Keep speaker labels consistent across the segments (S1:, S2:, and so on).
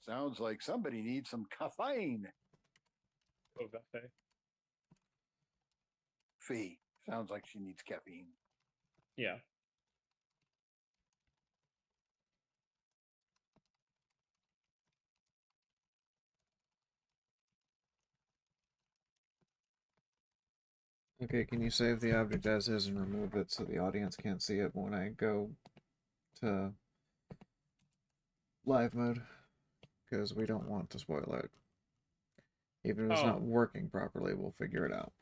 S1: Sounds like somebody needs some caffeine.
S2: Oh, cafe.
S1: Fee. Sounds like she needs caffeine.
S2: Yeah.
S3: Okay, can you save the object as is and remove it so the audience can't see it when I go to live mode? Because we don't want to spoil it. Even if it's not
S2: Oh,
S3: working properly, we'll figure it out.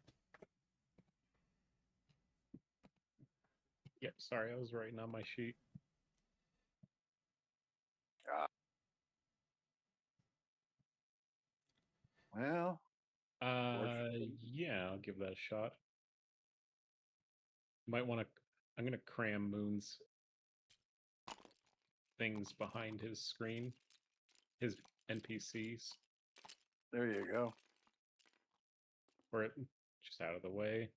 S2: yeah. Sorry, I was writing on my sheet.
S1: Uh, well,
S2: Yeah, I'll give that a shot. Might want to. I'm gonna cram Moon's things behind his screen, his NPCs,
S1: there you go.
S2: or just out of the way.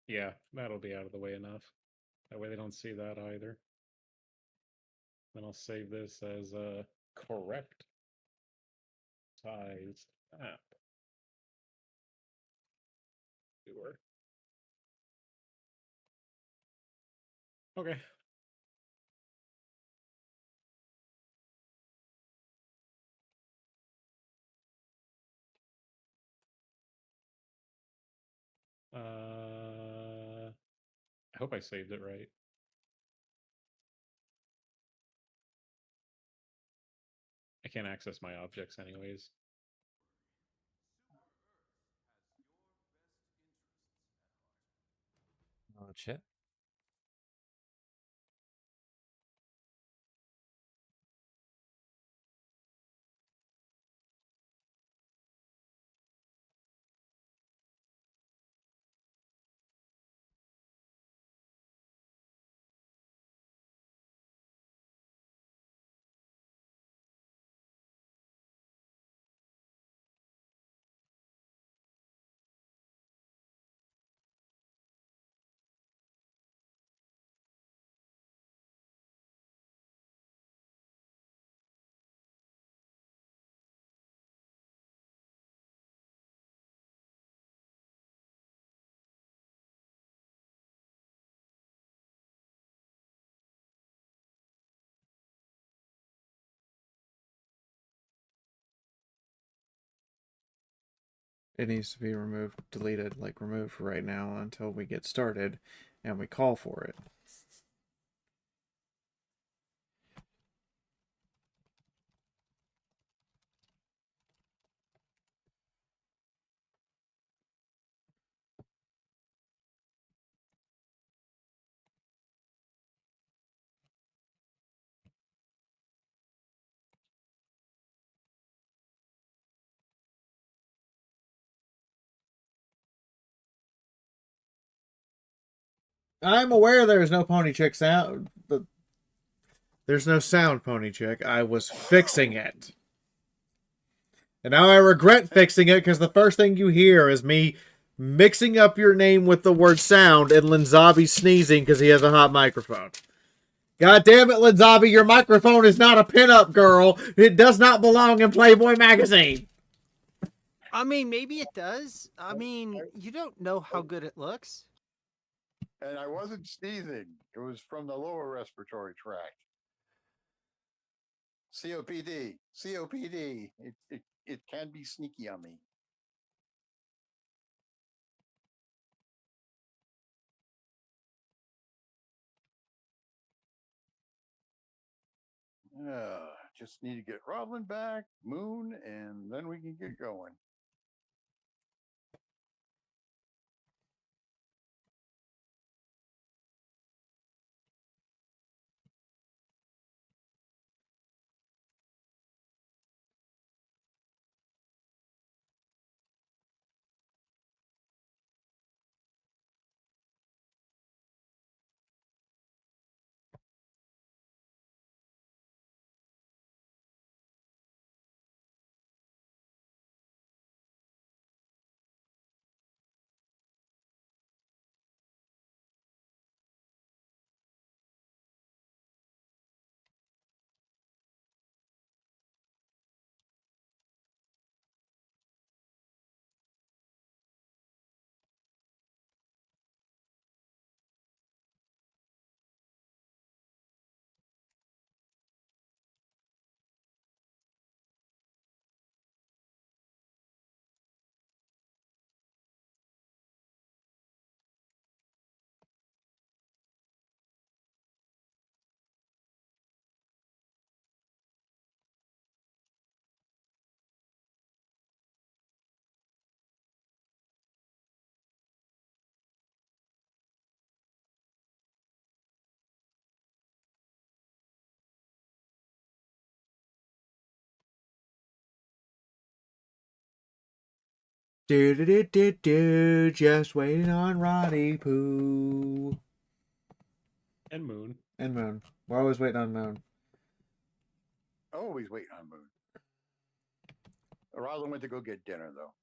S2: Yeah, that'll be out of the way enough. That way they don't see that either. Then I'll save this as a correct sized app. Viewer. Okay. I hope I saved it right. I can't access my objects anyways.
S4: Oh, shit.
S3: It needs to be removed, deleted, like removed right now until we get started and we call for it. I'm aware there's no pony chick sound, but there's no sound, pony chick. I was fixing it. And now I regret fixing it because the first thing you hear is me mixing up your name with the word sound and Linzabi sneezing because he has a hot microphone. God damn it, Linzabi, your microphone is not a pinup girl. It does not belong in Playboy magazine.
S5: I mean, maybe it does. I mean, you don't know how good it looks.
S1: And I wasn't sneezing. It was from the lower respiratory tract. COPD. COPD. It can be sneaky on me. Just need to get Roblin back, Moon, and then we can get going.
S3: Do, just waiting on Ronnie Pooh.
S2: And Moon.
S3: And Moon. We're always waiting on Moon.
S1: Always waiting on Moon. Rosalind went to go get dinner, though.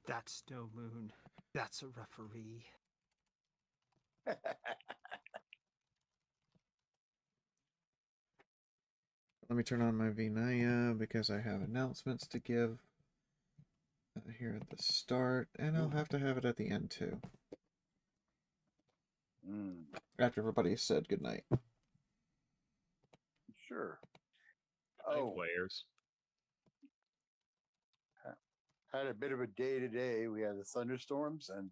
S5: That's no Moon. That's a referee.
S3: Let me turn on my Vinaya because I have announcements to give here at the start, and I'll have to have it at the end too. After everybody's said goodnight.
S1: Sure.
S2: Oh, players.
S1: Had a bit of a day today. We had the thunderstorms, and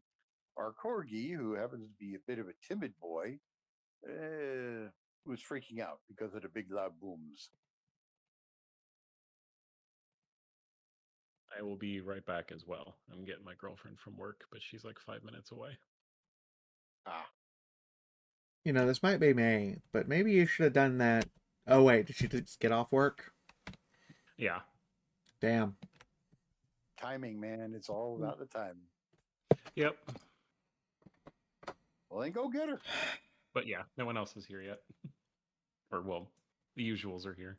S1: our corgi, who happens to be a bit of a timid boy, was freaking out because of the big loud booms.
S2: I will be right back as well. I'm getting my girlfriend from work, but she's like 5 minutes away.
S3: You know, this might be May, but maybe you should have done that. Oh, wait, did she just get off work?
S2: Yeah.
S3: Damn.
S1: Timing, man. It's all about the timing.
S2: Yep.
S1: Well, then go get her.
S2: But yeah, no one else is here yet. Or, well, the usuals are here.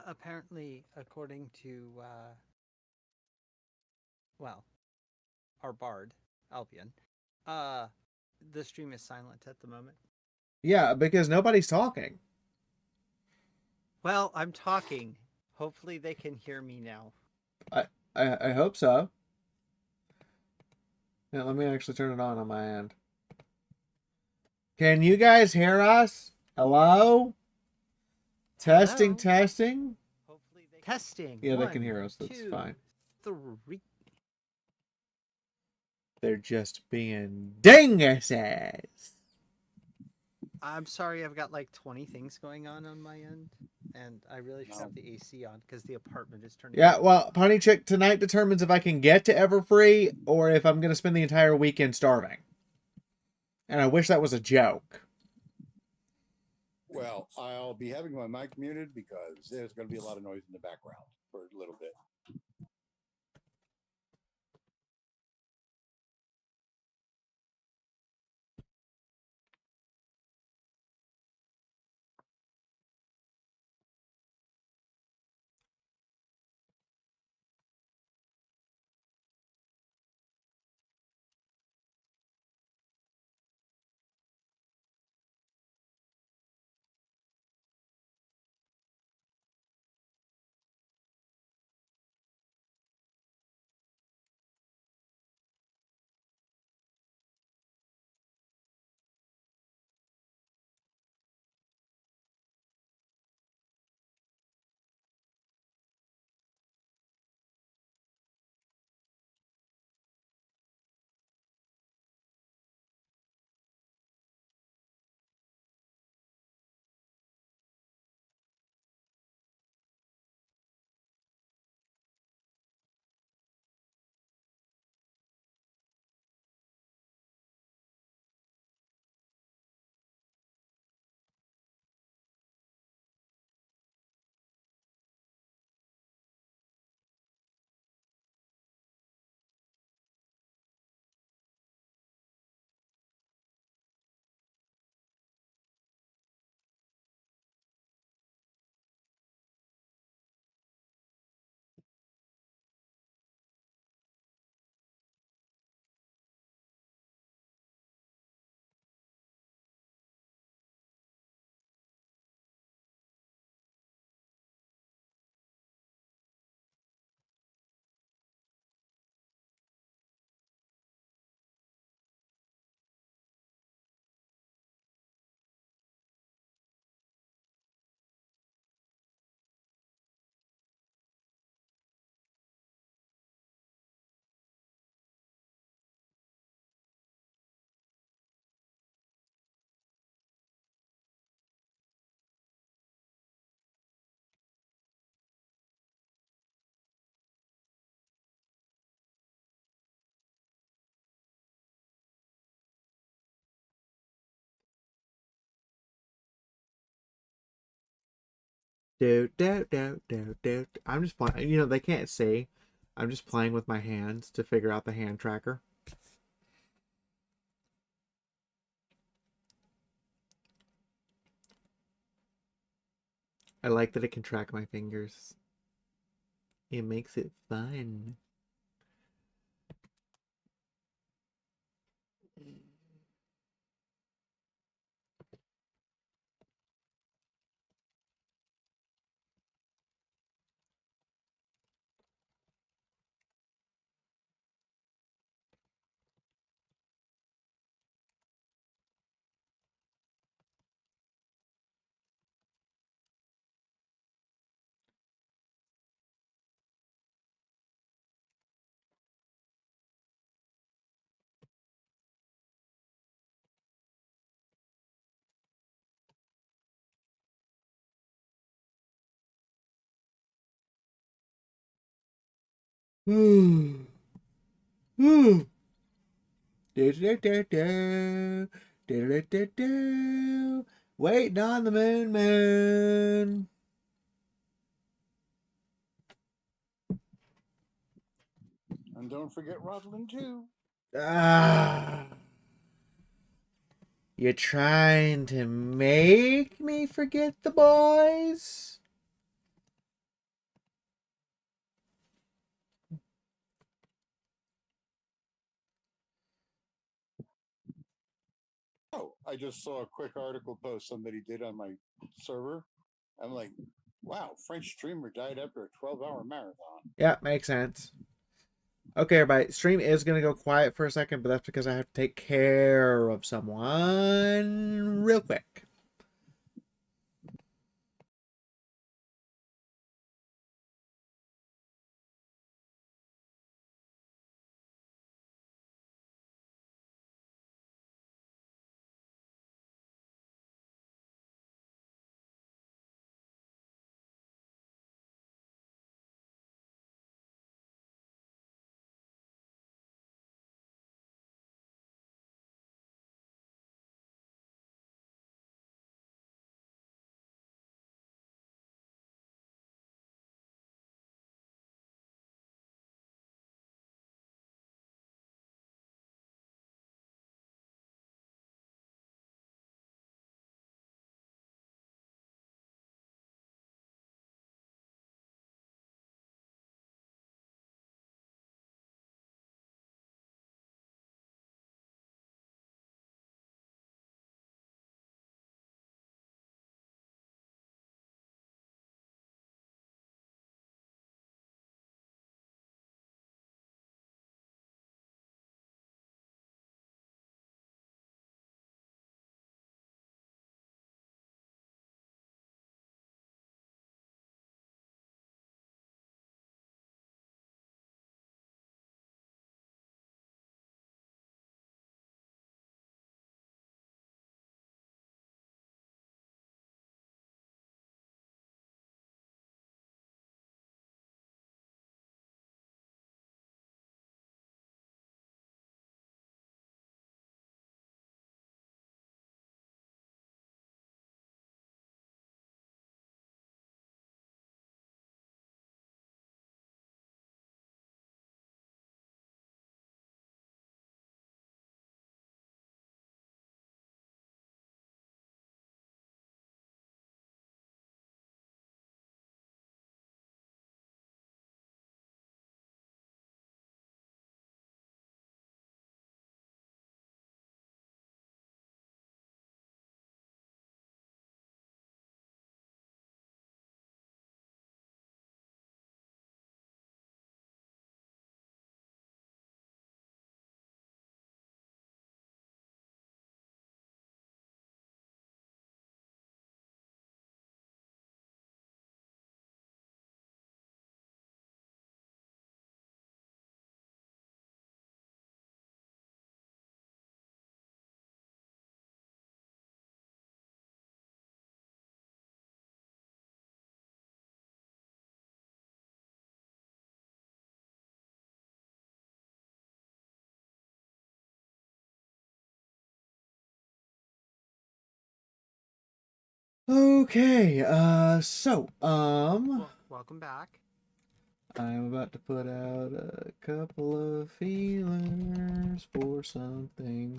S5: Apparently, according to, well, our bard, Albion, uh, the stream is silent at the moment.
S3: Yeah, because nobody's talking.
S5: Well, I'm talking. Hopefully they can hear me now.
S3: I hope so. Yeah, let me actually turn it on my end. Can you guys hear us? Hello? Testing,
S5: Hello?
S3: testing.
S5: Hopefully they testing.
S3: Yeah, they
S5: One,
S3: can hear us. That's
S5: two,
S3: fine.
S5: 3.
S3: They're just being dinguses.
S5: I'm sorry, I've got like 20 things going on my end, and I really should have the AC on because the apartment is turning.
S3: Yeah, well, Pony Chick, tonight determines if I can get to Everfree or if I'm going to spend the entire weekend starving. And I wish that was a joke.
S1: Well, I'll be having my mic muted because there's going to be a lot of noise in the background for a little bit.
S3: I'm just playing. You know, they can't see. I'm just playing with my hands to figure out the hand tracker. I like that it can track my fingers. It makes it fun. Do, do, do, do, do. Do, do, do. Waiting on the moon.
S1: And don't forget Roslyn, too.
S3: Ah. You trying to make me forget the boys?
S1: Oh, I just saw a quick article post somebody did on my server. I'm like, wow, French streamer died after a 12-hour marathon.
S3: Yeah, makes sense. Okay, everybody. Stream is going to go quiet for a second, but that's because I have to take care of someone real quick. Okay,
S5: Welcome back.
S3: I'm about to put out a couple of feelers for something.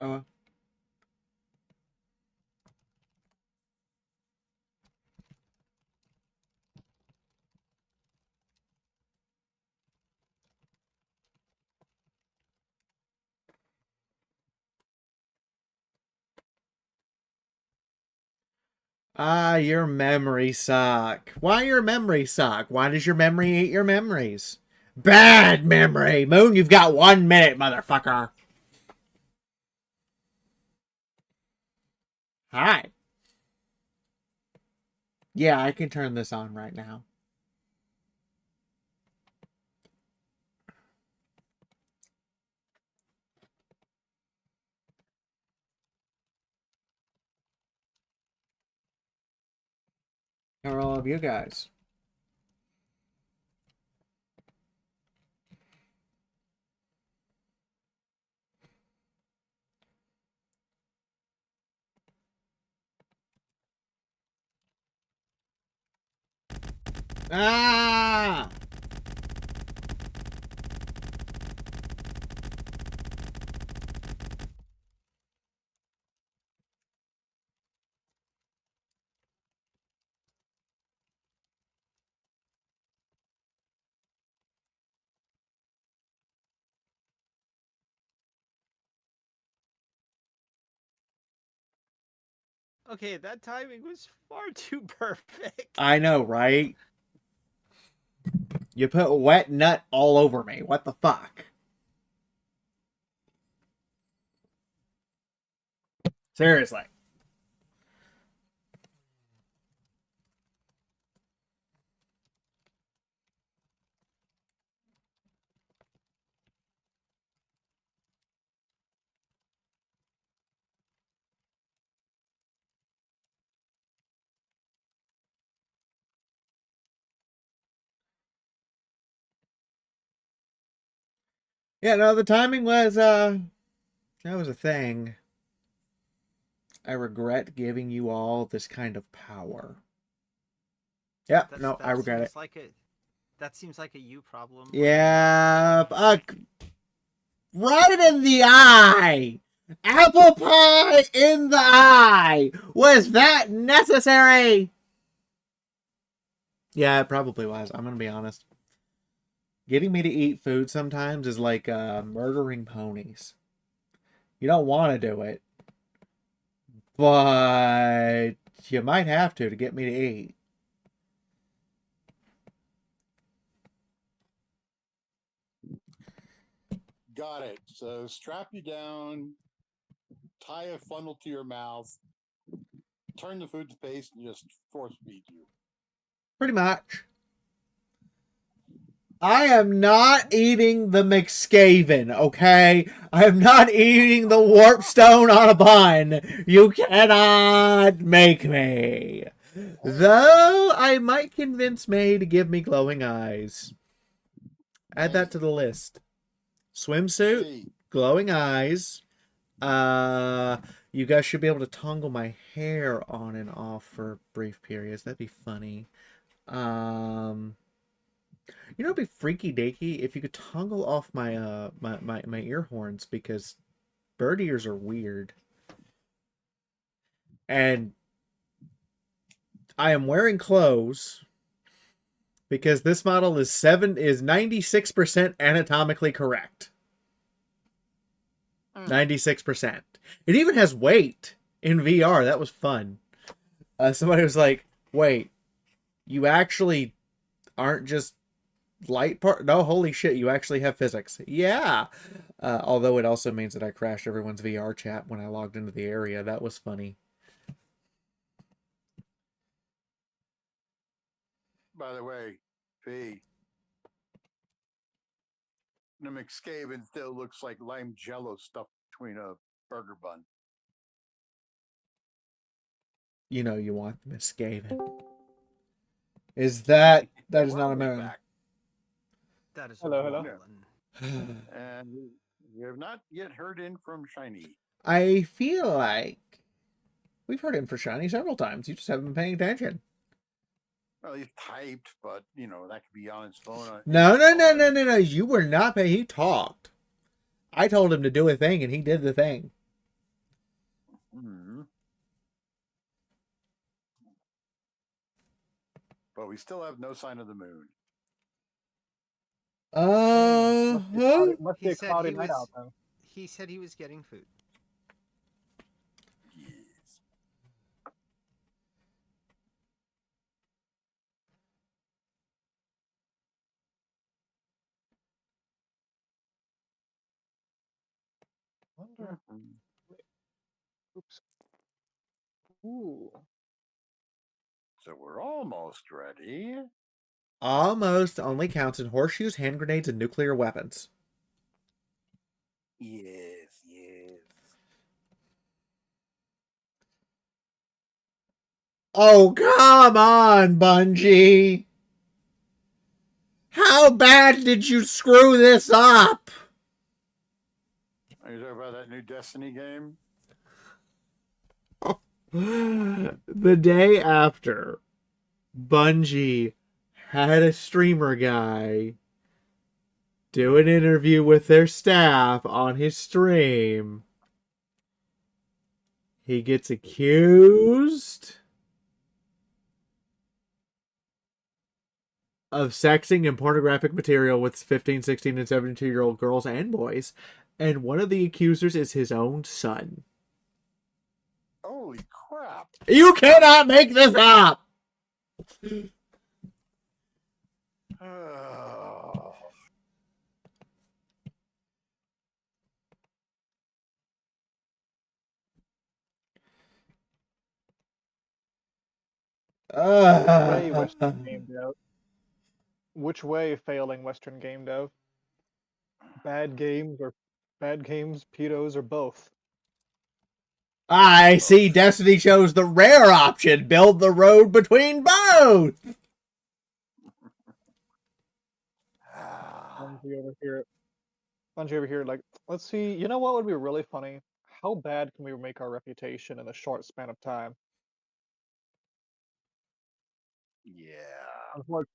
S3: Oh, Ah, your memory suck. Why your memory suck? Why does your memory eat your memories? Bad memory. Moon, you've got 1 minute, motherfucker. Hi. Yeah, I can turn this on right now. How are all of you guys? Ah!
S5: Okay, that timing was far too perfect.
S3: I know, right? You put wet nut all over me. What the fuck? Seriously. Yeah, no, the timing was, that was a thing. I regret giving you all this kind of power. Yeah, no, I regret it.
S5: That seems like a you problem.
S3: Yeah, right in the eye! Apple pie in the eye! Was that necessary? Yeah, it probably was. I'm gonna be honest. Getting me to eat food sometimes is like murdering ponies. You don't want to do it, but you might have to get me to eat.
S1: Got it. So strap you down, tie a funnel to your mouth, turn the food to paste, and just force feed you.
S3: Pretty much. I am not eating the McScaven, okay? I am not eating the warp stone on a bun. You cannot make me. Though I might convince May to give me glowing eyes. Add that to the list. Swimsuit,
S1: See,
S3: glowing eyes. You guys should be able to toggle my hair on and off for brief periods. That'd be funny. You know, it'd be freaky deaky if you could toggle off my my ear horns, because bird ears are weird. And I am wearing clothes because this model is 96% anatomically correct. 96%. It even has weight in VR. That was fun. Somebody was like, "Wait, you actually aren't just light part? No, holy shit, you actually have physics." Yeah. Although it also means that I crashed everyone's VR chat when I logged into the area. That was funny.
S1: by the way, P, the McScaven still looks like lime jello stuffed between a burger bun.
S3: You know you want the Miscaven. Is that is not a
S1: Ronald's
S3: moon?
S1: back.
S5: That is
S4: Hello, hello.
S5: Roland.
S1: And we have not yet heard in from Shiny.
S3: I feel like we've heard him for Shiny several times. You just haven't been paying attention.
S1: Well, he's typed, but you know that could be on his phone.
S3: No. You were not paying. He talked. I told him to do a thing, and he did the thing.
S1: Mm-hmm. But we still have no sign of the moon.
S4: Must be a cloudy night out though.
S5: He said he was getting food.
S1: Yes.
S4: Oops. Ooh.
S1: So we're almost ready.
S3: Almost only counts in horseshoes, hand grenades, and nuclear weapons.
S1: Yes, yes.
S3: Oh, come on, Bungie! How bad did you screw this up?
S1: Are you talking about that new Destiny game?
S3: The day after Bungie had a streamer guy do an interview with their staff on his stream, he gets accused of sexing and pornographic material with 15, 16, and 17-year-old girls and boys, and one of the accusers is his own son.
S1: Holy crap.
S3: You cannot make this up!
S1: Oh.
S4: Way Western game dev. Which way failing Western game dev? Bad games, pedos, or both?
S3: I see Destiny chose the rare option. Build the road between both.
S4: Bungie over here, like, let's see, you know what would be really funny? How bad can we make our reputation in a short span of time?
S1: Yeah.
S4: Unfortunately.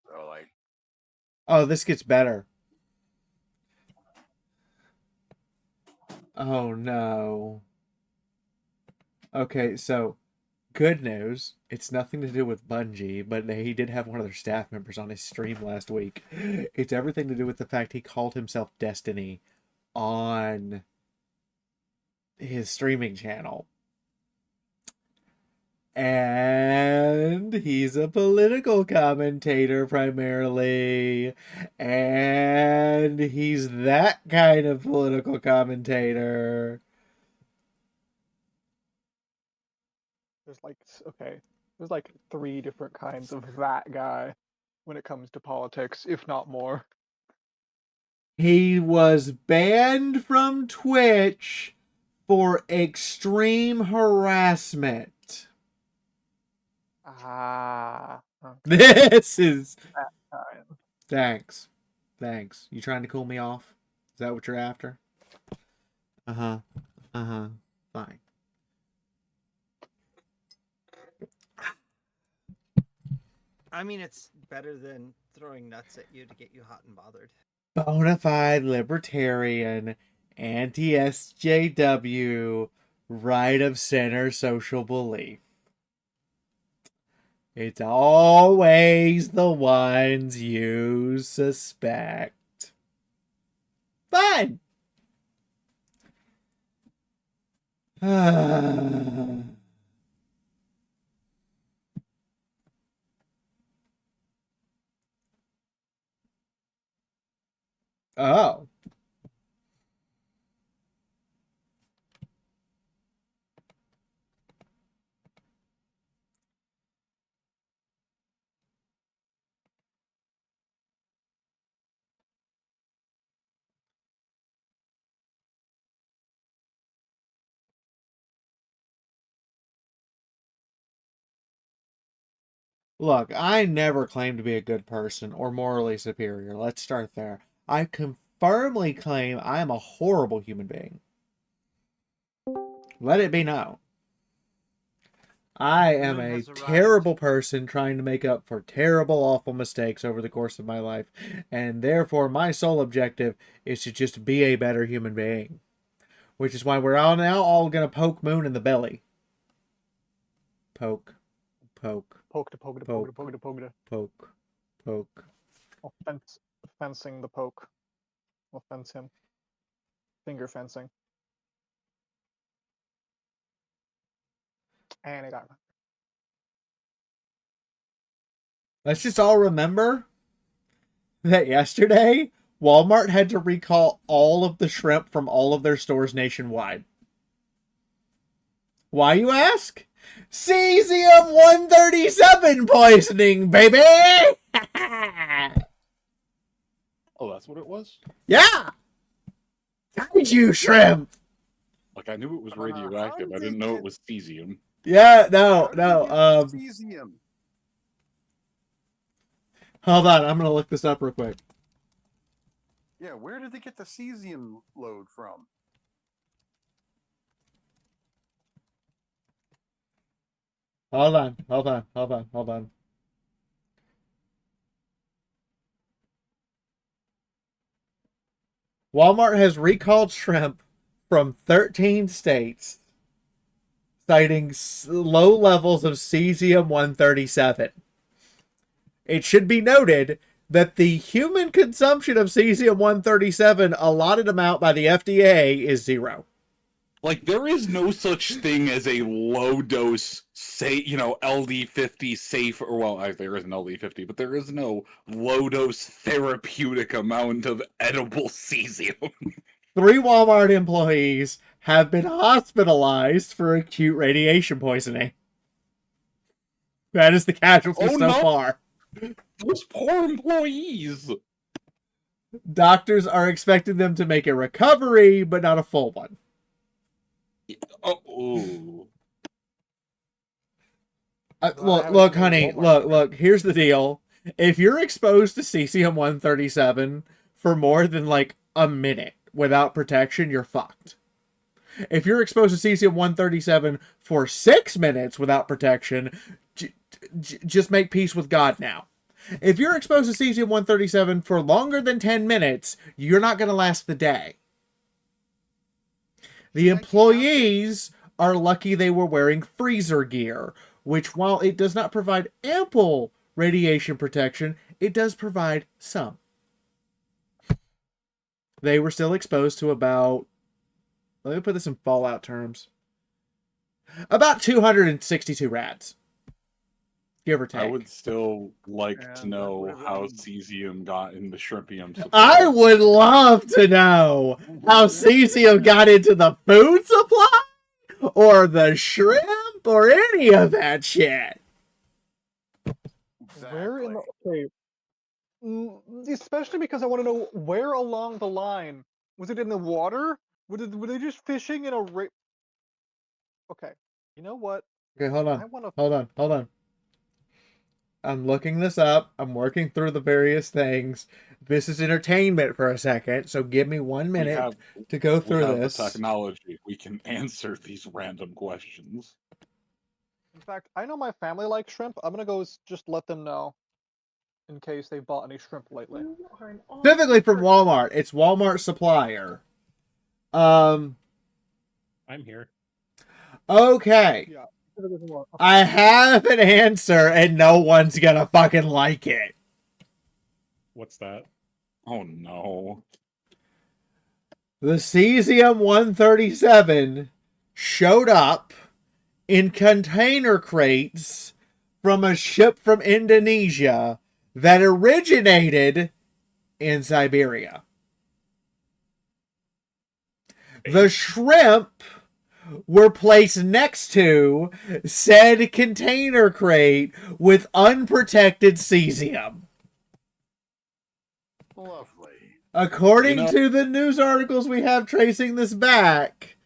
S1: So, like,
S3: Oh, this gets better. Oh, no. Okay, so, good news. It's nothing to do with Bungie, but he did have one of their staff members on his stream last week. It's everything to do with the fact he called himself Destiny on his streaming channel. And he's a political commentator primarily. And he's that kind of political commentator.
S4: There's like 3 different kinds of that guy when it comes to politics, if not more.
S3: He was banned from Twitch for extreme harassment.
S4: Ah,
S3: This is...
S4: that kind.
S3: Thanks. Thanks. You trying to cool me off? Is that what you're after? Uh-huh. Uh-huh. Fine.
S5: I mean, it's better than throwing nuts at you to get you hot and bothered.
S3: Bona fide libertarian, anti-SJW, right of center social belief. It's always the ones you suspect. Fine. Oh. Look, I never claim to be a good person or morally superior. Let's start there. I can firmly claim I am a horrible human being. Let it be known. I am a terrible person trying to make up for terrible, awful mistakes over the course of my life, and therefore my sole objective is to just be a better human being. Which is why we're all gonna poke Moon in the belly. Poke. Poke.
S4: Poke to poke to poke to poke to poke to.
S3: Poke. Poke.
S4: Fencing the poke. We'll fence him. Finger fencing. And I got him.
S3: Let's just all remember that yesterday, Walmart had to recall all of the shrimp from all of their stores nationwide. Why, you ask? Cesium-137 poisoning, baby!
S6: Oh, that's what it was?
S3: Yeah! Kaiju shrimp!
S6: Like, I knew it was
S1: How
S6: radioactive. I
S1: did
S6: didn't
S1: they
S6: know
S1: get-
S6: it was cesium.
S3: Yeah, no,
S1: How did
S3: no,
S1: they get cesium?
S3: hold on, I'm gonna look this up real quick.
S1: Yeah, where did they get the cesium load from?
S3: Hold on. Walmart has recalled shrimp from 13 states, citing low levels of cesium-137. It should be noted that the human consumption of cesium-137 allotted amount by the FDA is 0.
S6: Like, there is no such thing as a low dose, say, LD50 safe, or well, there is an LD50, but there is no low dose therapeutic amount of edible cesium.
S3: 3 Walmart employees have been hospitalized for acute radiation poisoning. That is the casualty so far.
S6: Those poor employees.
S3: Doctors are expecting them to make a recovery, but not a full one.
S6: Oh.
S3: Look, honey, look. Here's the deal. If you're exposed to cesium-137 for more than like a minute without protection, you're fucked. If you're exposed to cesium-137 for 6 minutes without protection, just make peace with God now. If you're exposed to cesium-137 for longer than 10 minutes, you're not going to last the day. The employees are lucky they were wearing freezer gear, which, while it does not provide ample radiation protection, it does provide some. They were still exposed to about, let me put this in Fallout terms, about 262 rats. Give or take.
S6: I would still like to know how cesium got in the shrimpium supply.
S3: I would love to know how cesium got into the food supply, or the shrimp, or any of that shit.
S4: Where in the especially because I want to know where along the line was it in the water? Were they just fishing in a Okay, you know what?
S3: Okay, hold on.
S4: I want to.
S3: Hold on. I'm looking this up. I'm working through the various things. This is entertainment for a second, so give me 1 minute to go through this.
S6: The technology. We can answer these random questions.
S4: In fact, I know my family likes shrimp. I'm gonna go just let them know in case they bought any shrimp lately.
S3: Specifically from Walmart. It's Walmart supplier.
S2: I'm here.
S3: Okay.
S4: Yeah.
S3: I have an answer, and no one's gonna fucking like it.
S2: What's that?
S6: Oh no.
S3: The cesium-137 showed up in container crates from a ship from Indonesia that originated in Siberia. The shrimp were placed next to said container crate with unprotected cesium.
S1: Lovely.
S3: According to the news articles we have tracing this back,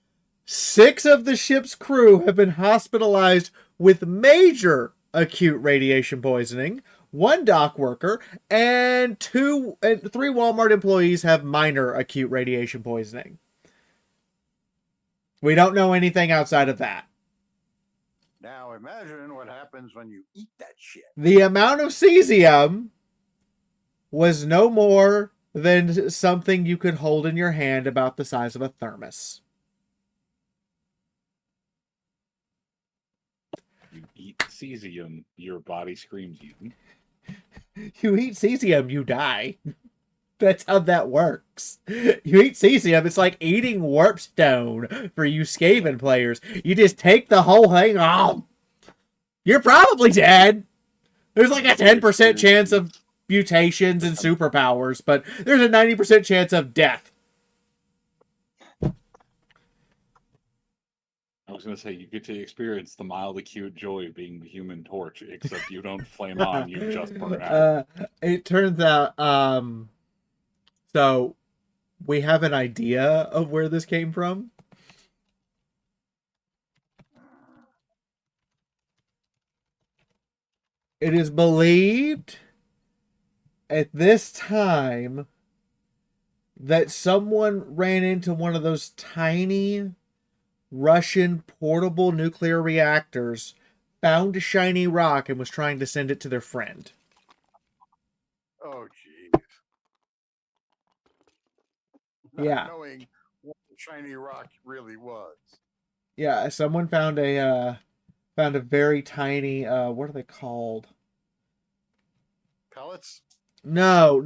S3: 6 of the ship's crew have been hospitalized with major acute radiation poisoning. 1 dock worker and 3 Walmart employees have minor acute radiation poisoning. We don't know anything outside of that.
S1: Now imagine what happens when you eat that shit.
S3: The amount of cesium was no more than something you could hold in your hand about the size of a thermos.
S6: You eat cesium, your body screams you.
S3: You eat cesium, you die. That's how that works. You eat cesium, it's like eating warpstone for you Skaven players. You just take the whole thing off. You're probably dead, There's like a 10% chance of mutations and superpowers, but there's a 90% chance of death.
S6: I was gonna say you get to experience the mild acute joy of being the Human Torch, except you don't flame on, you just burn out.
S3: It turns out, so we have an idea of where this came from. It is believed at this time that someone ran into one of those tiny Russian portable nuclear reactors, found a shiny rock, and was trying to send it to their friend.
S1: Oh, jeez. Not
S3: Yeah.
S1: knowing what the shiny rock really was.
S3: Yeah, someone found a very tiny what are they called?
S1: Pellets?
S3: No.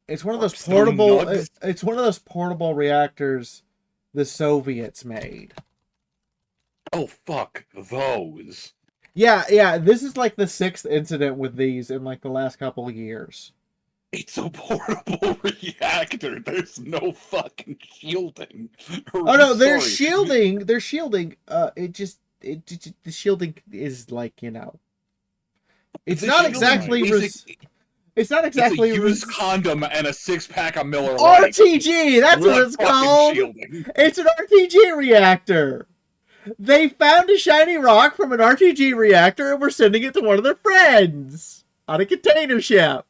S3: It's one of those portable. It's one of those portable reactors the Soviets made.
S6: Oh fuck those!
S3: Yeah. This is like the 6th incident with these in like the last couple of years.
S6: It's a portable reactor. There's no fucking shielding.
S3: Oh no, they're
S6: Sorry.
S3: shielding. They're shielding. The shielding is like, you know. It's
S6: The
S3: not
S6: shielding
S3: exactly. It's not
S6: It's
S3: exactly
S6: a used condom and a 6-pack of Miller Lite.
S3: RTG. That's what it's
S6: fucking
S3: called.
S6: shielding.
S3: It's an RTG reactor. They found a shiny rock from an RTG reactor and were sending it to one of their friends on a container ship.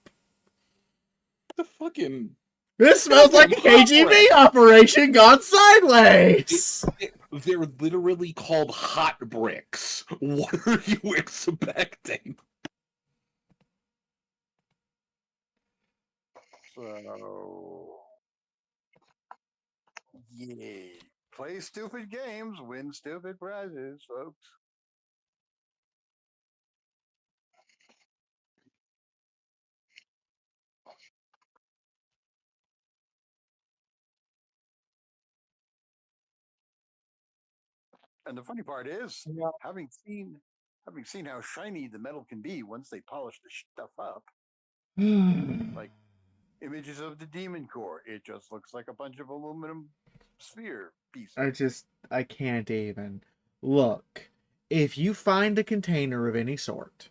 S6: The fucking.
S3: This smells like a KGB operation gone sideways.
S6: They're literally called hot bricks. What are you expecting?
S1: So, yeah. Play stupid games, win stupid prizes, folks. And the funny part is,
S4: Yeah.
S1: having seen how shiny the metal can be once they polish the stuff up, like images of the demon core, it just looks like a bunch of aluminum sphere pieces.
S3: I can't even. Look, if you find a container of any sort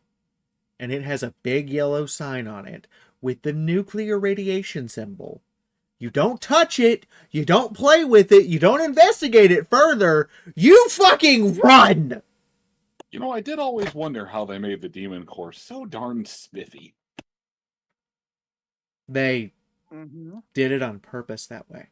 S3: and it has a big yellow sign on it with the nuclear radiation symbol, you don't touch it, you don't play with it, you don't investigate it further, you fucking run!
S6: You know, I did always wonder how they made the demon core so darn spiffy.
S3: They
S1: Mm-hmm.
S3: did it on purpose that way.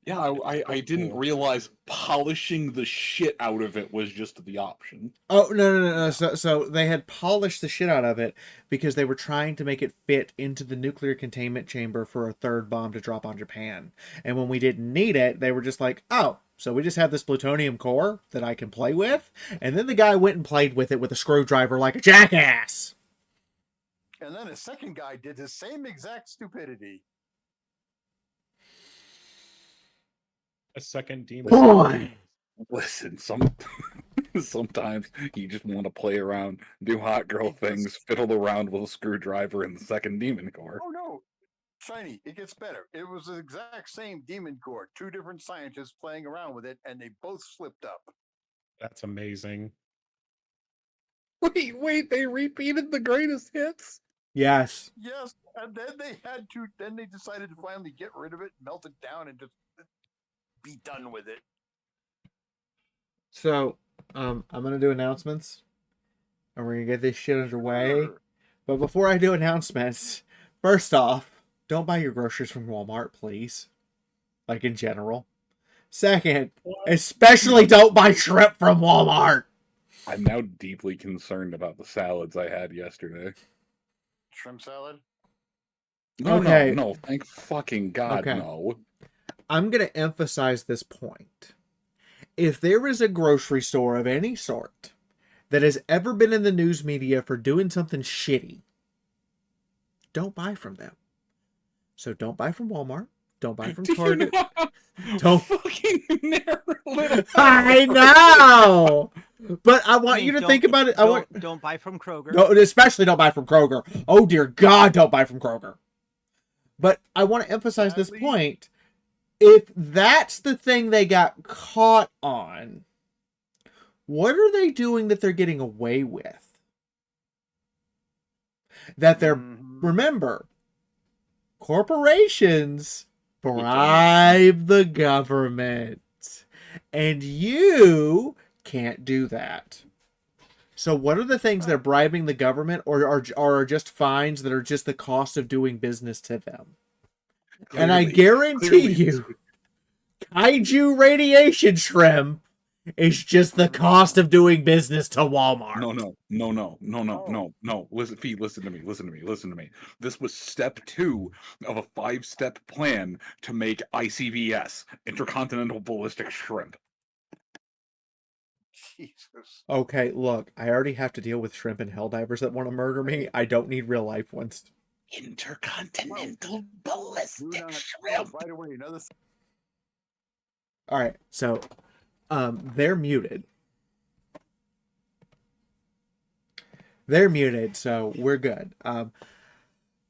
S6: Yeah, I didn't realize polishing the shit out of it was just the option.
S3: Oh, no. So they had polished the shit out of it because they were trying to make it fit into the nuclear containment chamber for a third bomb to drop on Japan. And when we didn't need it, they were just like, oh, so we just have this plutonium core that I can play with? And then the guy went and played with it with a screwdriver like a jackass.
S1: And then a second guy did the same exact stupidity.
S2: A second demon.
S3: Boy!
S6: Listen, sometimes you just want to play around, do hot girl things, fiddle around with a screwdriver in the second demon core.
S1: Oh no, shiny! It gets better. It was the exact same demon core. 2 different scientists playing around with it, and they both slipped up.
S2: That's amazing.
S6: Wait, they repeated the greatest hits?
S3: Yes.
S1: Yes, and then they had to. Then they decided to finally get rid of it, melt it down, and just be done with it.
S3: So, I'm going to do announcements. And we're going to get this shit underway.
S1: Sure.
S3: But before I do announcements, first off, don't buy your groceries from Walmart, please. Like in general. Second, especially don't buy shrimp from Walmart.
S6: I'm now deeply concerned about the salads I had yesterday.
S1: Shrimp salad.
S3: Okay.
S6: No, thank fucking God,
S3: Okay.
S6: no.
S3: I'm going to emphasize this point. If there is a grocery store of any sort that has ever been in the news media for doing something shitty, don't buy from them. So don't buy from Walmart. Don't buy from Target. Don't
S6: fucking narrow little.
S3: I know. But I want you to think about it.
S5: Don't buy from Kroger.
S3: No, especially don't buy from Kroger. Oh dear God, don't buy from Kroger. But I want to emphasize this point. If that's the thing they got caught on, what are they doing that they're getting away with? That they're, remember, corporations bribe the government. And you can't do that. So what are the things they're bribing the government, or are just fines that are just the cost of doing business to them? And I guarantee you, kaiju radiation shrimp is just the cost of doing business to Walmart.
S6: No. Listen to me. This was step 2 of a 5-step plan to make ICBS, Intercontinental Ballistic Shrimp.
S1: Jesus.
S3: Okay, look, I already have to deal with shrimp and helldivers that want to murder me. I don't need real life ones.
S6: Intercontinental Ballistic Shrimp.
S1: By the way, another.
S3: All right, so they're muted. They're muted, so we're good.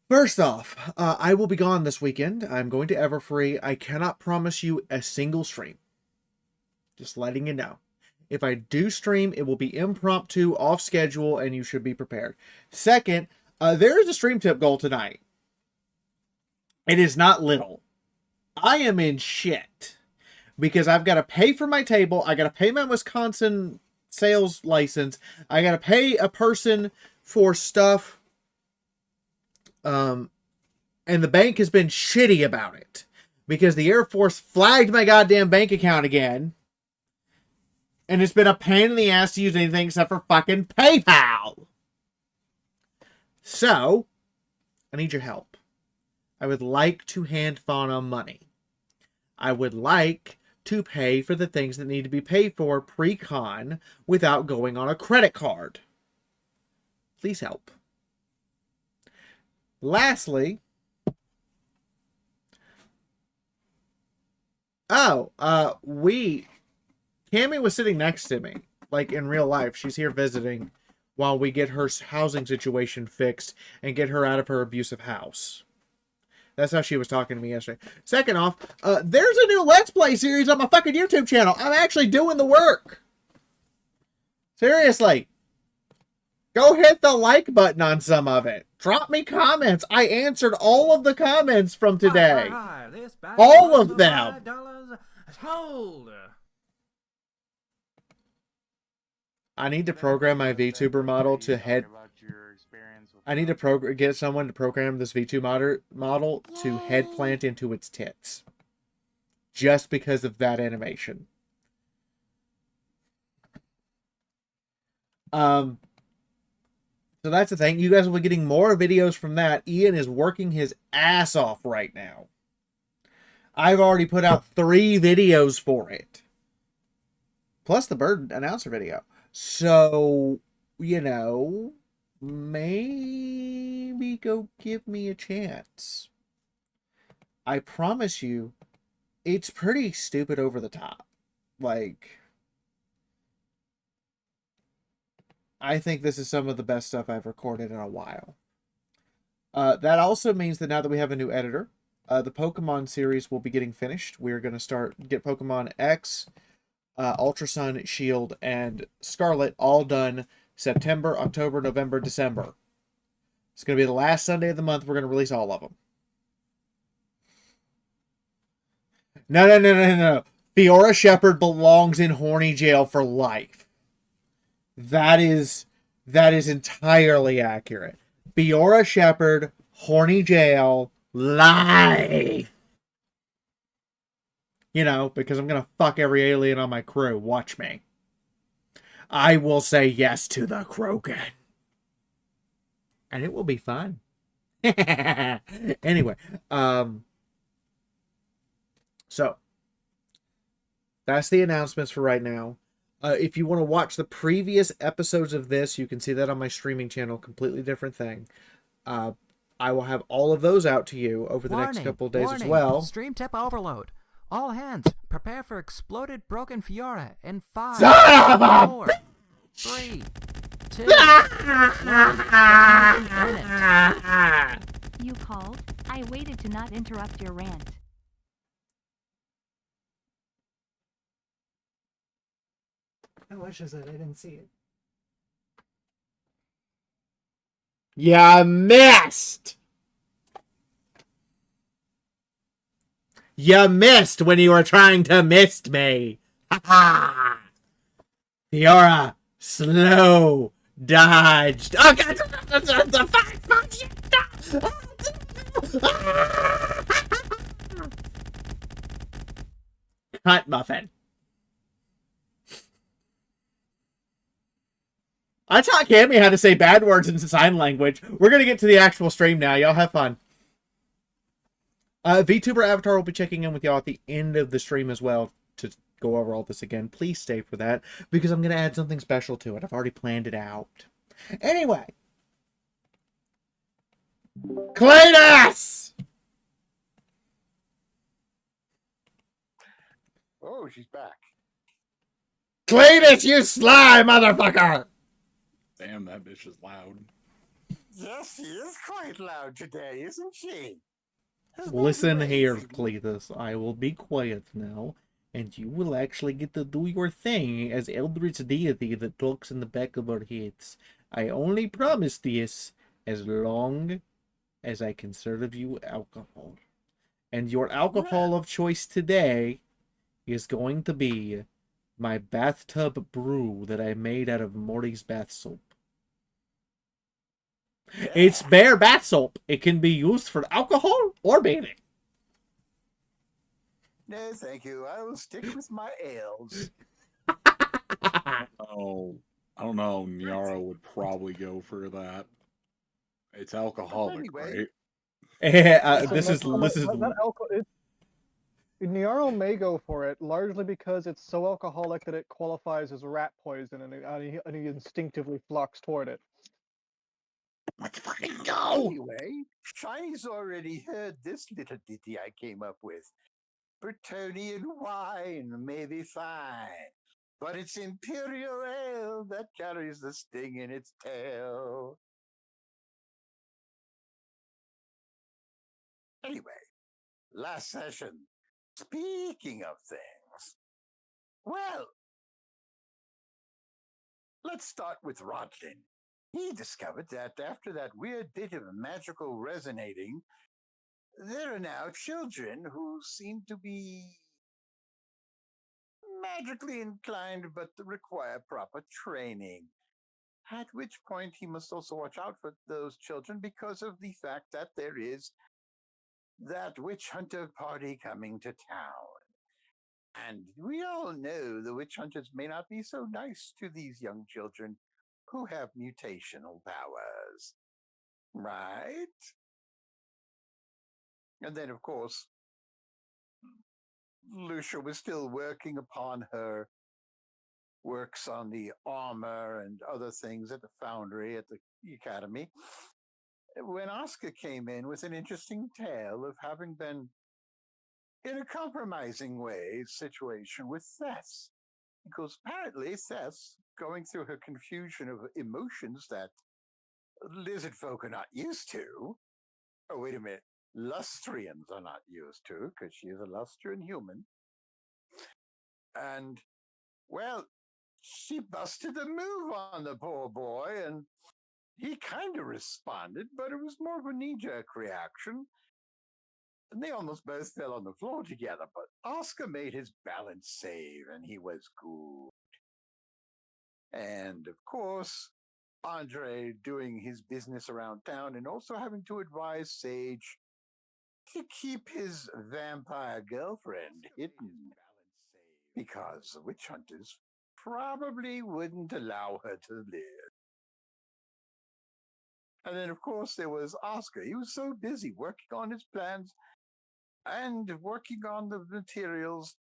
S3: First off, I will be gone this weekend. I'm going to Everfree. I cannot promise you a single stream. Just letting you know. If I do stream, it will be impromptu, off schedule, and you should be prepared. Second, there is a stream tip goal tonight. It is not little. I am in shit because I've got to pay for my table. I got to pay my Wisconsin sales license. I got to pay a person for stuff. And the bank has been shitty about it because the Air Force flagged my goddamn bank account again. And it's been a pain in the ass to use anything except for fucking PayPal. So, I need your help. I would like to hand Fauna money. I would like to pay for the things that need to be paid for pre-con without going on a credit card. Please help. Lastly, Cammy was sitting next to me, like in real life. She's here visiting while we get her housing situation fixed and get her out of her abusive house. That's how she was talking to me yesterday. Second off, there's a new Let's Play series on my fucking YouTube channel. I'm actually doing the work. Seriously. Go hit the like button on some of it. Drop me comments. I answered all of the comments from today. All of them. I need to program my VTuber model to head. I need to get someone to program this V2 model to head plant into its tits. Just because of that animation. So that's the thing. You guys will be getting more videos from that. Ian is working his ass off right now. I've already put out 3 videos for it. Plus the bird announcer video. So, you know, maybe go give me a chance. I promise you, it's pretty stupid over the top. Like, I think this is some of the best stuff I've recorded in a while. That also means that now that we have a new editor, the Pokemon series will be getting finished. We're going to get Pokemon X, Ultra Sun, Shield, and Scarlet all done September, October, November, December. It's going to be the last Sunday of the month. We're going to release all of them. No. Fiora Shepherd belongs in horny jail for life. That is entirely accurate. Fiora Shepherd, horny jail, life. You know, because I'm going to fuck every alien on my crew. Watch me. I will say yes to the Krogan. And it will be fun. Anyway, so that's the announcements for right now. If you want to watch the previous episodes of this, you can see that on my streaming channel. Completely different thing. I will have all of those out to you over the next couple of days as well.
S7: Stream tip overload. All hands, prepare for exploded broken Fiora in 5,
S3: Son of a
S7: 4, 3, 2,
S8: You called? I waited to not interrupt your rant.
S5: How much is it? I didn't see it.
S3: You missed! You missed when you were trying to mist me! Ha ha! You're a slow dodged. Oh god! The Cut muffin. I taught Cammy how to say bad words in sign language. We're gonna get to the actual stream now. Y'all have fun. VTuber Avatar will be checking in with y'all at the end of the stream as well to go over all this again. Please stay for that because I'm gonna add something special to it. I've already planned it out. Anyway, Cletus!
S1: Oh, she's back.
S3: Cletus, you sly motherfucker!
S6: Damn, that bitch is loud.
S1: Yes, she is quite loud today, isn't she?
S3: Listen here, Cletus. I will be quiet now, and you will actually get to do your thing as Eldritch deity that talks in the back of our heads. I only promise this as long as I can serve you alcohol. And your alcohol of choice today is going to be my bathtub brew that I made out of Morty's bath soap.
S1: Yeah.
S3: It's bare bath soap. It can be used for alcohol or bathing.
S1: No, thank you. I will stick with my ales.
S6: Oh, I don't know. Nyara would probably go for that. It's alcoholic,
S1: Anyway.
S6: right?
S3: This is
S4: Niaro may go for it, largely because it's so alcoholic that it qualifies as rat poison, and he instinctively flocks toward it.
S6: Let's fucking go!
S1: Anyway, Shiny's already heard this little ditty I came up with. Bretonnian wine may be fine, but it's imperial ale that carries the sting in its tail. Anyway, last session, speaking of things, well, let's start with Rodlin. He discovered that after that weird bit of magical resonating, there are now children who seem to be magically inclined but require proper training. At which point he must also watch out for those children because of the fact that there is that witch hunter party coming to town. And we all know the witch hunters may not be so nice to these young children who have mutational powers. Right? And then, of course, Lucia was still working upon her works on the armor and other things at the foundry at the academy when Oscar came in with an interesting tale of having been in a compromising way situation with Thess. Because apparently Thess, going through her confusion of emotions that lizard folk are not used to, oh, wait a minute, Lustrians are not used to, because she is a Lustrian human. And, well, she busted a move on the poor boy, and he kind of responded, but it was more of a knee-jerk reaction. And they almost both fell on the floor together, but Oscar made his balance save, and he was good. And, of course, Andre doing his business around town and also having to advise Sage to keep his vampire girlfriend hidden because the witch hunters probably wouldn't allow her to live. And then, of course, there was Oscar. He was so busy working on his plans and working on the materials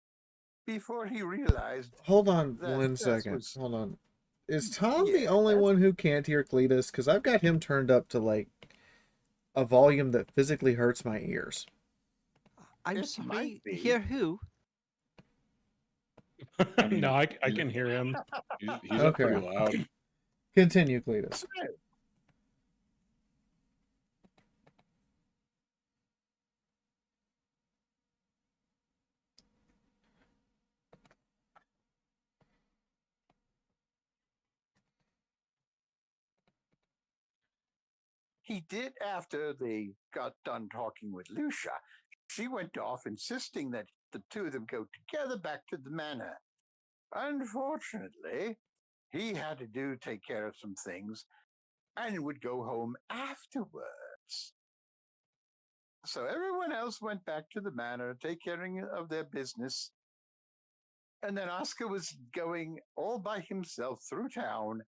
S1: before he realized.
S3: Hold on
S1: that
S3: 1
S1: Thess
S3: second.
S1: was-
S3: Hold on. Is Tom the
S1: Yeah.
S3: only one who can't hear Cletus? Because I've got him turned up to like a volume that physically hurts my ears.
S5: I'm
S1: It
S5: sorry.
S1: might be.
S5: Hear who?
S6: I mean,
S2: No, I can hear him.
S6: He's up pretty
S3: Okay.
S6: loud.
S3: Continue, Cletus.
S1: He did after they got done talking with Lucia. She went off insisting that the two of them go together back to the manor. Unfortunately, he had to take care of some things and would go home afterwards. So everyone else went back to the manor, take care of their business. And then Oscar was going all by himself through town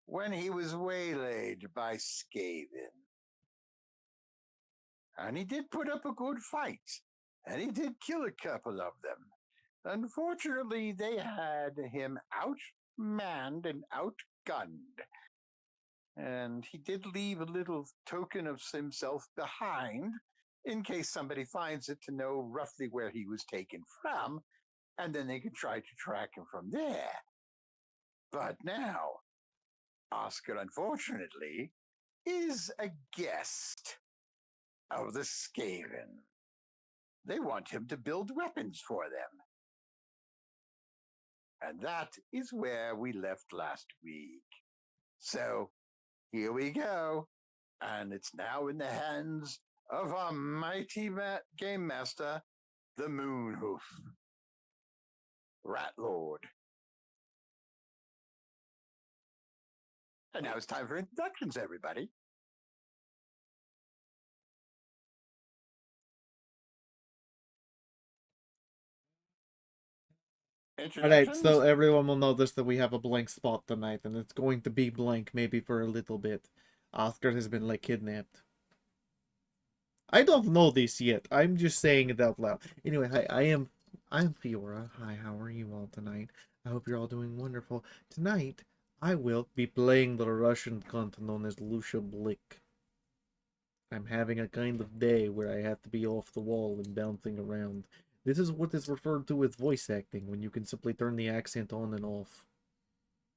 S1: when he was waylaid by Skaven. And he did put up a good fight, and he did kill a couple of them. Unfortunately, they had him outmanned and outgunned. And he did leave a little token of himself behind in case somebody finds it to know roughly where he was taken from, and then they could try to track him from there. But now, Oscar, unfortunately, is a guest of the Skaven. They want him to build weapons for them. And that is where we left last week. So, here we go. And it's now in the hands of our mighty game master, the Moonhoof, Rat Lord. And now it's time for introductions, everybody.
S3: Alright, so everyone will notice that we have a blank spot tonight, and it's going to be blank maybe for a little bit. Oscar has been, like, kidnapped. I don't know this yet. I'm just saying it out loud. Anyway, hi, I'm Fiora. Hi, how are you all tonight? I hope you're all doing wonderful. Tonight, I will be playing the Russian cunt known as Lucia Blick. I'm having a kind of day where I have to be off the wall and bouncing around. This is what is referred to as voice acting, when you can simply turn the accent on and off.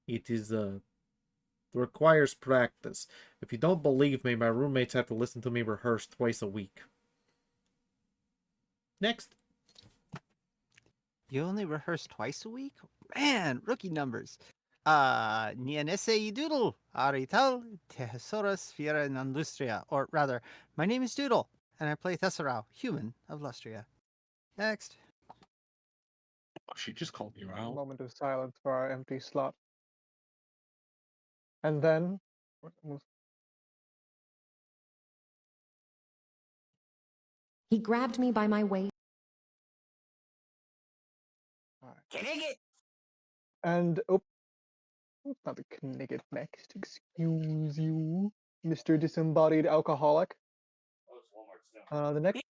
S3: It requires practice. If you don't believe me, my roommates have to listen to me rehearse twice a week. Next.
S5: You only rehearse twice a week? Man, rookie numbers. Nianese Doodle, Arital, Tesoros Fiera Nandustria. Or rather, my name is Doodle, and I play Thesserau, human of Lustria. Next.
S6: Oh, she just called you
S4: A
S6: out.
S4: moment of silence for our empty slot. And then
S7: He grabbed me by my waist.
S4: and oh, not the Knigget next. Excuse you, Mr. Disembodied Alcoholic. The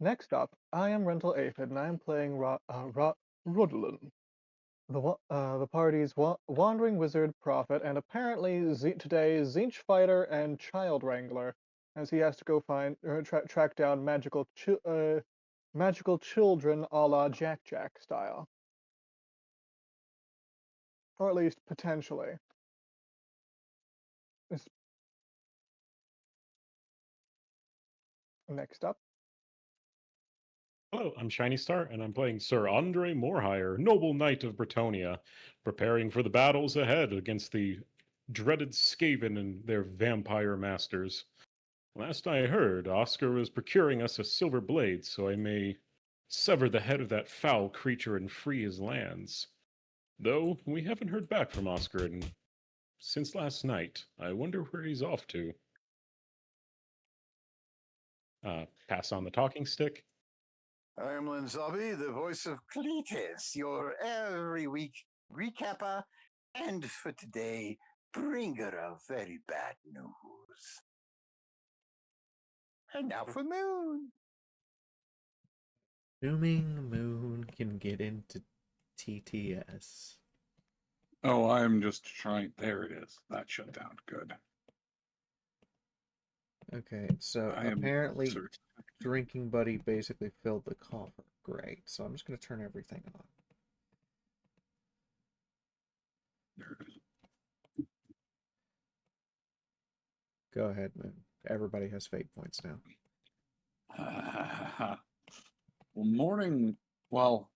S4: next up, I am Rental Aphid, and I am playing Rodolin, the party's wandering wizard prophet, and apparently today Zinch fighter and child wrangler, as he has to go find track down magical children, a la Jack style, or at least potentially. Next up.
S2: Hello, I'm Shiny Star, and I'm playing Sir Andre Morehire, noble knight of Bretonia, preparing for the battles ahead against the dreaded Skaven and their vampire masters. Last I heard, Oscar was procuring us a silver blade so I may sever the head of that foul creature and free his lands. Though we haven't heard back from Oscar since last night. I wonder where he's off to. Pass on the talking stick.
S1: I'm Lynn Zobby, the voice of Cletus, your every week recapper, and for today, bringer of very bad news. And now for Moon.
S3: Assuming Moon can get into TTS.
S6: Oh, I'm just trying. There it is. That shut down. Good.
S3: Okay, so
S6: I am
S3: apparently
S6: certain.
S3: Drinking Buddy basically filled the coffer. Great. So I'm just going to turn everything on. Go ahead, Moon. Everybody has fate points now.
S6: Well,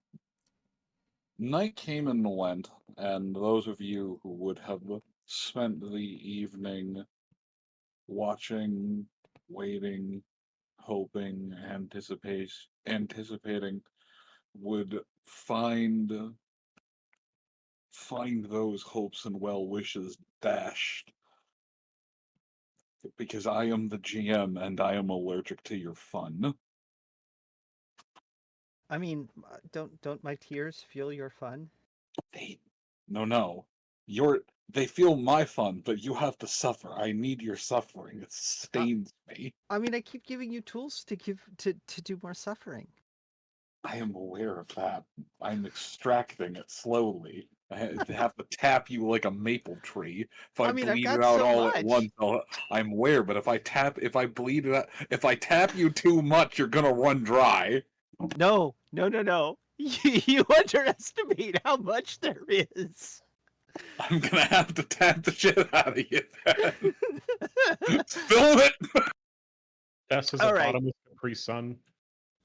S6: night came and went, and those of you who would have spent the evening watching, waiting, hoping, anticipating would find those hopes and well wishes dashed, because I am the GM and I am allergic to your fun.
S5: I mean, don't my tears fuel your fun?
S6: No. They feel my fun, but you have to suffer. I need your suffering. It sustains me.
S5: I mean, I keep giving you tools to do more suffering.
S6: I am aware of that. I'm extracting it slowly. I have to tap you like a maple tree. If I
S5: I mean, I've
S6: bleed
S5: got
S6: it out
S5: so
S6: all at
S5: much.
S6: once, I'm aware. But if I bleed it out, if I tap you too much, you're gonna run dry.
S5: No. You underestimate how much there is.
S6: I'm gonna have to tap the shit out of you then. Fill it.
S2: Tess is
S5: All
S2: a
S5: right.
S2: bottomless Capri Sun.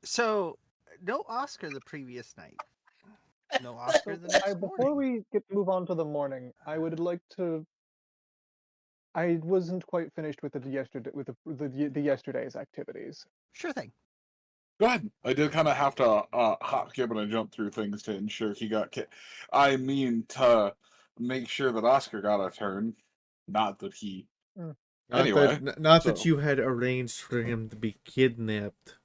S5: So, no Oscar the previous night. No Oscar the next
S4: Before
S5: morning.
S4: we move on to the morning, I would like to. I wasn't quite finished with the yesterday with the yesterday's activities.
S5: Sure thing.
S6: Go ahead. I did kind of have to hop, skip, and jump through things to ensure he got. I mean, to make sure that Oscar got a turn, not that he.
S4: Mm.
S6: Anyway,
S3: Not
S6: so,
S3: that you had arranged for him to be kidnapped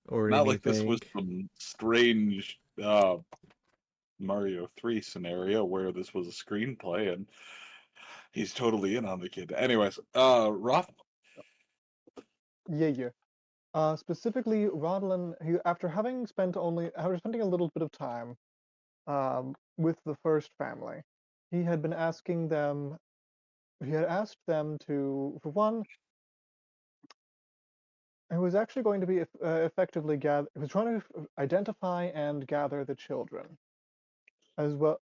S3: or
S6: not
S3: anything.
S6: like this was some strange Mario 3 scenario where this was a screenplay and he's totally in on the kid. Anyways, Roth.
S4: Yeah. Specifically, Rodlin, after spending a little bit of time with the first family, he had been asking them. He had asked them to, for one, he was actually going to be effectively gather. He was trying to identify and gather the children, as well.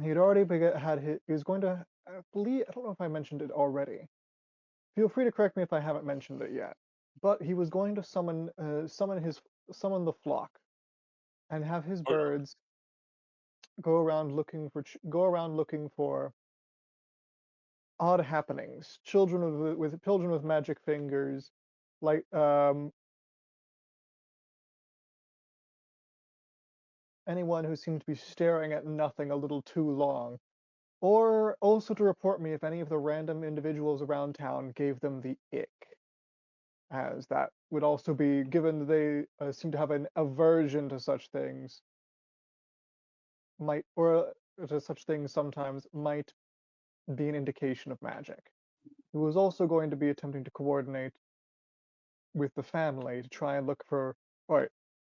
S4: He had already had his. He was going to. I believe. I don't know if I mentioned it already. Feel free to correct me if I haven't mentioned it yet. But he was going to summon the flock, and have his birds go around looking for odd happenings. Children with magic fingers, like anyone who seemed to be staring at nothing a little too long, or also to report me if any of the random individuals around town gave them the ick, as that would also be, given they seem to have an aversion to such things, might or to such things sometimes might be an indication of magic. He was also going to be attempting to coordinate with the family to try and look for. All right.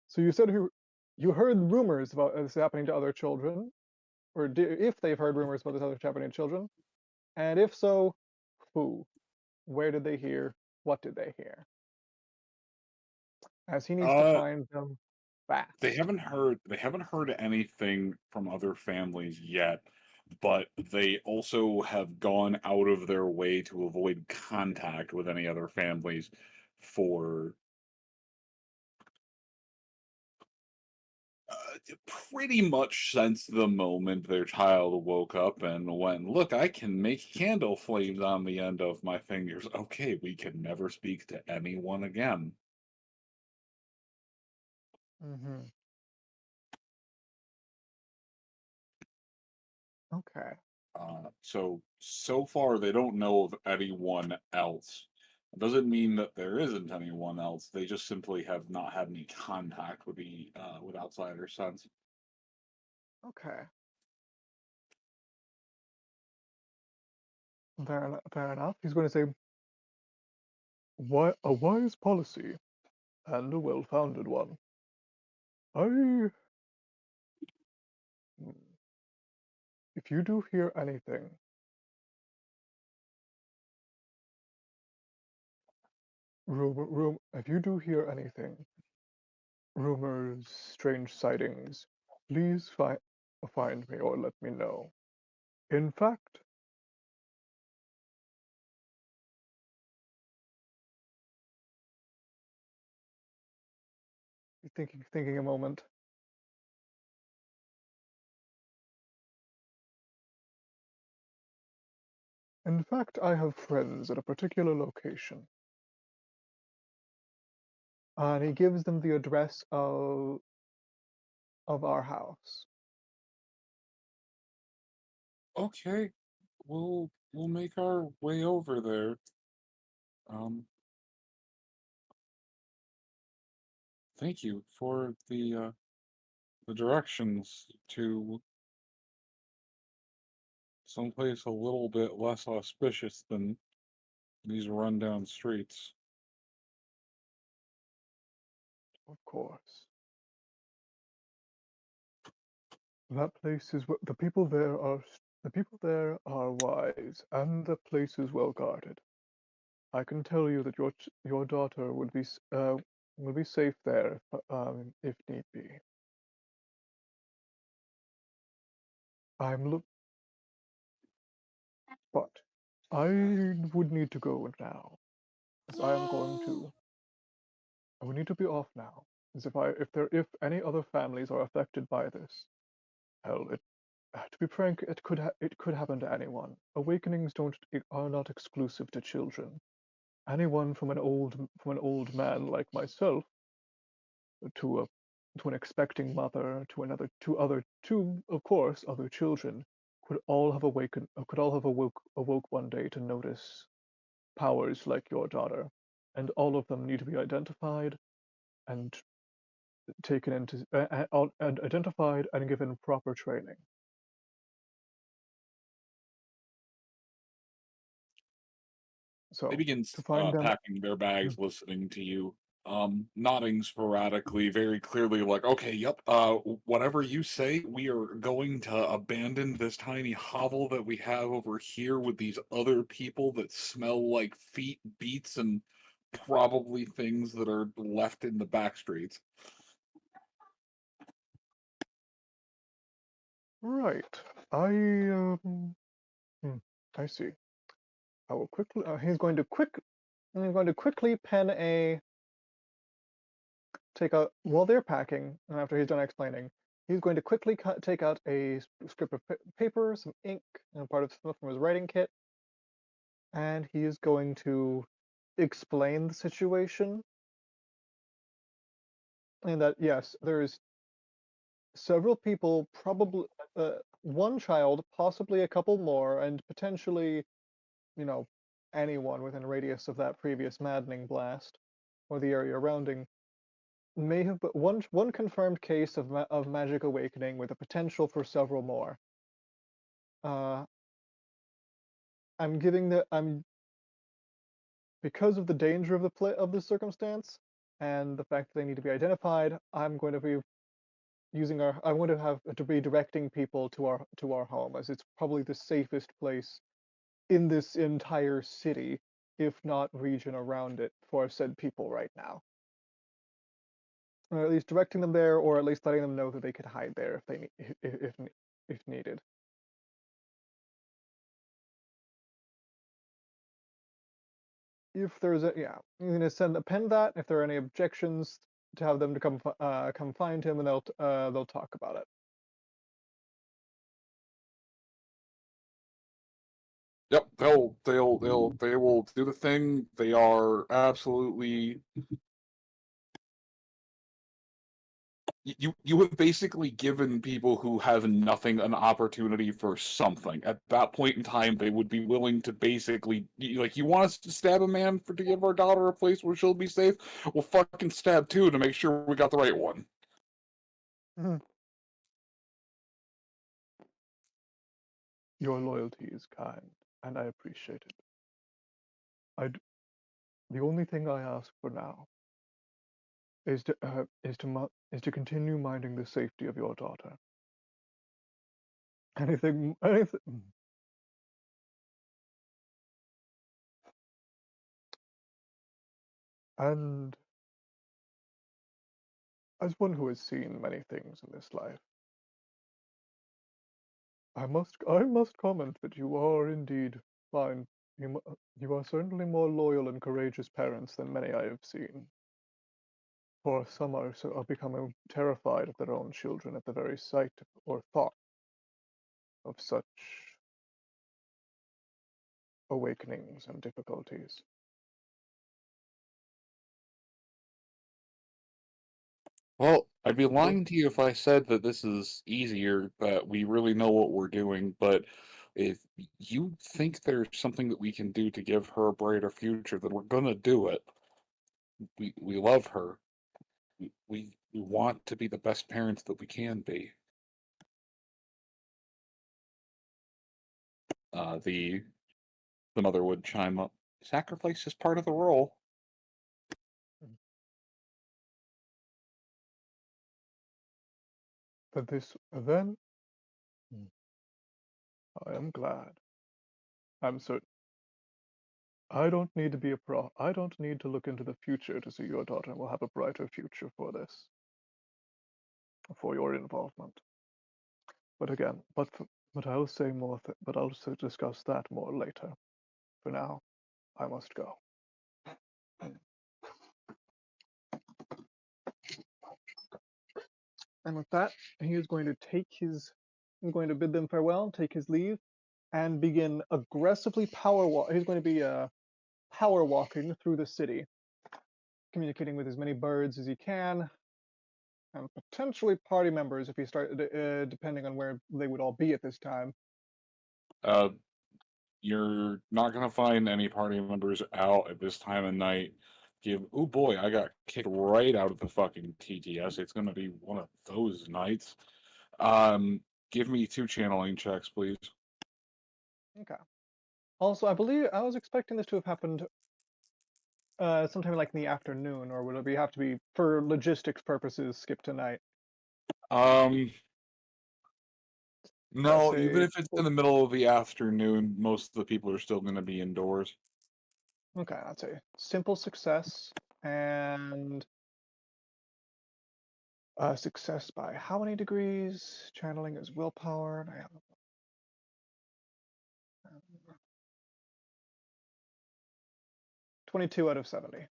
S4: So you said you heard rumors about this happening to other children, or if they've heard rumors about this other happening to children, and if so, who? Where did they hear? What did they hear? As he needs to find them fast.
S6: They haven't heard anything from other families yet, but they also have gone out of their way to avoid contact with any other families for pretty much since the moment their child woke up and went, "Look, I can make candle flames on the end of my fingers. Okay, we can never speak to anyone again."
S4: Mm-hmm. Okay.
S6: So far, they don't know of anyone else. It doesn't mean that there isn't anyone else. They just simply have not had any contact with the with outsiders since.
S4: Okay. Fair enough. He's going to say, "Why a wise policy, and a well-founded one. I If you do hear anything, if you do hear anything, rumors, strange sightings, please find me or let me know. In fact, thinking a moment. In fact, I have friends at a particular location. And he gives them the address of our house.
S6: Okay, we'll make our way over there. Thank you for the directions to someplace a little bit less auspicious than these rundown streets.
S4: Of course. That place is what the people there are wise, and the place is well guarded. I can tell you that your daughter would be safe there if need be. I'm look, but I would need to go now, as I am going to. I would need to be off now, as if any other families are affected by this. Hell, to be frank, it could happen to anyone. Awakenings are not exclusive to children. Anyone from an old man like myself to a to an expecting mother to of course other children could all have awoke one day to notice powers like your daughter, and all of them need to be identified and taken into and identified and given proper training.
S6: They
S4: So
S6: begin
S4: to find them.
S6: packing their bags, listening to you, nodding sporadically, very clearly, like, okay, yep, whatever you say, we are going to abandon this tiny hovel that we have over here with these other people that smell like feet, beets, and probably things that are left in the back streets.
S4: Right. I see. I will quickly. He's going to quickly pen a. Take out while they're packing, and after he's done explaining, he's going to quickly take out a strip of paper, some ink, and part of stuff from his writing kit, and he is going to explain the situation. And that yes, there's several people, probably one child, possibly a couple more, and potentially, you know, anyone within a radius of that previous maddening blast or the area surrounding may have but one confirmed case of magic awakening with a potential for several more. Uh, I'm because of the danger of the circumstance and the fact that they need to be identified. I'm going to be I'm going to have to be directing people to our home, as it's probably the safest place in this entire city, if not region around it, for said people right now. Or at least directing them there, or at least letting them know that they could hide there if they need, if needed. If there's I'm gonna append that. If there are any objections, to have them to come find him, and they'll talk about it.
S6: Yep, they will do the thing. They are absolutely. You have basically given people who have nothing an opportunity for something. At that point in time, they would be willing to basically, like, you want us to stab a man to give our daughter a place where she'll be safe? We'll fucking stab two to make sure we got the right one.
S4: Your loyalty is kind, and I appreciate it. The only thing I ask for now is to continue minding the safety of your daughter. Anything. And As one who has seen many things in this life, I must comment that you are indeed fine. You are certainly more loyal and courageous parents than many I have seen. For some are becoming terrified of their own children at the very sight or thought of such awakenings and difficulties.
S6: Well, I'd be lying to you if I said that this is easier, that we really know what we're doing, but if you think there's something that we can do to give her a brighter future, then we're gonna do it. We love her. We want to be the best parents that we can be. The mother would chime up. Sacrifice is part of the role.
S4: But this then, I am glad. I'm certain. I don't need to be a pro. I don't need to look into the future to see your daughter will have a brighter future for this, for your involvement. But again, but I'll say more. But I'll also discuss that more later. For now, I must go. And with that, he is going to he's going to bid them farewell, take his leave, and begin aggressively power walk. He's going to be power walking through the city, communicating with as many birds as he can, and potentially party members if he depending on where they would all be at this time.
S6: You're not gonna find any party members out at this time of night. Oh boy, I got kicked right out of the fucking TTS. It's gonna be one of those nights. Give me 2 channeling checks, please.
S4: Okay. Also, I believe I was expecting this to have happened sometime like in the afternoon, or would it have to be for logistics purposes skip tonight?
S6: No,
S4: say-
S6: even if it's in the middle of the afternoon, most of the people are still gonna be indoors.
S4: Okay, I'd say simple success and success by how many degrees? Channeling is willpower. And I have 22 out of 70.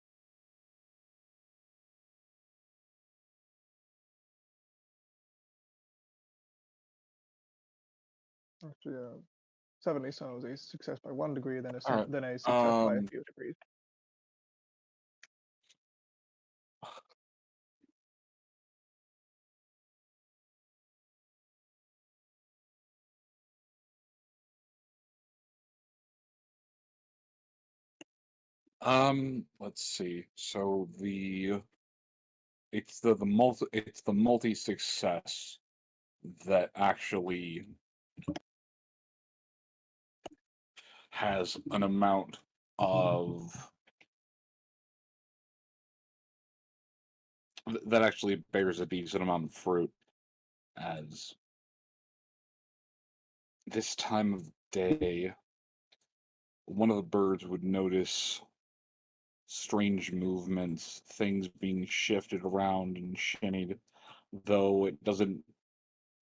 S4: Actually, 70, so it was a success by 1 degree, then
S6: Alright,
S4: then a success by a few degrees.
S6: Let's see. So it's the multi success that actually has an amount of that actually bears a decent amount of fruit, as this time of day one of the birds would notice strange movements, things being shifted around and shinnied, though it doesn't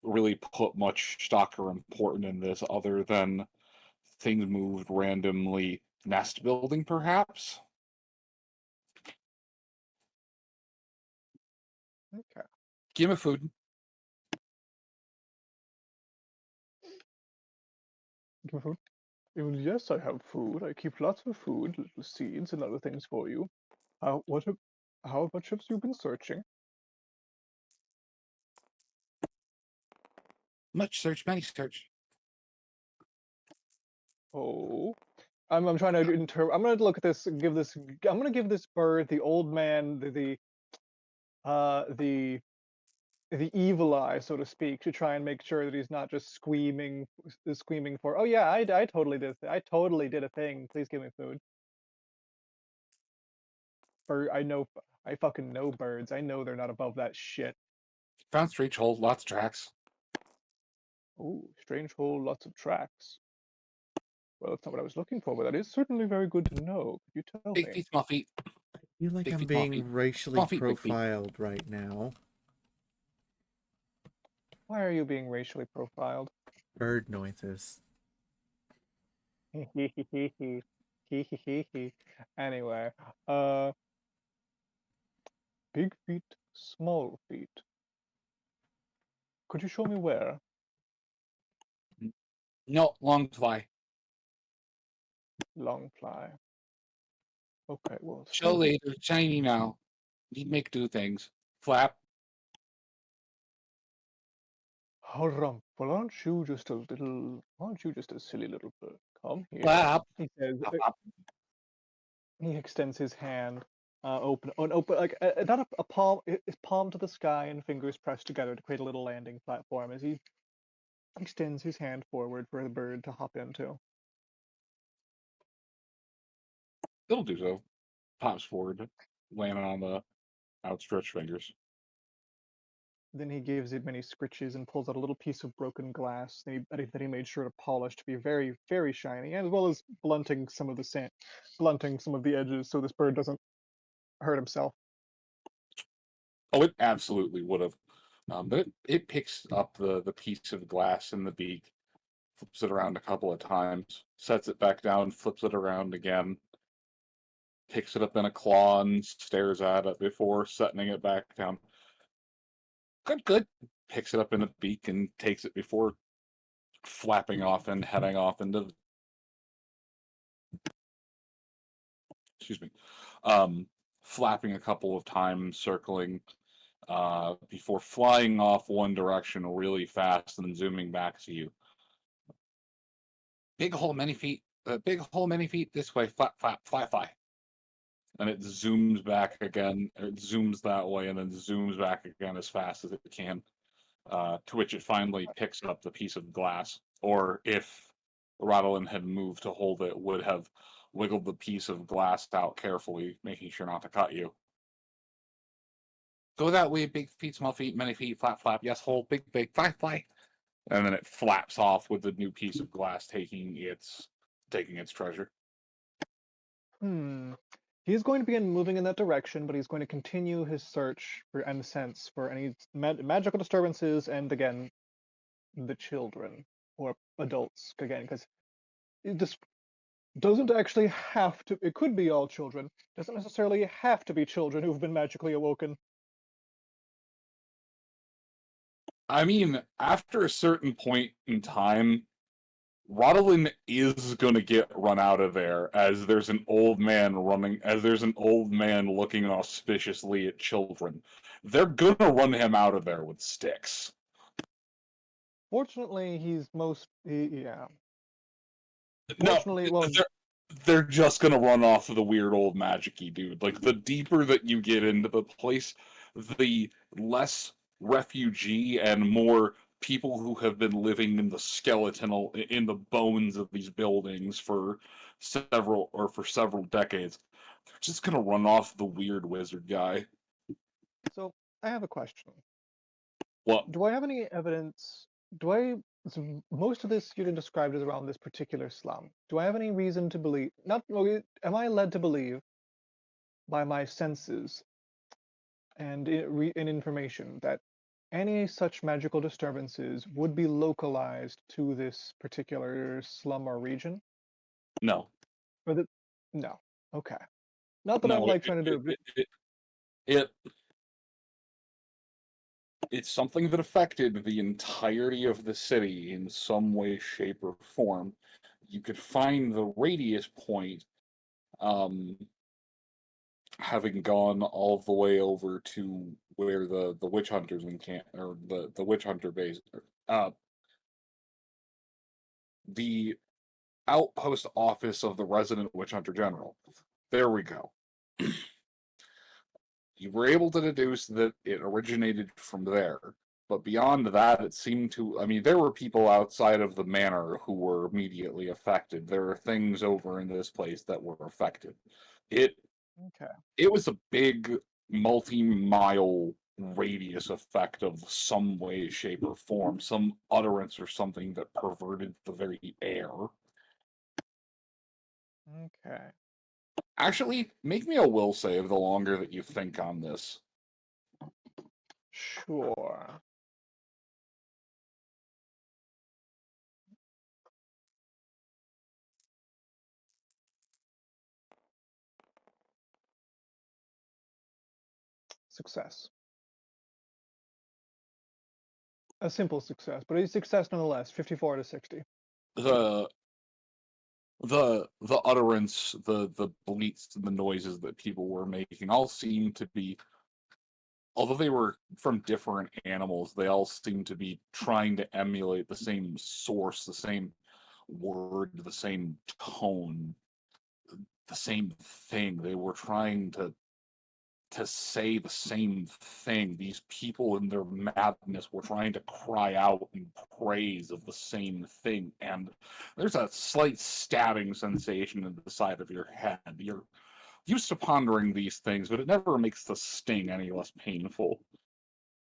S6: really put much stock or importance in this other than things moved randomly. Nest building, perhaps?
S4: Okay.
S6: Give me food.
S4: Give me food. Well, yes, I have food. I keep lots of food, little seeds and other things for you. How much have you been searching?
S6: Much search, many search.
S4: Oh, I'm trying to I'm gonna look at this. I'm gonna give this bird the old man the evil eye, so to speak, to try and make sure that he's not just screaming for. Oh yeah, I totally did. I totally did a thing. Please give me food. Bird, I fucking know birds. I know they're not above that shit.
S6: Found strange hole, lots of tracks.
S4: Oh, strange hole, lots of tracks. Well, that's not what I was looking for, but that is certainly very good to know. Could you tell
S6: Big
S4: me?
S6: feet, small feet.
S3: I feel like
S6: Big
S3: I'm
S6: feet, small
S3: being
S6: feet.
S3: racially
S6: Small feet, big feet.
S3: profiled right now.
S4: Why are you being racially profiled?
S3: Bird noises.
S4: Anyway, big feet, small feet. Could you show me where?
S6: No, long fly.
S4: Long fly. Okay, well,
S6: Show
S4: small feet.
S6: later, shiny now. Need make do things. Flap.
S4: Harumph, well, aren't you just a silly little bird? Come here.
S6: Flap.
S4: He says,
S6: Flap.
S4: he extends his hand, open, like not a palm, his palm to the sky and fingers pressed together to create a little landing platform as he extends his hand forward for the bird to hop into.
S6: It'll do so. Pops forward, landing on the outstretched fingers.
S4: Then he gives it many scritches and pulls out a little piece of broken glass that he made sure to polish to be very, very shiny, as well as blunting some of the edges so this bird doesn't hurt himself.
S6: Oh, it absolutely would have. But it picks up the piece of glass in the beak, flips it around a couple of times, sets it back down, flips it around again, picks it up in a claw and stares at it before setting it back down. Good, good. Picks it up in the beak and takes it before flapping off and heading off into excuse me. Flapping a couple of times, circling, before flying off one direction really fast and then zooming back to you. Big hole, many feet. Big hole, many feet this way. Flap, flap, fly, fly. And it zooms back again. It zooms that way and then zooms back again as fast as it can. To which it finally picks up the piece of glass. Or if Rodolin had moved to hold it, would have wiggled the piece of glass out carefully, making sure not to cut you. Go that way, big feet, small feet, many feet, flap, flap, yes, hole, big, big, fly, fly. And then it flaps off with the new piece of glass taking its treasure.
S4: He's going to begin moving in that direction, but he's going to continue his search and sense for any magical disturbances, and again, the children or adults again, because this doesn't actually have to. It could be all children. Doesn't necessarily have to be children who've been magically awoken.
S6: I mean, after a certain point in time, Rodolin is gonna get run out of there as there's an old man looking auspiciously at children. They're gonna run him out of there with sticks.
S4: Fortunately, yeah.
S6: No,
S4: Fortunately, well,
S6: they're just gonna run off of the weird old magic-y dude. Like, the deeper that you get into the place, the less refugee and more people who have been living in the bones of these buildings for several decades. They're just gonna run off the weird wizard guy.
S4: so I have a question.
S6: What?
S4: Do I have any evidence? Most of this you described is around this particular slum. Do I have any reason to believe? Am I led to believe by my senses and information that any such magical disturbances would be localized to this particular slum or region?
S6: No.
S4: Or that? No. Okay. Not that I'm
S6: No,
S4: like trying to do.
S6: it's something that affected the entirety of the city in some way, shape, or form. You could find the radius point having gone all the way over to where the witch hunters encamp, or the witch hunter base, the outpost office of the resident witch hunter general. There we go. You were able to deduce that it originated from there. But beyond that, it seemed to. I mean, there were people outside of the manor who were immediately affected. There are things over in this place that were affected. It
S4: Okay.
S6: it was a big multi-mile radius effect of some way, shape, or form, some utterance or something that perverted the very air.
S4: Okay.
S6: Actually, make me a will save the longer that you think on this.
S4: Sure. success. A simple success, but a success nonetheless. 54 to 60.
S6: The the utterance, the bleats, and the noises that people were making all seem to be, although they were from different animals, they all seem to be trying to emulate the same source, the same word, the same tone, the same thing. They were trying to say the same thing. These people in their madness were trying to cry out in praise of the same thing. And there's a slight stabbing sensation in the side of your head. You're used to pondering these things, but it never makes the sting any less painful.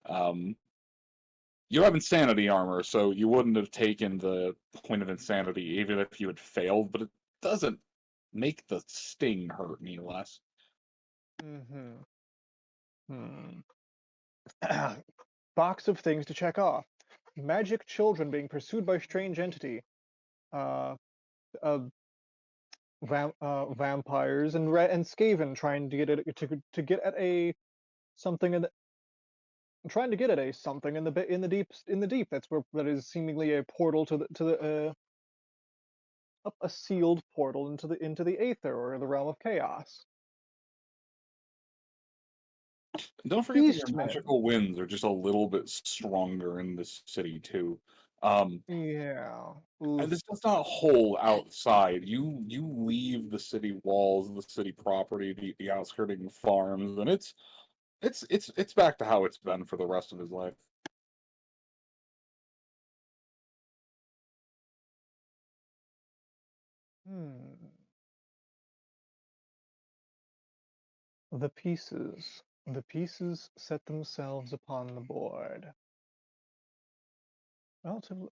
S6: You have insanity armor, so you wouldn't have taken the point of insanity even if you had failed, but it doesn't make the sting hurt any less.
S4: Mm-hmm. Box of things to check off. Magic children being pursued by strange entity. Uh, vampires and Skaven trying to get it to get at a something in the trying to get at a something in the deep. That's where that is seemingly a portal to the a sealed portal into the aether or the realm of chaos.
S6: Don't forget that your
S4: Beastmen.
S6: magical winds are just a little bit stronger in this city too.
S4: Yeah.
S6: And
S4: Oof.
S6: this does not hold outside. You leave the city walls, the city property, the outskirting farms, and it's back to how it's been for the rest of his life.
S4: Hmm. The pieces. The pieces set themselves upon the board. Relatively.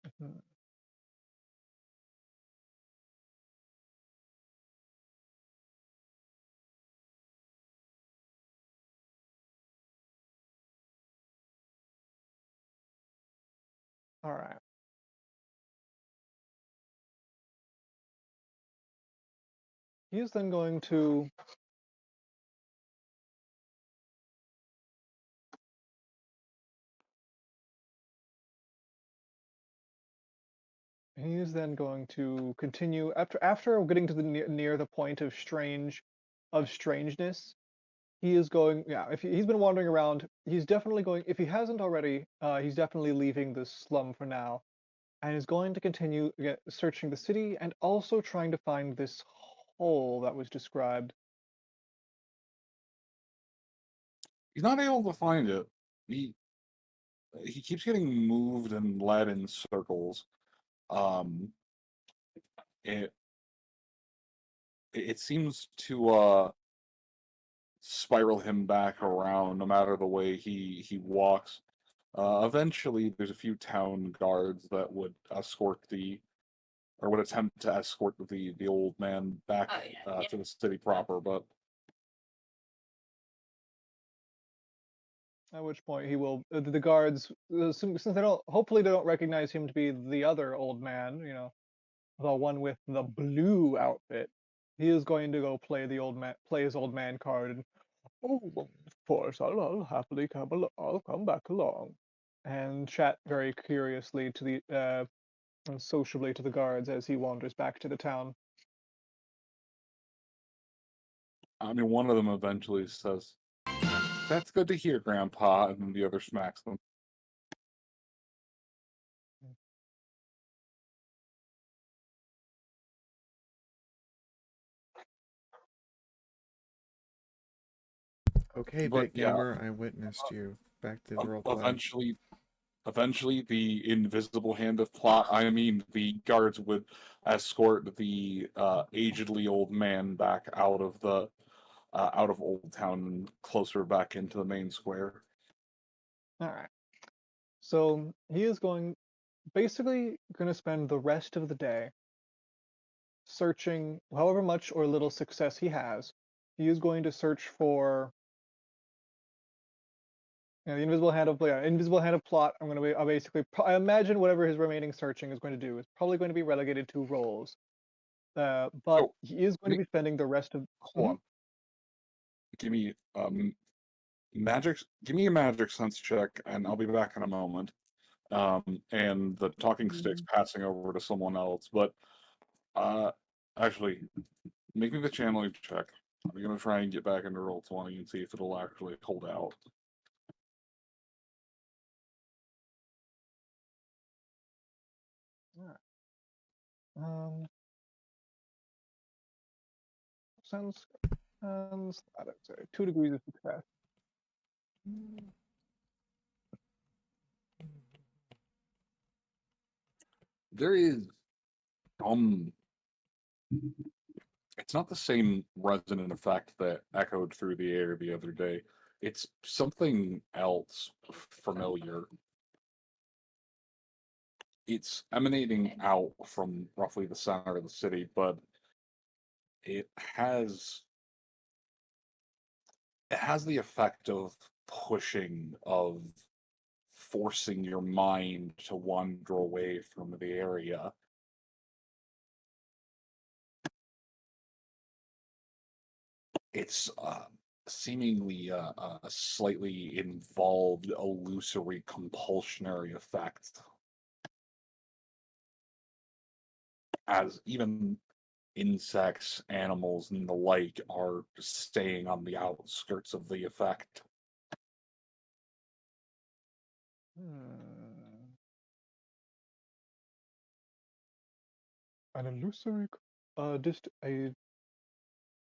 S4: All right. He's then going to continue after getting to the near the point of strangeness. He is going, yeah, if he's been wandering around, he's definitely going, if he hasn't already, he's definitely leaving the slum for now and is going to continue searching the city and also trying to find this hole that was described.
S6: He's not able to find it. He keeps getting moved and led in circles. Um, it it seems to spiral him back around no matter the way he walks. Eventually, there's a few town guards that would escort or would attempt to escort the old man back to the city proper, but
S4: At which point he will, the guards, since hopefully they don't recognize him to be the other old man, the one with the blue outfit. He is going to go play his old man card, and oh, well, of course, I'll happily I'll come back along, and chat very curiously to and sociably to the guards as he wanders back to the town.
S6: I mean, one of them eventually says, "That's good to hear, Grandpa," and then the other smacks them.
S3: Okay,
S6: But
S3: Big
S6: yeah,
S3: Gamer, I witnessed you. Back to the roleplay.
S6: eventually, the invisible hand of plot. I mean, the guards would escort the agedly old man back out of Old Town and closer back into the main square.
S4: All right. So he is basically going to spend the rest of the day searching, however much or little success he has. He is going to search for the invisible hand of plot. I'll basically, I imagine whatever his remaining searching is going to do is probably going to be relegated to rolls. But
S6: So,
S4: he is going to be spending the rest of.
S6: hold on. Give me Give me a magic sense check, and I'll be back in a moment. And the talking stick's passing over to someone else. But actually, make me the channeling check. I'm gonna try and get back into Roll20 and see if it'll actually hold out.
S4: Sounds I don't say 2 degrees of success.
S6: There is it's not the same resonant effect that echoed through the air the other day. It's something else familiar. It's emanating out from roughly the center of the city, but it has the effect of pushing, of forcing your mind to wander away from the area. It's seemingly a slightly involved, illusory, compulsionary effect. As even insects, animals, and the like are staying on the outskirts of the effect.
S4: An illusory, just an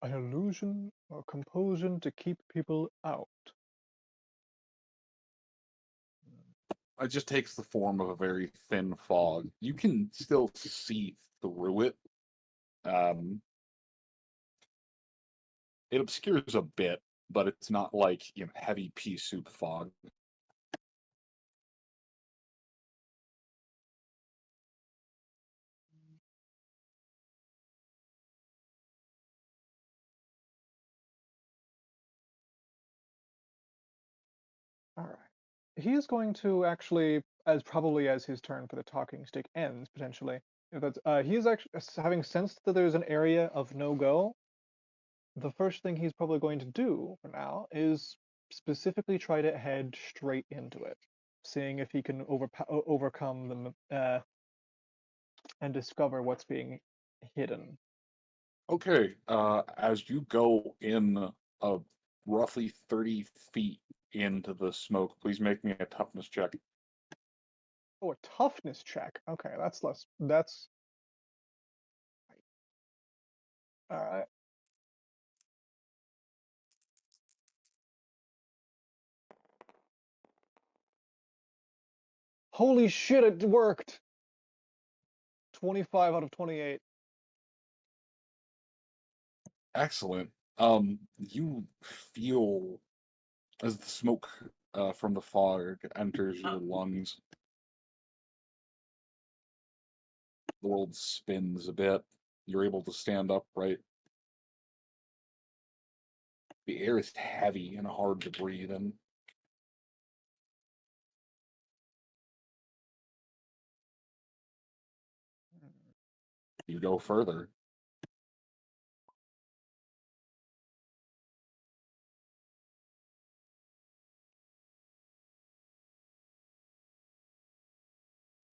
S4: illusion or compulsion to keep people out.
S6: It just takes the form of a very thin fog. You can still see through it. It obscures a bit, but it's not like heavy pea soup fog.
S4: All right. He's going to actually, as his turn for the talking stick ends potentially. If that's he's actually having sensed that there's an area of no go. The first thing he's probably going to do for now is specifically try to head straight into it, seeing if he can overcome them and discover what's being hidden.
S6: Okay, as you go in roughly 30 feet into the smoke, please make me a toughness check.
S4: Oh, a toughness check. Okay, that's less. That's all right. Holy shit! It worked. 25 out of 28.
S6: Excellent. You feel as the smoke from the fog enters your lungs, the world spins a bit. You're able to stand upright. The air is heavy and hard to breathe in. You go further.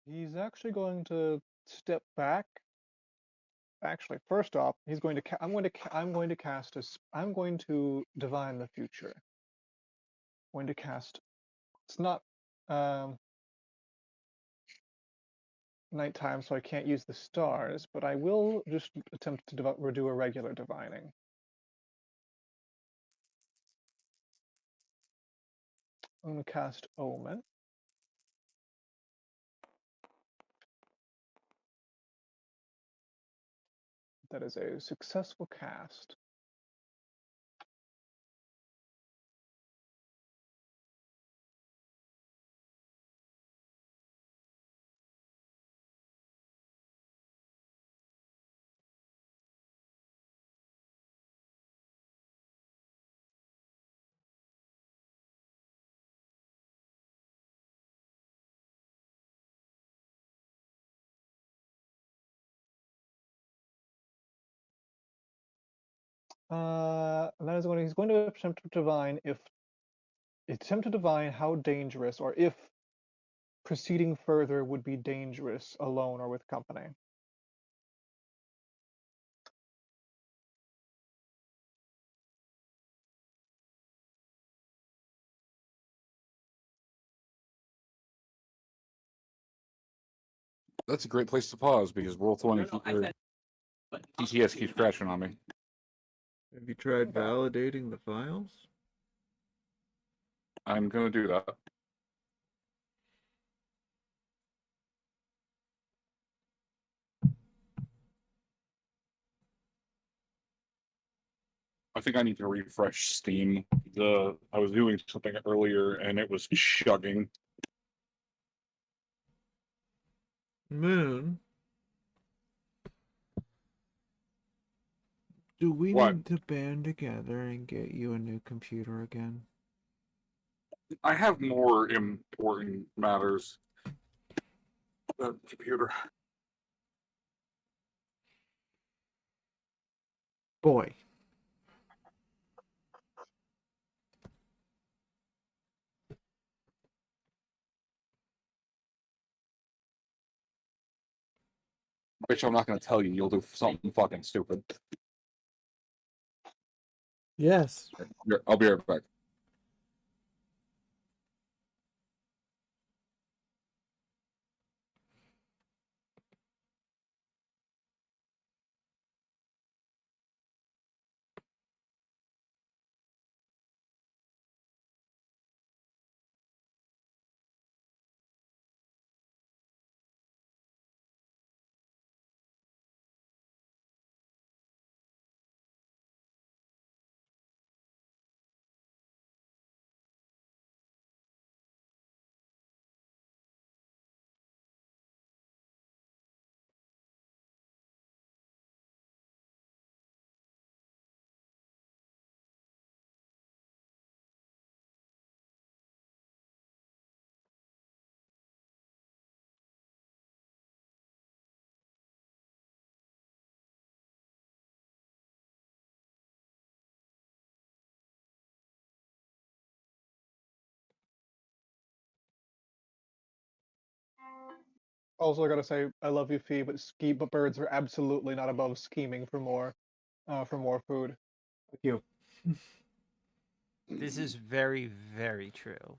S4: He's actually going to step back. Actually, first off, he's going to. I'm going to cast a. I'm going to divine the future. I'm going to cast. It's not nighttime, so I can't use the stars, but I will just attempt to do a regular divining. I'm going to cast Omen. That is a successful cast. And that is when he's going to attempt to divine if attempt to divine how dangerous, or if proceeding further would be dangerous alone or with company.
S6: That's a great place to pause because Roll 20 TTS keeps crashing on me.
S3: Have you tried validating the files?
S6: I'm gonna do that. I think I need to refresh Steam. I was doing something earlier and it was chugging.
S3: Moon, do we
S6: What?
S3: need to band together and get you a new computer again?
S6: I have more important matters. Computer.
S3: Boy.
S6: Bitch, I'm not gonna tell you. You'll do something fucking stupid.
S3: Yes.
S6: I'll be right back.
S4: Also, I gotta say, I love you, Fee, but birds are absolutely not above scheming for more food.
S3: Thank you.
S5: This is very, very true.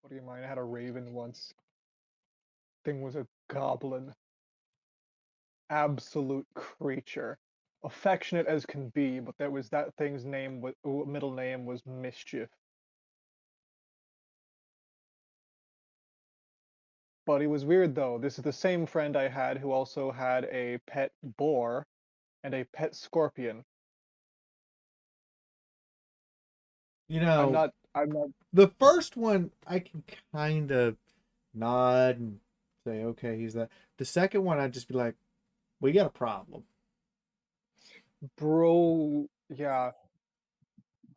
S4: What do you mind? I had a raven once. Thing was a goblin. Absolute creature. Affectionate as can be, but that thing's middle name was Mischief. But he was weird though. This is the same friend I had who also had a pet boar and a pet scorpion.
S3: You
S4: I'm
S3: know,
S4: not I'm not
S3: the first one I can kind of nod and say, okay, he's that. The second one, I'd just be like, we got a problem.
S4: bro, yeah.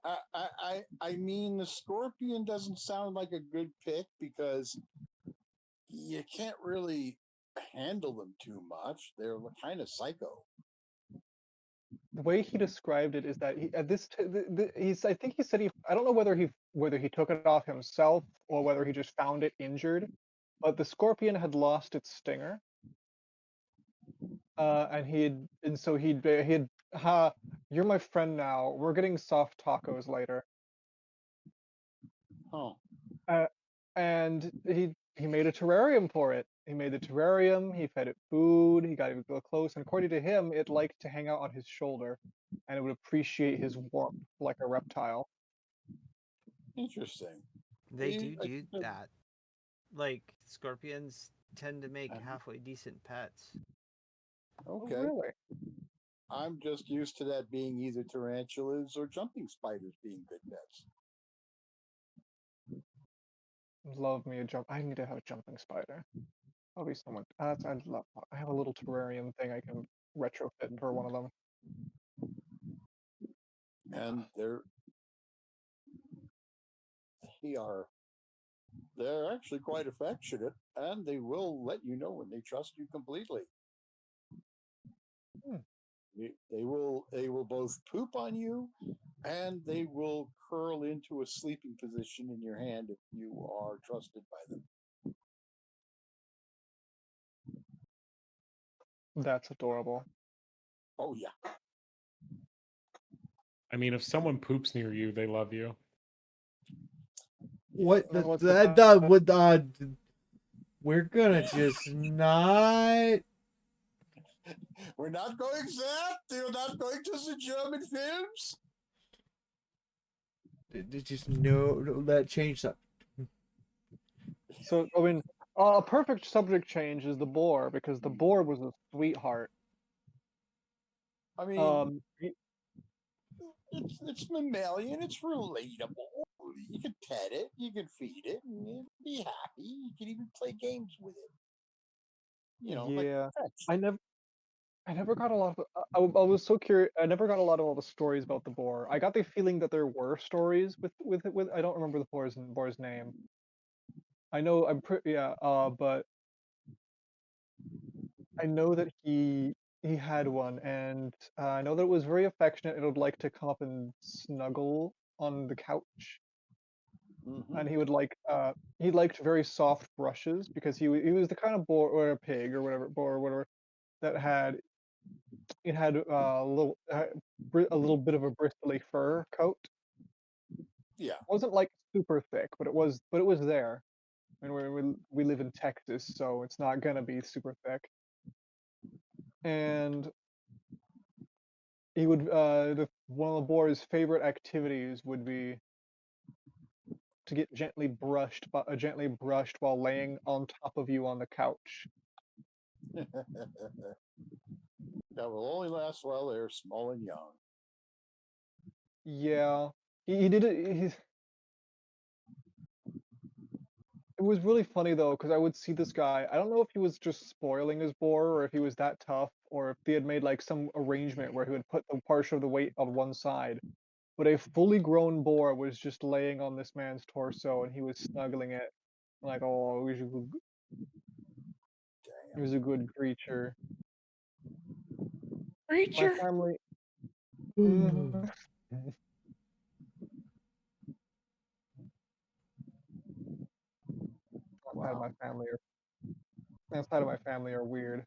S1: I mean, the scorpion doesn't sound like a good pick because you can't really handle them too much. They're kind of psycho.
S4: The way he described it is that he at this t- the, he's I think he said I don't know whether he took it off himself or whether he just found it injured, but the scorpion had lost its stinger. And so he'd ha, you're my friend now. We're getting soft tacos later.
S1: Huh.
S4: Uh, and he made a terrarium for it. He made the terrarium, he fed it food, he got it close, and according to him, it liked to hang out on his shoulder, and it would appreciate his warmth like a reptile.
S1: Interesting.
S5: They
S1: See,
S5: do that. Like, scorpions tend to make halfway decent pets.
S4: Oh,
S1: Okay.
S4: really?
S1: I'm just used to that being either tarantulas or jumping spiders being good pets.
S4: Love me a jump. I need to have a jumping spider. I'll be someone. I'd love. I have a little terrarium thing I can retrofit for one of them.
S1: And they're actually quite affectionate, and they will let you know when they trust you completely. They will both poop on you, and they will curl into a sleeping position in your hand if you are trusted by them.
S4: That's adorable.
S1: Oh yeah.
S2: I mean, if someone poops near you, they love you.
S3: What
S4: No, what's
S3: the would we're gonna just not.
S1: We're not going there. You're not going to the German films.
S3: Just no, that changed up.
S4: So, I mean, a perfect subject change is the boar, because the boar was a sweetheart.
S1: I mean, it's mammalian. It's relatable. You can pet it. You can feed it, and it'll be happy. You can even play games with it. You know, like
S4: Yeah,
S1: pets.
S4: I never got a lot of. I was so curious. I never got a lot of all the stories about the boar. I got the feeling that there were stories with. I don't remember the boar's name. I know I'm pretty yeah. But I know that he had one, and I know that it was very affectionate. It would like to come up and snuggle on the couch,
S1: Mhm.
S4: and he liked very soft brushes because he was the kind of boar or a pig or whatever boar or whatever that had a little bit of a bristly fur coat.
S1: Yeah.
S4: It wasn't like super thick, but it was there. And we live in Texas, so it's not gonna be super thick. And he would one of the boar's favorite activities would be to get gently brushed while laying on top of you on the couch.
S1: That will only last while they're small and young.
S4: Yeah, he did it. It was really funny though, because I would see this guy. I don't know if he was just spoiling his boar, or if he was that tough, or if they had made like some arrangement where he would put the partial of the weight on one side. But a fully grown boar was just laying on this man's torso, and he was snuggling it. Like, oh, he was a good creature. My family. Mhm. Outside of
S1: Wow.
S4: my family are outside of my family are weird.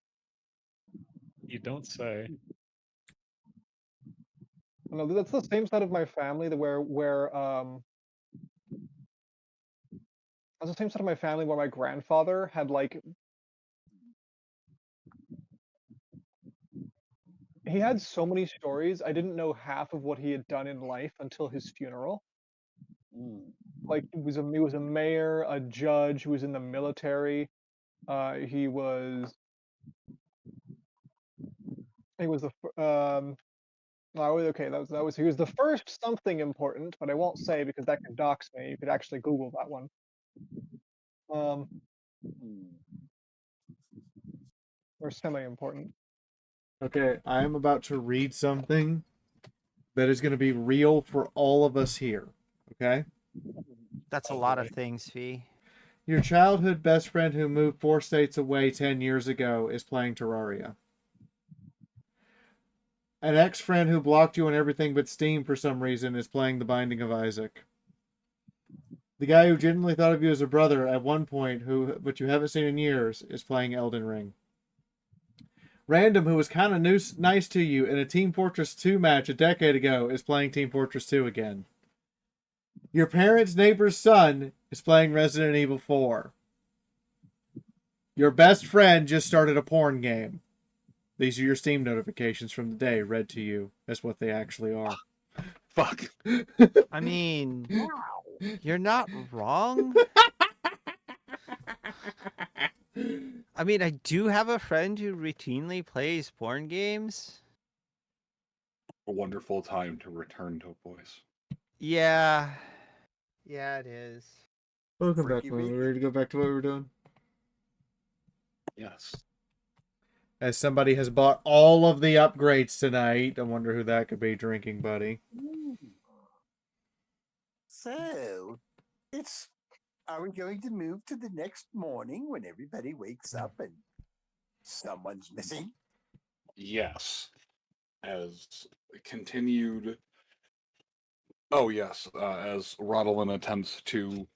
S2: You don't say.
S4: No, that's the same side of my family that where that's the same side of my family where my grandfather had like he had so many stories. I didn't know half of what he had done in life until his funeral.
S1: Mm.
S4: Like he was a mayor, a judge, he was in the military. He was the oh, okay, that was he was the first something important, but I won't say because that could dox me. You could actually Google that one. Um,
S1: Mm.
S4: or semi-important.
S3: Okay, I am about to read something that is going to be real for all of us here. Okay?
S5: That's a
S1: Oh,
S5: lot
S1: boy.
S5: of things, Fee.
S3: Your childhood best friend who moved 4 states away 10 years ago is playing Terraria. An ex-friend who blocked you on everything but Steam for some reason is playing The Binding of Isaac. The guy who genuinely thought of you as a brother at one point, but you haven't seen in years, is playing Elden Ring. Random, who was kind of nice to you in a Team Fortress 2 match a decade ago, is playing Team Fortress 2 again. Your parents' neighbor's son is playing Resident Evil 4. Your best friend just started a porn game. These are your Steam notifications from the day read to you as what they actually are.
S6: Fuck.
S5: I mean, you're not wrong. I mean, I do have a friend who routinely plays porn games.
S6: A wonderful time to return to boys.
S5: Yeah. Yeah, it is.
S3: Welcome back,
S1: Freaky
S3: man.
S1: Beaky.
S3: We ready to go back to what we were doing?
S6: Yes.
S3: As somebody has bought all of the upgrades tonight. I wonder who that could be, drinking buddy.
S1: So, are we going to move to the next morning when everybody wakes up and someone's missing?
S6: yes, as continued. Oh yes, as Rodolin attempts to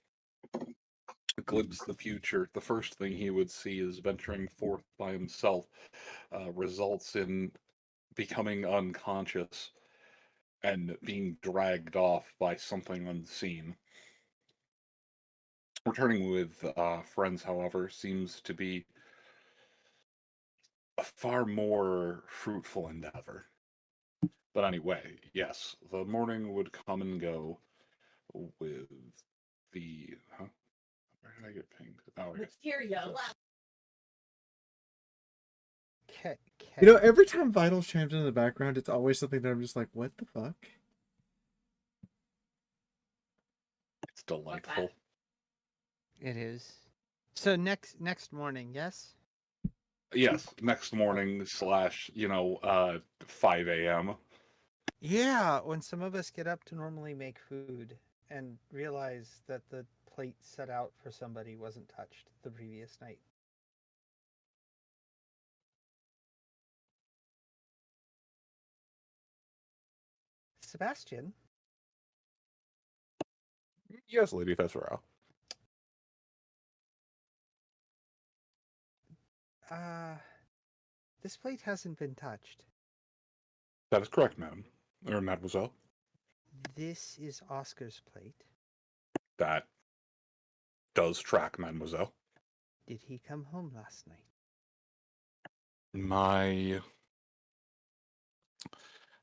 S6: glimpse the future, the first thing he would see is venturing forth by himself results in becoming unconscious and being dragged off by something unseen. Returning with friends, however, seems to be a far more fruitful endeavor. But anyway, yes, the morning would come and go with the. Huh? Where did I get pinged? Oh, I guess.
S5: Okay.
S3: You know, every time Vitals chimes in the background, it's always something that I'm just like, what the fuck?
S6: It's delightful.
S5: It is. So next morning, yes?
S6: Yes, next morning slash 5 a.m.
S5: Yeah, when some of us get up to normally make food and realize that the plate set out for somebody wasn't touched the previous night. Sebastian,
S6: Yes, Lady Fesserau.
S5: this plate hasn't been touched.
S6: That is correct, madam. Or mademoiselle.
S5: This is Oscar's plate.
S6: That does track, mademoiselle.
S5: Did he come home last night?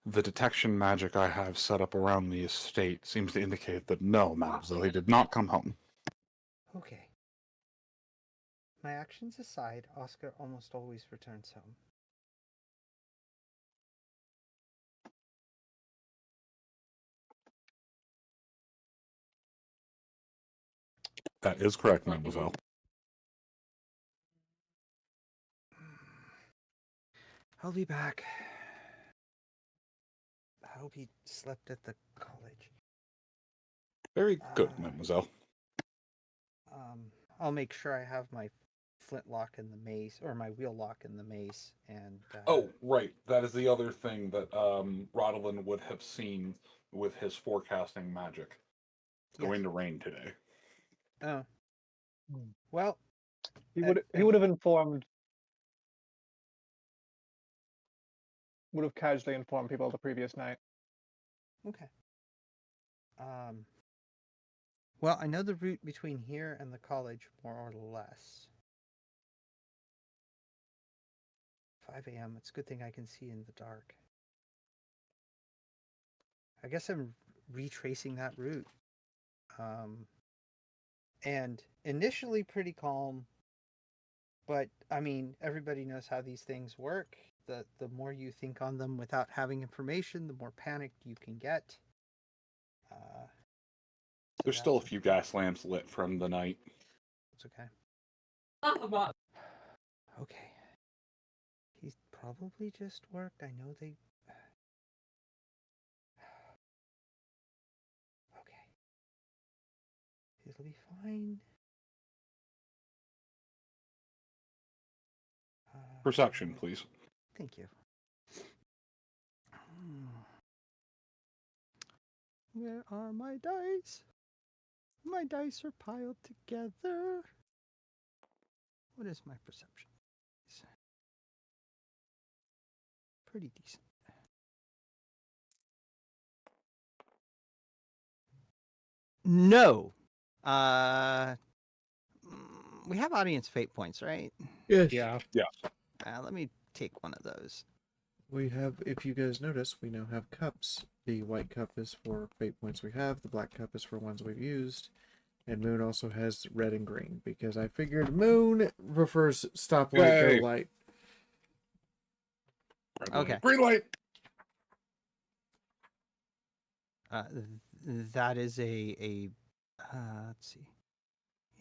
S6: The detection magic I have set up around the estate seems to indicate that no, mademoiselle, he did not come home.
S5: Okay. My actions aside, Oscar almost always returns home.
S6: That is correct, mademoiselle.
S5: I'll be back. I hope he slept at the college.
S6: Very good, mademoiselle.
S5: I'll make sure I have my flintlock in the mace, or my wheel lock in the mace, and
S6: Oh, right. That is the other thing that Rodolin would have seen with his forecasting magic. It's
S5: yes.
S6: going to rain today.
S5: Oh. Well,
S4: He would have informed, would have casually informed people the previous night.
S5: okay. Well, I know the route between here and the college more or less. 5 a.m. It's a good thing I can see in the dark. I guess I'm retracing that route. And initially pretty calm, but I mean, everybody knows how these things work. The more you think on them without having information, the more panicked you can get.
S6: There's still a few gas lamps lit from the night.
S5: It's okay. Okay. He's probably just worked. I know they... Okay. It'll be fine.
S6: Perception, please.
S5: Thank you. Where are my dice? My dice are piled together. What is my perception? It's pretty decent. No. We have audience fate points, right?
S3: Yes.
S2: Yeah.
S5: Let me take one of those.
S3: We have, if you guys notice, we now have cups. The white cup is for fate points we have. The black cup is for ones we've used. And Moon also has red and green, because I figured Moon prefers stoplight,
S6: Yay.
S3: go light.
S6: Red
S5: Okay.
S6: light. Green light!
S5: That is a let's see.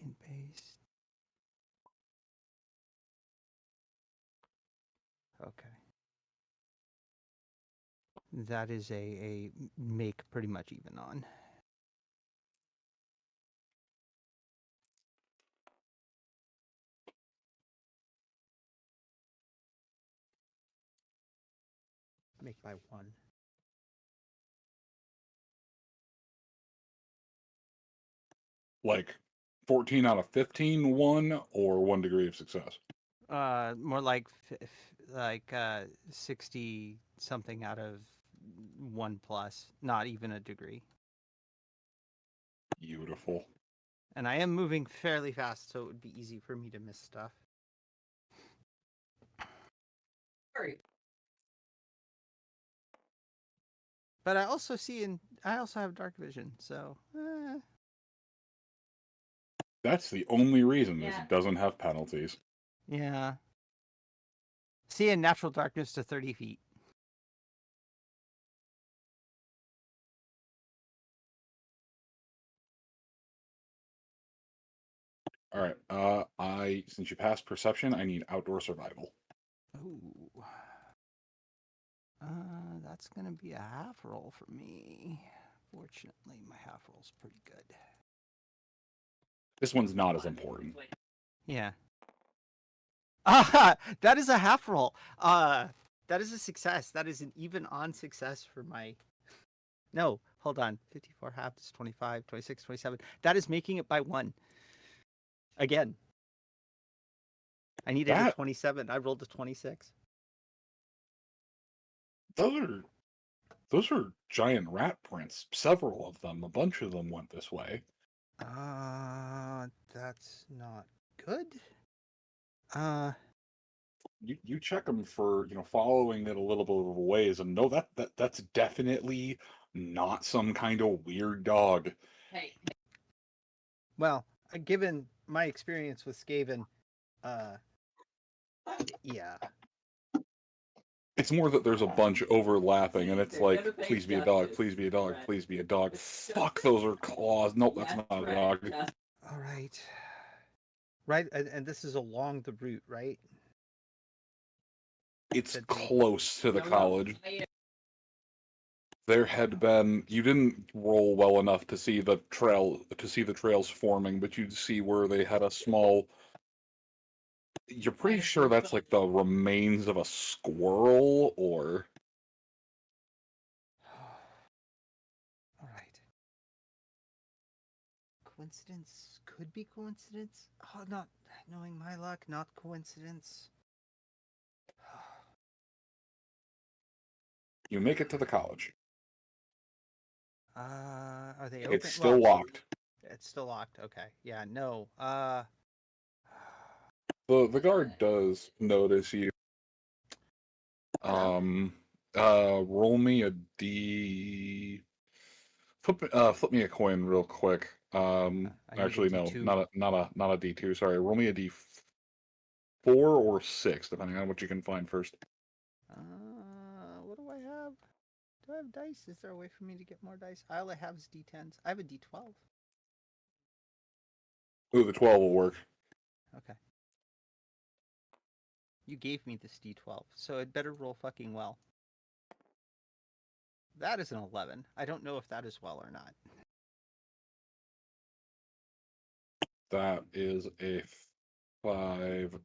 S5: In base. Okay. That is a make pretty much even on. make by 1.
S6: Like 14 out of 15, 1, or 1 degree of success.
S5: More like 60 something out of 1 plus, not even a degree.
S6: Beautiful.
S5: And I am moving fairly fast, so it would be easy for me to miss stuff. But I also have dark vision, so
S6: That's the only reason this doesn't have penalties.
S5: yeah. See in natural darkness to 30 feet.
S6: All right. Since you passed perception, I need outdoor survival.
S5: Ooh. That's gonna be a half roll for me. Fortunately, my half roll's pretty good.
S6: This one's not as important.
S5: Yeah. Ah, that is a half roll. That is a success. That is an even on success for my. No, hold on. 54 half is 25, 26, 27. That is making it by 1. Again. I needed a 27. I rolled a 26.
S6: Those are giant rat prints. Several of them. A bunch of them went this way.
S5: That's not good.
S6: You check them for following it a little bit of a ways, and no, that's definitely not some kind of weird dog.
S5: Well, given my experience with Skaven, yeah.
S6: It's more that there's a bunch overlapping, and it's like, please be a dog, please be a dog, please be a dog. Fuck, those are claws. Nope, that's not a dog.
S5: All right. Right, and this is along the route, right?
S6: It's close to the college. There had been, you didn't roll well enough to see the trails forming, but you'd see where they had a small. You're pretty sure that's like the remains of a squirrel, or
S5: All right. Coincidence could be coincidence. Oh, not knowing my luck, not coincidence.
S6: you make it to the college.
S5: Are they open?
S6: It's still locked.
S5: It's still locked. Okay. Yeah. No.
S6: The guard does notice you. Roll me a d. Flip me a coin real quick. Actually, no,
S5: D2.
S6: not a d2. Sorry, roll me a d4 or 6, depending on what you can find first.
S5: What do I have? Do I have dice? Is there a way for me to get more dice? All I have is D10s. I have a D12.
S6: Ooh, the 12 will work.
S5: Okay. You gave me this D12, so it better roll fucking well. That is an 11. I don't know if that is well or not.
S6: That is a 5.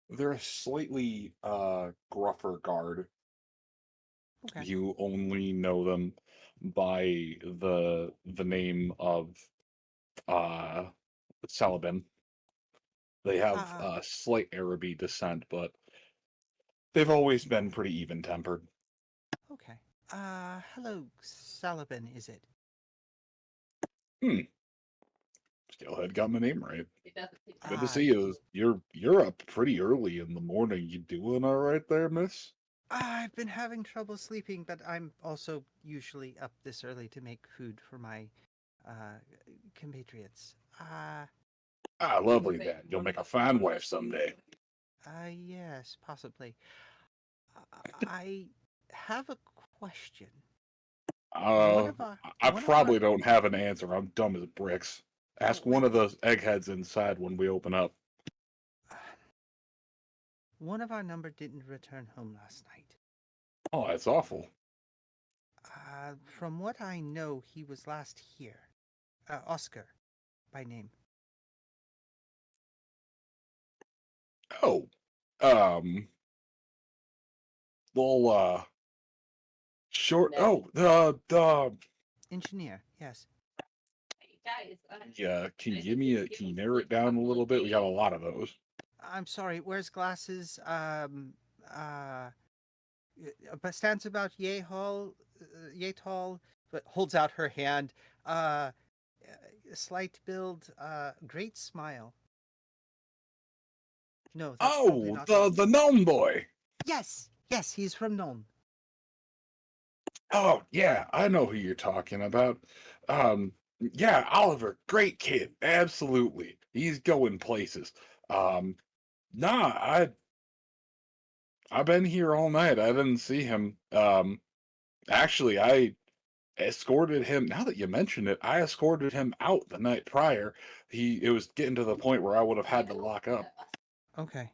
S6: They're a slightly gruffer guard.
S5: Okay.
S6: You only know them by the name of Salabin. They have slight Araby descent, but they've always been pretty even-tempered.
S5: Okay. Hello, Salabin, is it?
S6: Steelhead got my name right. Good to see you. You're up pretty early in the morning. You doing all right there, miss?
S5: I've been having trouble sleeping, but I'm also usually up this early to make food for my compatriots.
S6: Lovely then. You'll make a fine wife someday.
S5: Yes, possibly. I have a question.
S6: I probably don't have an answer. I'm dumb as bricks. Ask one of those eggheads inside when we open up.
S5: One of our number didn't return home last night.
S6: Oh, that's awful.
S5: From what I know, he was last here. Oscar, by name.
S6: Oh, um, well, short. Oh, the
S5: Engineer, yes.
S6: yeah. Can you give me a? Can you narrow it down a little bit? We got a lot of those.
S5: I'm sorry, wears glasses, but stands about yay tall, but holds out her hand. Slight build, great smile. No, that's probably
S6: Oh,
S5: not
S6: the gnome boy.
S5: Yes, yes, he's from Nome.
S6: Oh, yeah, I know who you're talking about. Yeah, Oliver, great kid, absolutely. He's going places. Um, nah, I've been here all night. I didn't see him. Actually, I escorted him. Now that you mention it, I escorted him out the night prior. It was getting to the point where I would have had to lock up.
S5: Okay.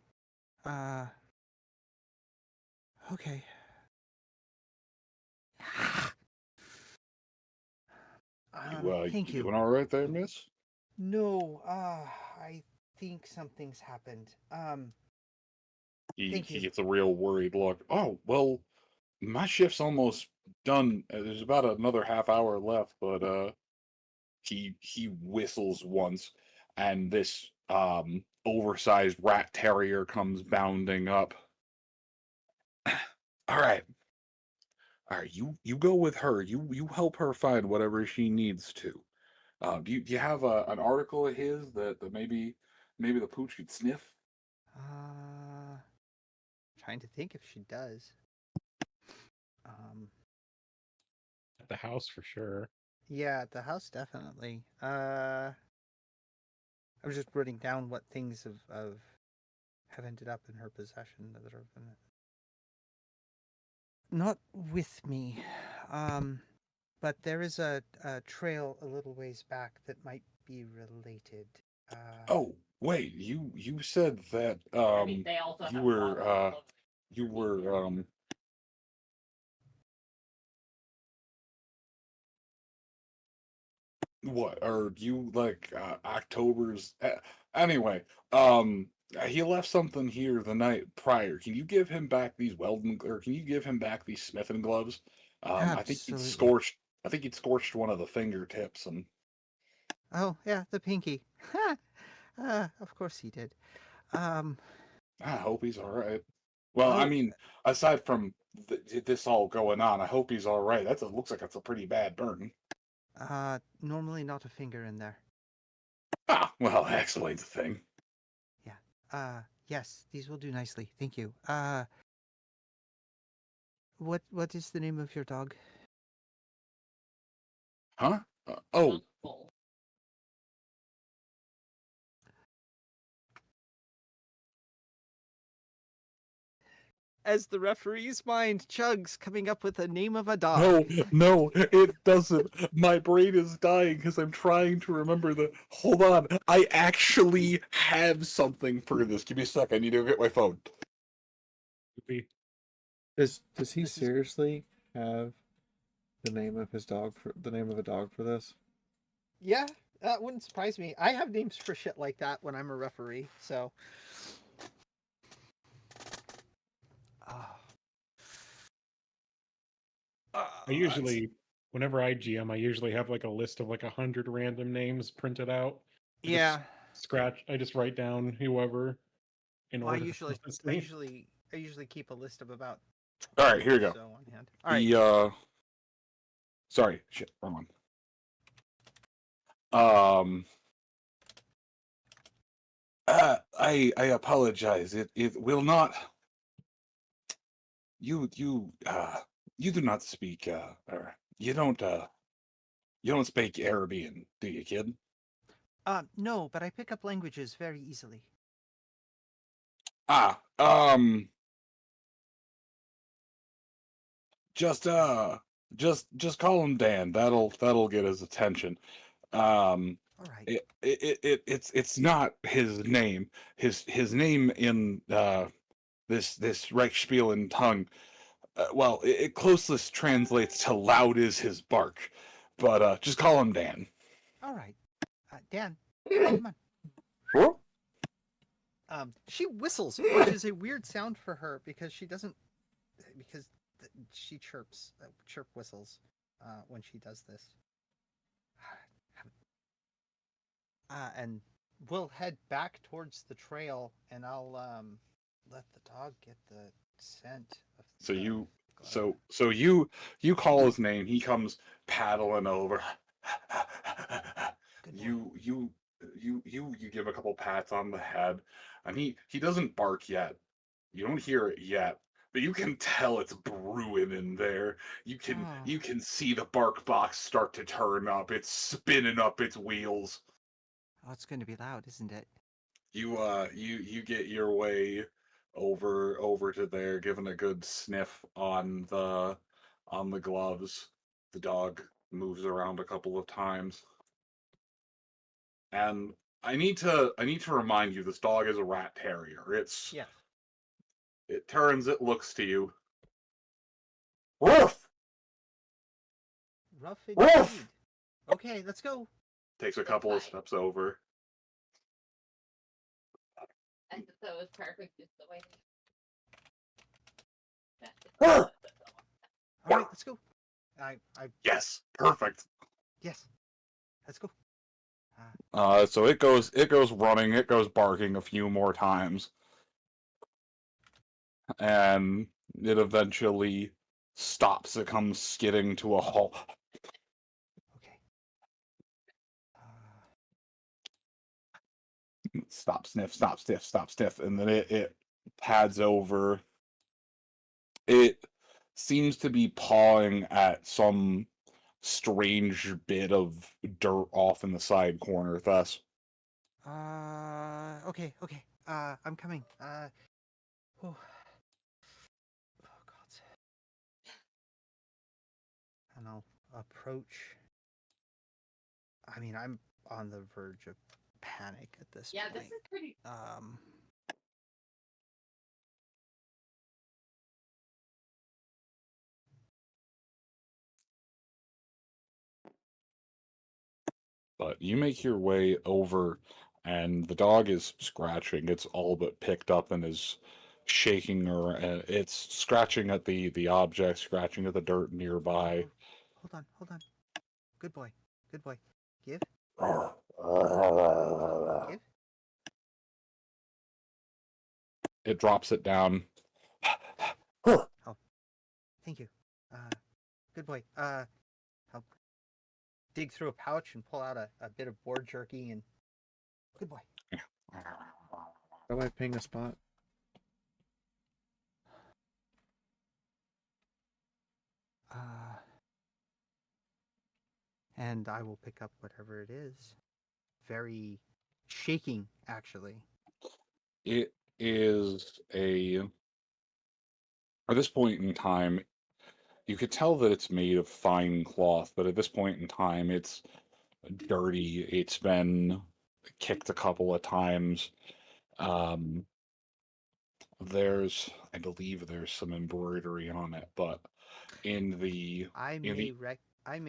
S5: Okay.
S6: You
S5: Thank you.
S6: doing all right there, miss?
S5: No, I think something's happened.
S6: He
S5: Thank you.
S6: gets a real worried look. Oh, well, my shift's almost done. There's about another half hour left, but he whistles once, and this oversized rat terrier comes bounding up. All right. All right, you go with her. You help her find whatever she needs to. Do you have an article of his that maybe the pooch could sniff?
S5: Trying to think if she does.
S2: At the house for sure.
S5: Yeah, at the house definitely. I was just writing down what things have ended up in her possession that are in it. Not with me. But there is a trail a little ways back that might be related.
S6: Oh, wait, you said that you were what are you like October's anyway, he left something here the night prior. Can you give him back these welding or can you give him back these smithing gloves?
S5: Absolutely.
S6: I think he'd scorched one of the fingertips and
S5: Oh, yeah, the pinky. Of course he did.
S6: I hope he's all right. Well, I
S5: Oh,
S6: mean, aside from this all going on, I hope he's all right. Looks like it's a pretty bad burn.
S5: normally not a finger in there.
S6: Ah, well, that explains the thing.
S5: Yeah. Yes, these will do nicely. Thank you. What is the name of your dog?
S6: Huh? Oh,
S5: As the referee's mind chugs, coming up with the name of a dog.
S6: no, it doesn't. My brain is dying because I'm trying to remember the. Hold on, I actually have something for this. Give me a sec. I need to get my phone.
S3: Does he
S5: This is-
S3: seriously have the name of his dog for the name of a dog for this?
S5: Yeah, that wouldn't surprise me. I have names for shit like that when I'm a referee, so.
S2: I usually, whenever I GM, I usually have like a list of like 100 random names printed out.
S5: Yeah.
S2: I just write down whoever in
S5: Well, I
S2: order.
S5: usually keep a list of about.
S6: All right, here we go.
S5: So on hand. All right.
S6: Sorry, shit, wrong one. I apologize. It will not. You do not speak or you don't speak Arabian, do you, kid?
S5: No, but I pick up languages very easily.
S6: Ah, just call him Dan. That'll get his attention.
S5: All right.
S6: It's not his name. His name in this Reichspielen tongue. Well, it closest translates to "loud is his bark," but just call him Dan.
S5: All right. Dan, come on.
S6: Whoop.
S5: She whistles, which is a weird sound for her because she doesn't, because she chirps, chirp whistles when she does this. And we'll head back towards the trail, and I'll let the dog get the scent of.
S6: So
S5: the
S6: you,
S5: glove.
S6: so you call his name. He comes paddling over.
S5: Good boy.
S6: You give a couple pats on the head, and he doesn't bark yet. You don't hear it yet, but you can tell it's brewing in there. You
S5: Oh.
S6: can see the bark box start to turn up. It's spinning up its wheels.
S5: Oh, it's going to be loud, isn't it?
S6: You get your way over to there, giving a good sniff on the gloves. The dog moves around a couple of times. And I need to remind you, this dog is a rat terrier.
S5: Yes.
S6: It turns, it looks to you. Woof!
S5: Rough
S6: Woof!
S5: indeed. Okay, let's go.
S6: Takes a couple of steps over.
S9: I thought that was perfect just the way.
S6: Woof!
S5: All right, let's go. I
S6: Yes, perfect.
S5: yes. Let's go.
S6: So it goes running, it goes barking a few more times. And it eventually stops. It comes skidding to a halt.
S5: Okay.
S6: Stop, sniff, stop, stiff, stop, stiff, and then it pads over. It seems to be pawing at some strange bit of dirt off in the side corner. Thus,
S5: Okay. I'm coming. Oh. Oh God. And I'll approach. I mean, I'm on the verge of panic at this
S9: Yeah,
S5: point.
S9: this is pretty.
S6: but you make your way over, and the dog is scratching. It's all but picked up and is shaking her. It's scratching at the object, scratching at the dirt nearby.
S5: Hold on. Good boy. Give. Give.
S6: It drops it down.
S5: Oh, thank you. Good boy. I'll dig through a pouch and pull out a bit of boar jerky and. Good boy.
S3: How do I ping a spot?
S5: And I will pick up whatever it is. Very shaking, actually.
S6: It is at this point in time, you could tell that it's made of fine cloth, but at this point in time, it's dirty. It's been kicked a couple of times. I believe there's some embroidery on it, but in the
S5: I
S6: in
S5: may
S6: the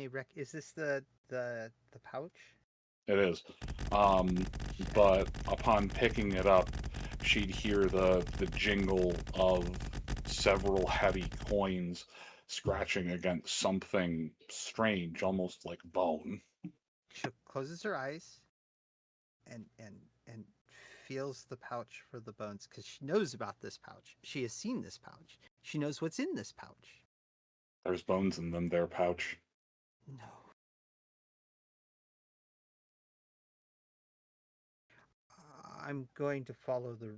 S5: wreck. Is this the pouch?
S6: it is, but upon picking it up, she'd hear the jingle of several heavy coins scratching against something strange, almost like bone.
S5: She closes her eyes and feels the pouch for the bones because she knows about this pouch. She has seen this pouch. She knows what's in this pouch.
S6: There's bones in them there, pouch.
S5: No. I'm going to follow the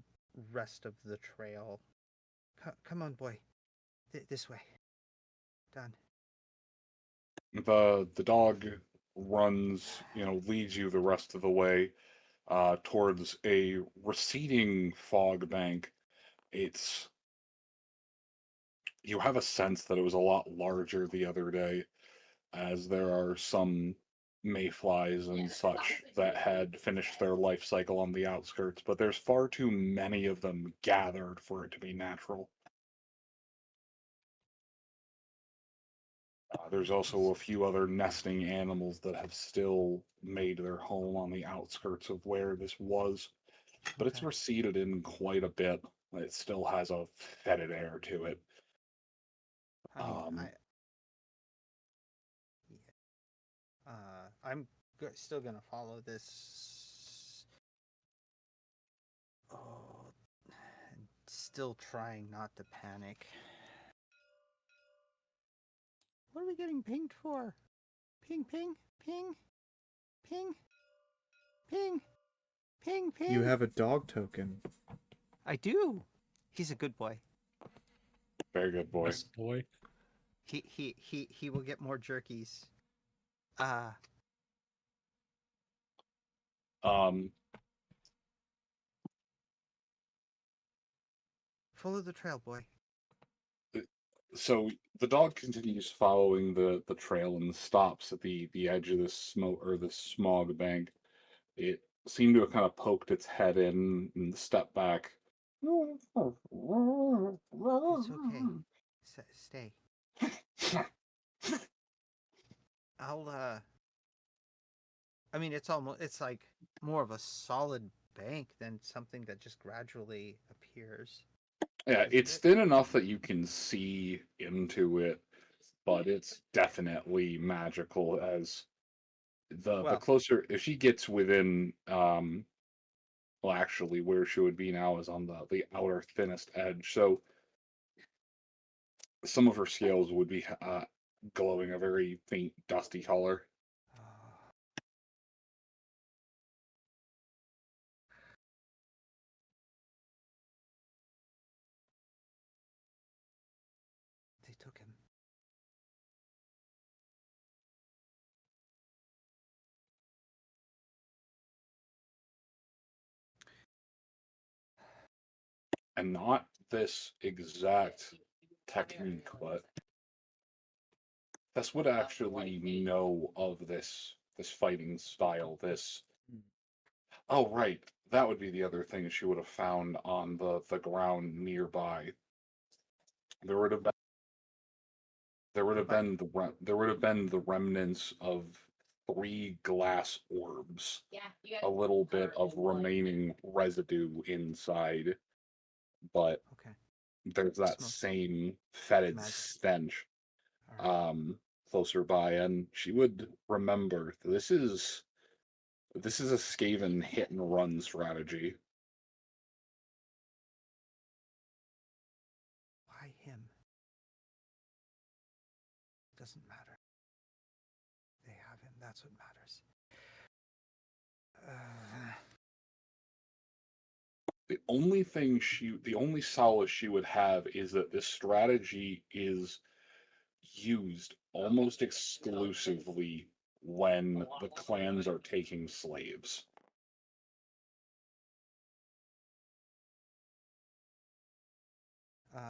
S5: rest of the trail. Come on, boy. This way. Done.
S6: The dog runs, leads you the rest of the way towards a receding fog bank. You have a sense that it was a lot larger the other day, as there are some mayflies and such that had finished their life cycle on the outskirts, but there's far too many of them gathered for it to be natural. There's also a few other nesting animals that have still made their home on the outskirts of where this was, but it's
S5: Okay.
S6: receded in quite a bit. It still has a fetid air to it.
S5: I mean,
S6: Um,
S5: I'm still gonna follow this. Oh, and still trying not to panic. What are we getting pinged for? Ping, ping, ping, ping, ping, ping, ping.
S3: You have a dog token.
S5: I do. He's a good boy.
S6: Very good boy.
S2: Best boy.
S5: He will get more jerkies. Follow the trail, boy.
S6: So the dog continues following the trail and stops at the edge of this smoke or the smog bank. It seemed to have kind of poked its head in and stepped back.
S5: It's okay. Stay. I mean, it's like more of a solid bank than something that just gradually appears.
S6: Yeah,
S5: Isn't
S6: it's
S5: it?
S6: thin enough that you can see into it, but it's definitely magical as the
S5: Well-
S6: closer if she gets within well actually where she would be now is on the outer thinnest edge. So some of her scales would be glowing a very faint dusty color.
S5: They took him.
S6: And not this exact technique, but this would actually know of this fighting style. Oh right, that would be the other thing she would have found on the ground nearby. There would have been there would have been the remnants of 3 glass orbs, a little bit of remaining residue inside, but
S5: Okay.
S6: there's that
S5: Smoke.
S6: same fetid
S5: Magic.
S6: stench
S5: All right.
S6: closer by, and she would remember this is a Skaven hit and run strategy.
S5: Why him? Doesn't matter. They have him. That's what matters.
S6: The only solace she would have is that this strategy is used almost exclusively when the clans are taking slaves.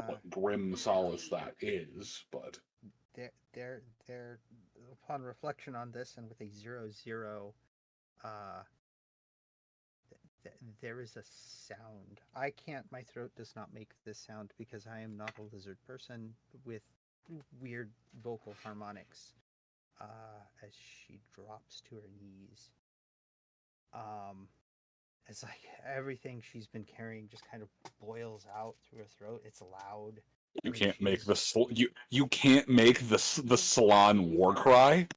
S6: What grim solace that is, but
S5: They're upon reflection on this and with a 0-0, there is a sound. I can't. My throat does not make this sound because I am not a lizard person with weird vocal harmonics. As she drops to her knees, it's like everything she's been carrying just kind of boils out through her throat. It's loud.
S6: you
S5: I mean,
S6: can't make
S5: she's-
S6: you can't make the salon war cry.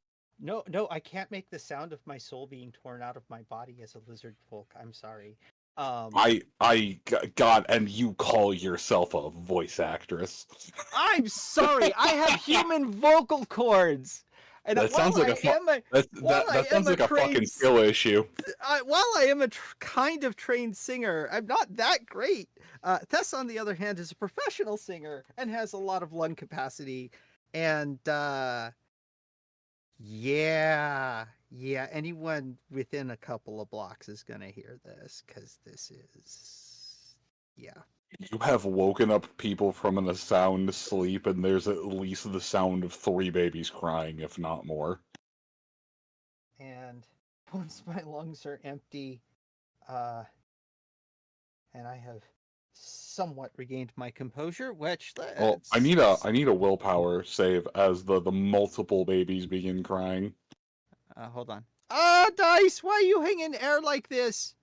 S5: No, I can't make the sound of my soul being torn out of my body as a lizard folk. I'm sorry.
S6: God, and you call yourself a voice actress.
S5: I'm sorry. I have human vocal cords. And
S6: That sounds like that sounds like a fucking skill issue.
S5: While I am a kind of trained singer, I'm not that great. Tess, on the other hand, is a professional singer and has a lot of lung capacity. And yeah, anyone within a couple of blocks is gonna hear this because this is, yeah.
S6: You have woken up people from a sound sleep, and there's at least the sound of 3 babies crying, if not more.
S5: And once my lungs are empty, and I have somewhat regained my composure, which
S6: Well, I need a willpower save as the multiple babies begin crying.
S5: hold on. Ah, dice! Why are you hanging air like this?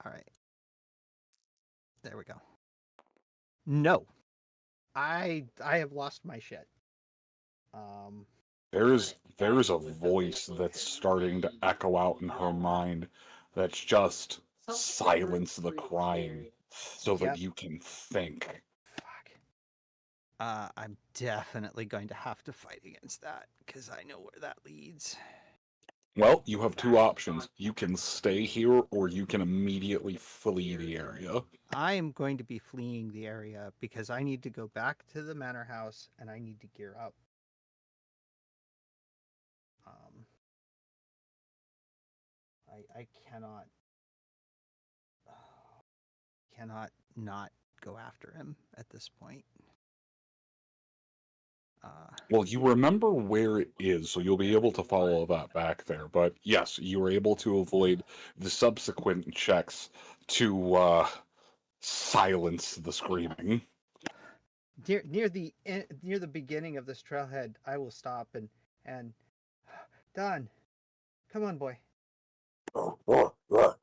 S5: All right. There we go. No, I have lost my shit.
S6: There's a voice that's starting to echo out in her mind that's just silence the crying so that
S5: Yep.
S6: you can think.
S5: Fuck. I'm definitely going to have to fight against that because I know where that leads.
S6: Well, you have two options. You can stay here or you can immediately flee the area.
S5: I am going to be fleeing the area because I need to go back to the manor house and I need to gear up. I cannot not go after him at this point.
S6: Well, you remember where it is, so you'll be able to follow that back there. But yes, you were able to avoid the subsequent checks to silence the screaming.
S5: Near the beginning of this trailhead, I will stop and Don, come on, boy.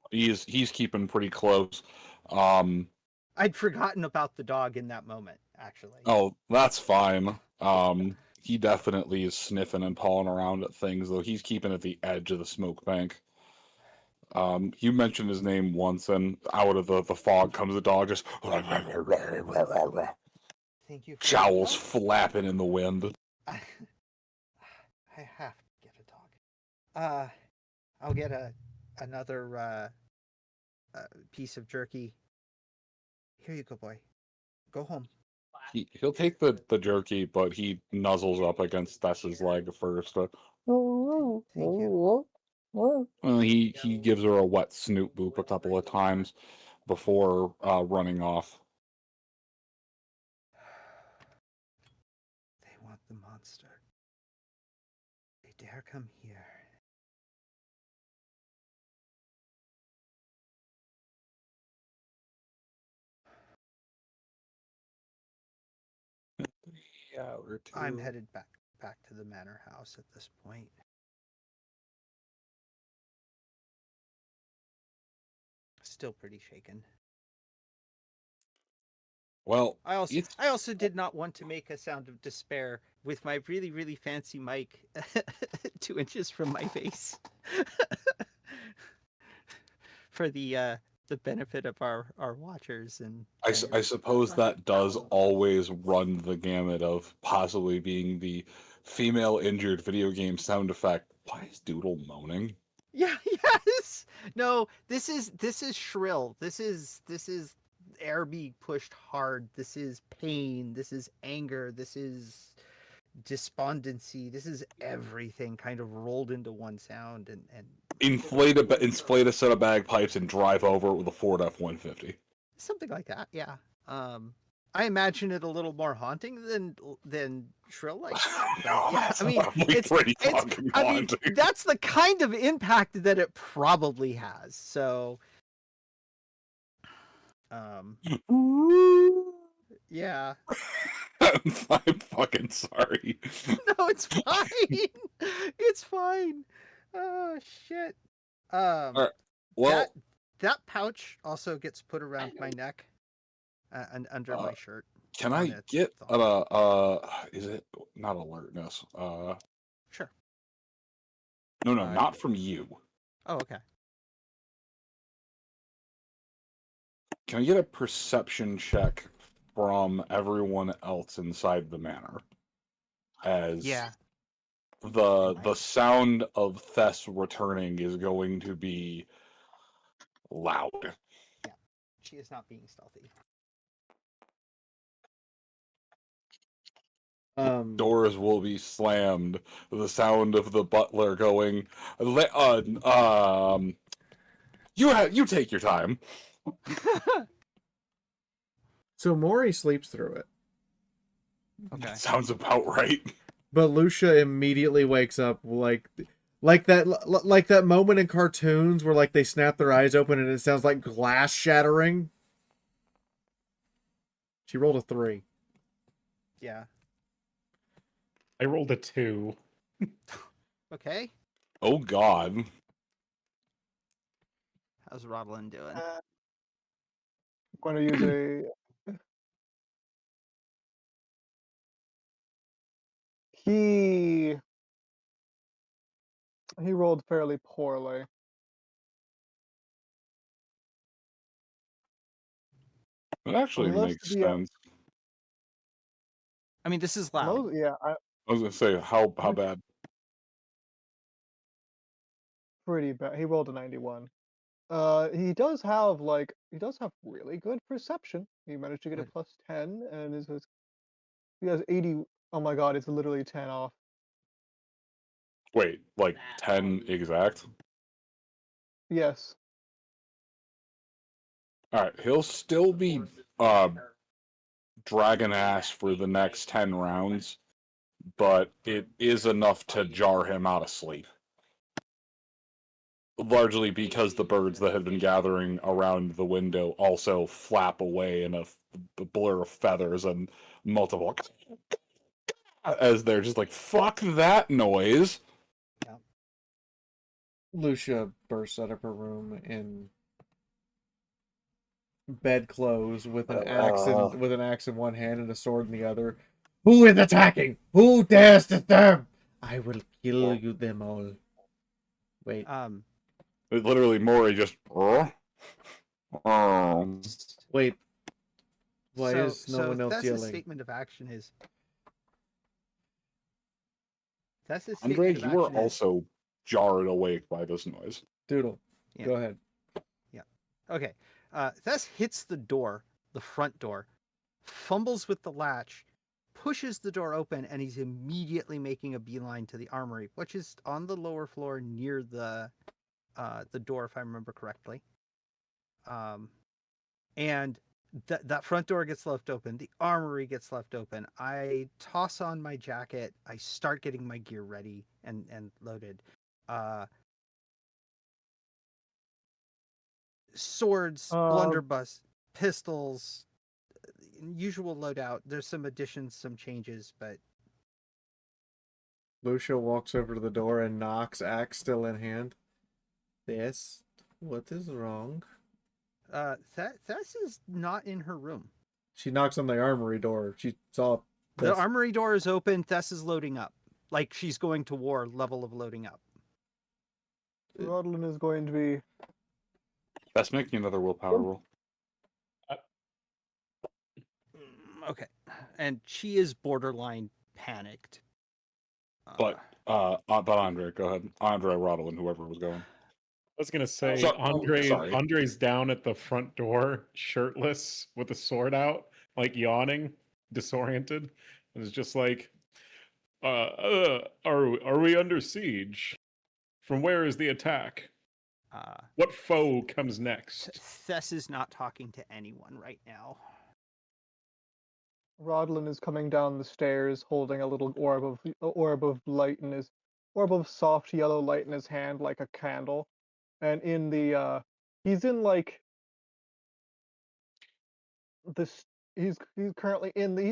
S6: He's keeping pretty close.
S5: I'd forgotten about the dog in that moment, actually.
S6: Oh, that's fine. He definitely is sniffing and pawing around at things, though he's keeping at the edge of the smoke bank. You mentioned his name once, and out of the fog comes a dog, just
S5: Thank you.
S6: jowls flapping in the wind.
S5: I have to get a dog. I'll get another piece of jerky. Here you go, boy. Go home.
S6: He'll take the jerky, but he nuzzles up against Tess's leg first.
S5: Thank you.
S6: He gives her a wet snoot boop a couple of times before running off.
S5: They want the monster. They dare come here. I'm headed back to the manor house at this point. Still pretty shaken.
S6: Well,
S5: I also did not want to make a sound of despair with my really, really fancy mic 2 inches from my face. For the benefit of our watchers and
S6: I suppose that does always run the gamut of possibly being the female injured video game sound effect. Why is Doodle moaning?
S5: Yeah, yes. No, this is shrill. This is air being pushed hard. This is pain. This is anger. This is despondency. This is everything kind of rolled into one sound and
S6: Inflate a set of bagpipes and drive over it with a Ford F-150.
S5: something like that. Yeah. I imagine it a little more haunting than shrill like. Yeah, I mean, it's
S6: pretty fucking haunting.
S5: that's the kind of impact that it probably has. So, yeah.
S6: I'm fucking sorry.
S5: No, it's fine. It's fine. Oh shit.
S6: Right. Well,
S5: that pouch also gets put around my neck and under my shirt.
S6: Can I get is it not alertness?
S5: Sure.
S6: No, not from you.
S5: Oh, okay.
S6: Can I get a perception check from everyone else inside the manor? As the sound of Thess returning is going to be loud.
S5: Yeah, she is not being stealthy.
S6: Doors will be slammed. The sound of the butler going, you take your time.
S3: So Maury sleeps through it.
S5: Okay.
S6: Sounds about right.
S3: But Lucia immediately wakes up like Like that moment in cartoons where like they snap their eyes open and it sounds like glass shattering. She rolled a 3.
S5: Yeah.
S2: I rolled a 2.
S5: Okay.
S6: Oh God.
S5: How's Rodlin doing?
S4: I'm going to use a. He rolled fairly poorly.
S6: It actually
S4: Most
S6: makes
S4: of the
S6: sense.
S5: I mean, this is loud.
S4: most yeah,
S6: I was gonna say how
S4: Which-
S6: bad.
S4: pretty bad. He rolled a 91. He does have really good perception. He managed to get a
S5: What?
S4: plus 10, and he has 80. Oh my god, it's literally 10 off.
S6: Wait, like 10 exact?
S4: Yes.
S6: All right, he'll still be dragon ass for the next 10 rounds, but it is enough to jar him out of sleep. Largely because the birds that had been gathering around the window also flap away in a blur of feathers and multiple as they're just like, fuck that noise.
S3: Lucia bursts out of her room in bedclothes with an axe in one hand and a sword in the other. Who is attacking? Who dares disturb? I will kill you them all. Wait.
S6: It literally Maury just
S3: Wait. Why
S5: so,
S3: is no one else
S5: Thess's
S3: yelling?
S5: statement of action is. Thess's
S6: Andre,
S5: statement of
S6: you were
S5: action is.
S6: also jarred awake by this noise.
S3: Doodle.
S5: Yeah.
S3: Go ahead.
S5: Yeah. Okay. Thess hits the door, the front door, fumbles with the latch, pushes the door open, and he's immediately making a beeline to the armory, which is on the lower floor near the door, if I remember correctly. And that front door gets left open. The armory gets left open. I toss on my jacket. I start getting my gear ready and loaded. Swords, blunderbuss, pistols, usual loadout. There's some additions, some changes, but
S3: Lucia walks over to the door and knocks, axe still in hand. Yes. What is wrong?
S5: Thess is not in her room.
S3: She knocks on the armory door. She saw
S5: The armory door is open. Thess is loading up. Like she's going to war level of loading up.
S4: Rodlin is going to be.
S6: That's making another willpower roll.
S5: Okay. And she is borderline panicked.
S6: But Andre, go ahead. Andre, Rodlin, whoever was going.
S2: I was gonna say
S6: sorry.
S2: Andre's down at the front door, shirtless, with a sword out, yawning, disoriented, and is just like, are we under siege? From where is the attack? What foe comes next?
S5: Thess is not talking to anyone right now.
S4: Rodlin is coming down the stairs, holding a little orb of light in his orb of soft yellow light in his hand, like a candle. And in the he's in like this. He's currently in the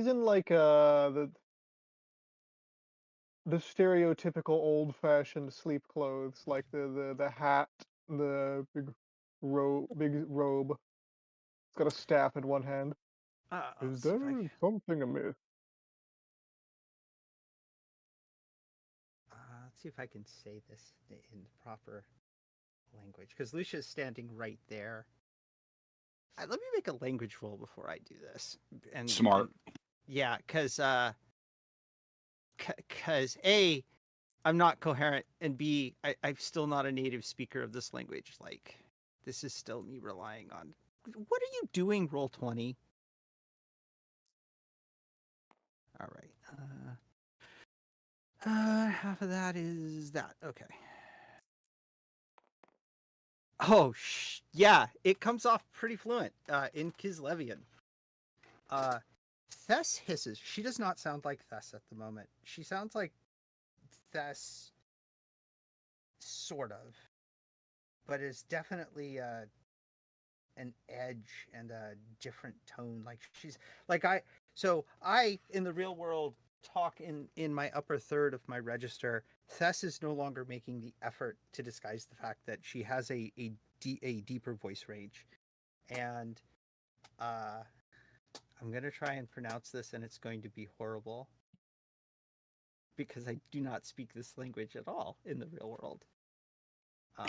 S4: stereotypical old-fashioned sleep clothes, like the hat, the big robe. It's got a staff in one hand. Is there something amiss?
S5: Let's see if I can say this in the proper language, because Lucia's standing right there. Let me make a language roll before I do this. And
S6: Smart.
S5: Yeah, because A, I'm not coherent, and B, I'm still not a native speaker of this language. Like, this is still me relying on. What are you doing, Roll20? All right. Half of that is that. Okay. Oh, yeah, it comes off pretty fluent in Kislevian. Thess hisses. She does not sound like Thess at the moment. She sounds like Thess sort of, but it's definitely an edge and a different tone. Like she's like I in the real world talk in my upper third of my register. Thess is no longer making the effort to disguise the fact that she has a deeper voice range, and I'm gonna try and pronounce this, and it's going to be horrible because I do not speak this language at all in the real world.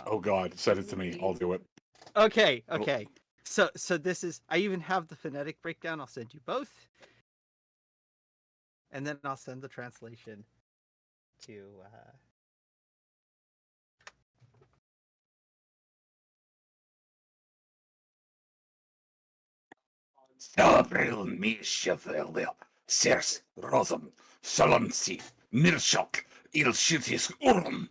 S6: Oh God, send it to me. I'll do it.
S5: Okay. So this is. I even have the phonetic breakdown. I'll send you both, and then I'll send the translation to.
S6: Sabril Mishavel, Sers Rosum, Solonsi, Mirshok, Ilshitis Urum.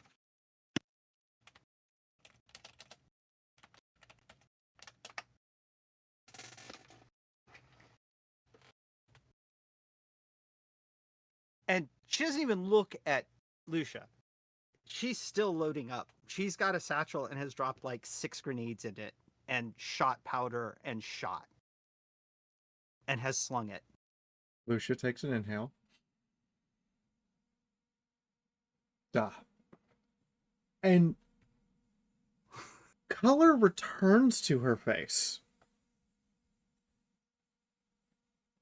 S5: And she doesn't even look at Lucia. She's still loading up. She's got a satchel and has dropped like 6 grenades in it and shot powder and shot. And has slung it.
S3: Lucia takes an inhale. Duh. And color returns to her face.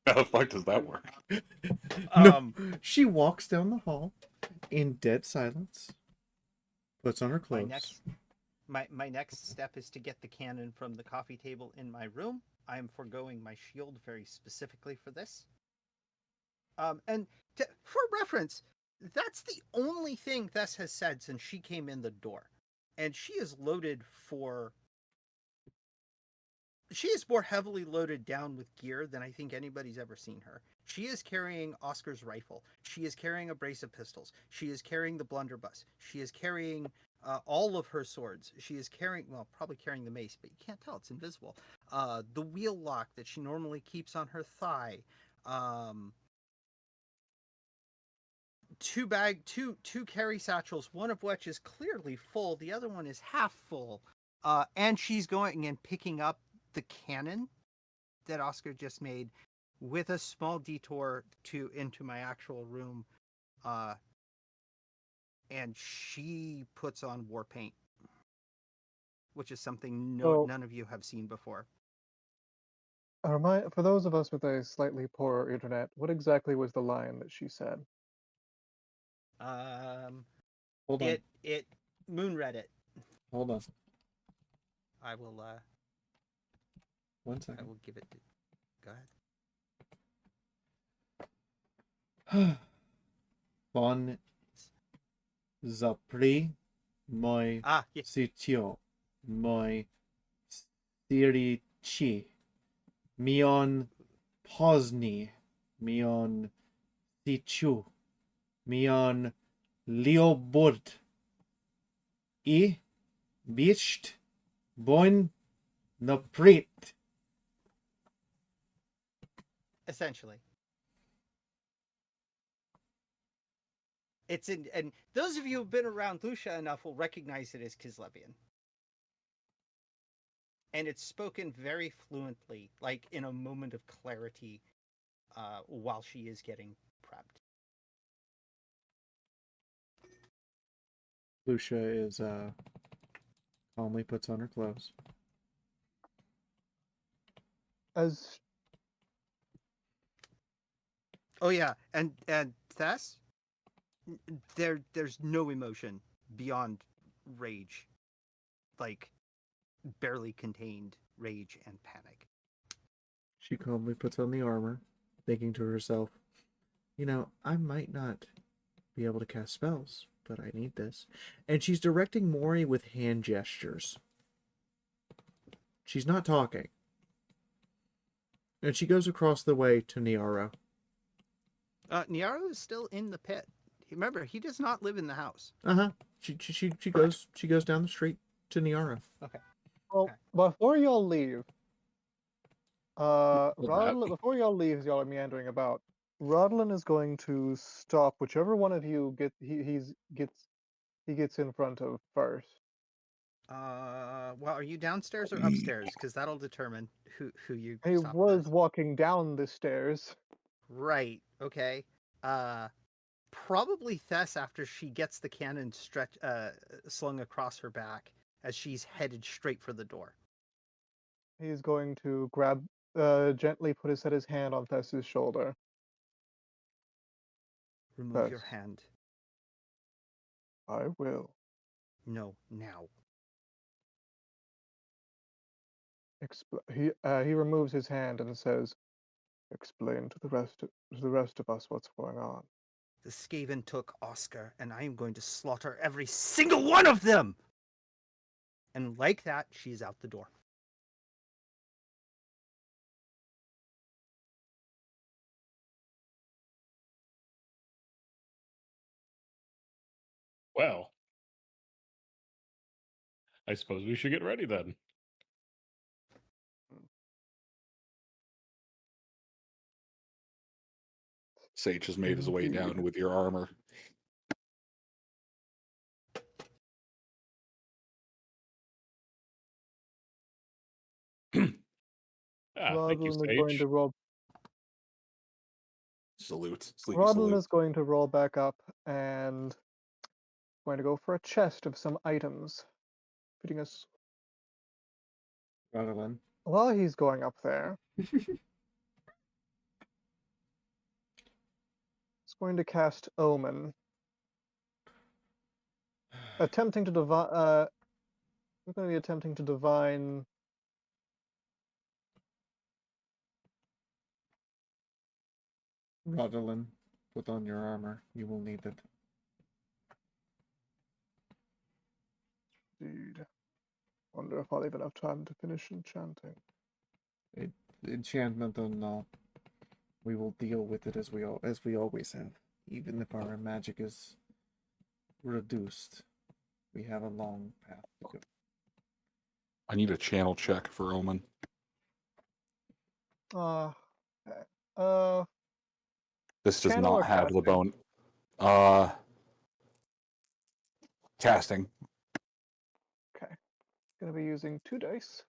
S6: How the fuck does that work?
S3: No, she walks down the hall in dead silence, puts on her clothes.
S5: My next step is to get the cannon from the coffee table in my room. I am foregoing my shield very specifically for this. For reference, that's the only thing Thess has said since she came in the door. And she is loaded for... She is more heavily loaded down with gear than I think anybody's ever seen her. She is carrying Oscar's rifle. She is carrying a brace of pistols. She is carrying the blunderbuss. She is carrying all of her swords. She is carrying, well, probably carrying the mace, but you can't tell, it's invisible. The wheel lock that she normally keeps on her thigh. Two carry satchels, one of which is clearly full, the other one is half full. And she's going and picking up the cannon that Oscar just made with a small detour into my actual room. And she puts on war paint, which is something none of you have seen before.
S4: For those of us with a slightly poorer internet, what exactly was the line that she said?
S3: Hold on.
S5: It moonread it.
S3: Hold on.
S5: I will
S3: 1 second.
S5: I will give it to... Go ahead.
S3: Bon zapri moi sitio moi stirici mion pozni mion situ mion lioburt I bicht bon naprit.
S5: Essentially. It's in, and those of you who've been around Lucia enough will recognize it as Kislevian. And it's spoken very fluently, like in a moment of clarity, while she is getting prepped.
S3: Lucia is calmly puts on her clothes.
S5: Oh yeah, and Thess, there's no emotion beyond rage, like barely contained rage and panic.
S3: She calmly puts on the armor, thinking to herself, you know, I might not be able to cast spells, but I need this. And she's directing Mori with hand gestures. She's not talking. And she goes across the way to Niaro.
S5: Niaro is still in the pit. Remember, he does not live in the house.
S3: She goes down the street to Niaro.
S5: Okay.
S4: Well, before y'all leave, before y'all leave, y'all are meandering about. Rodlin is going to stop whichever one of you gets he gets in front of first.
S5: Well, are you downstairs or upstairs? Because that'll determine who you
S4: He
S5: stop
S4: was
S5: first.
S4: walking down the stairs.
S5: Right. Okay. Probably Thess after she gets the cannon slung across her back as she's headed straight for the door.
S4: He's going to gently set his hand on Thess's shoulder.
S5: Remove your
S4: Thess,
S5: hand.
S4: I will.
S5: No, now.
S4: He removes his hand and says, "Explain to the rest of us what's going on."
S5: The Skaven took Oscar, and I am going to slaughter every single one of them! And like that, she's out the door.
S2: Well, I suppose we should get ready then.
S6: Sage has made his way
S4: Indeed.
S6: down with your armor.
S2: Thank you,
S4: Rodlin is going
S2: Sage.
S4: to roll.
S6: Salute. Sleepy
S4: Rodlin
S6: salute.
S4: is going to roll back up and going to go for a chest of some items, fitting us.
S3: Rodolin.
S4: While he's going up there, he's going to cast Omen, attempting to divine. I'm going to be attempting to divine.
S3: Rodolin, put on your armor. You will need it.
S4: Indeed. Wonder if I'll have enough time to finish enchanting.
S3: Enchantment or no, we will deal with it as we always have. Even if our magic is reduced, we have a long path to go.
S6: I need a channel check for Omen.
S4: Okay.
S6: This does
S4: Channel or
S6: not have the
S4: casting?
S6: bone. Casting.
S4: Okay. Gonna be using 2 dice.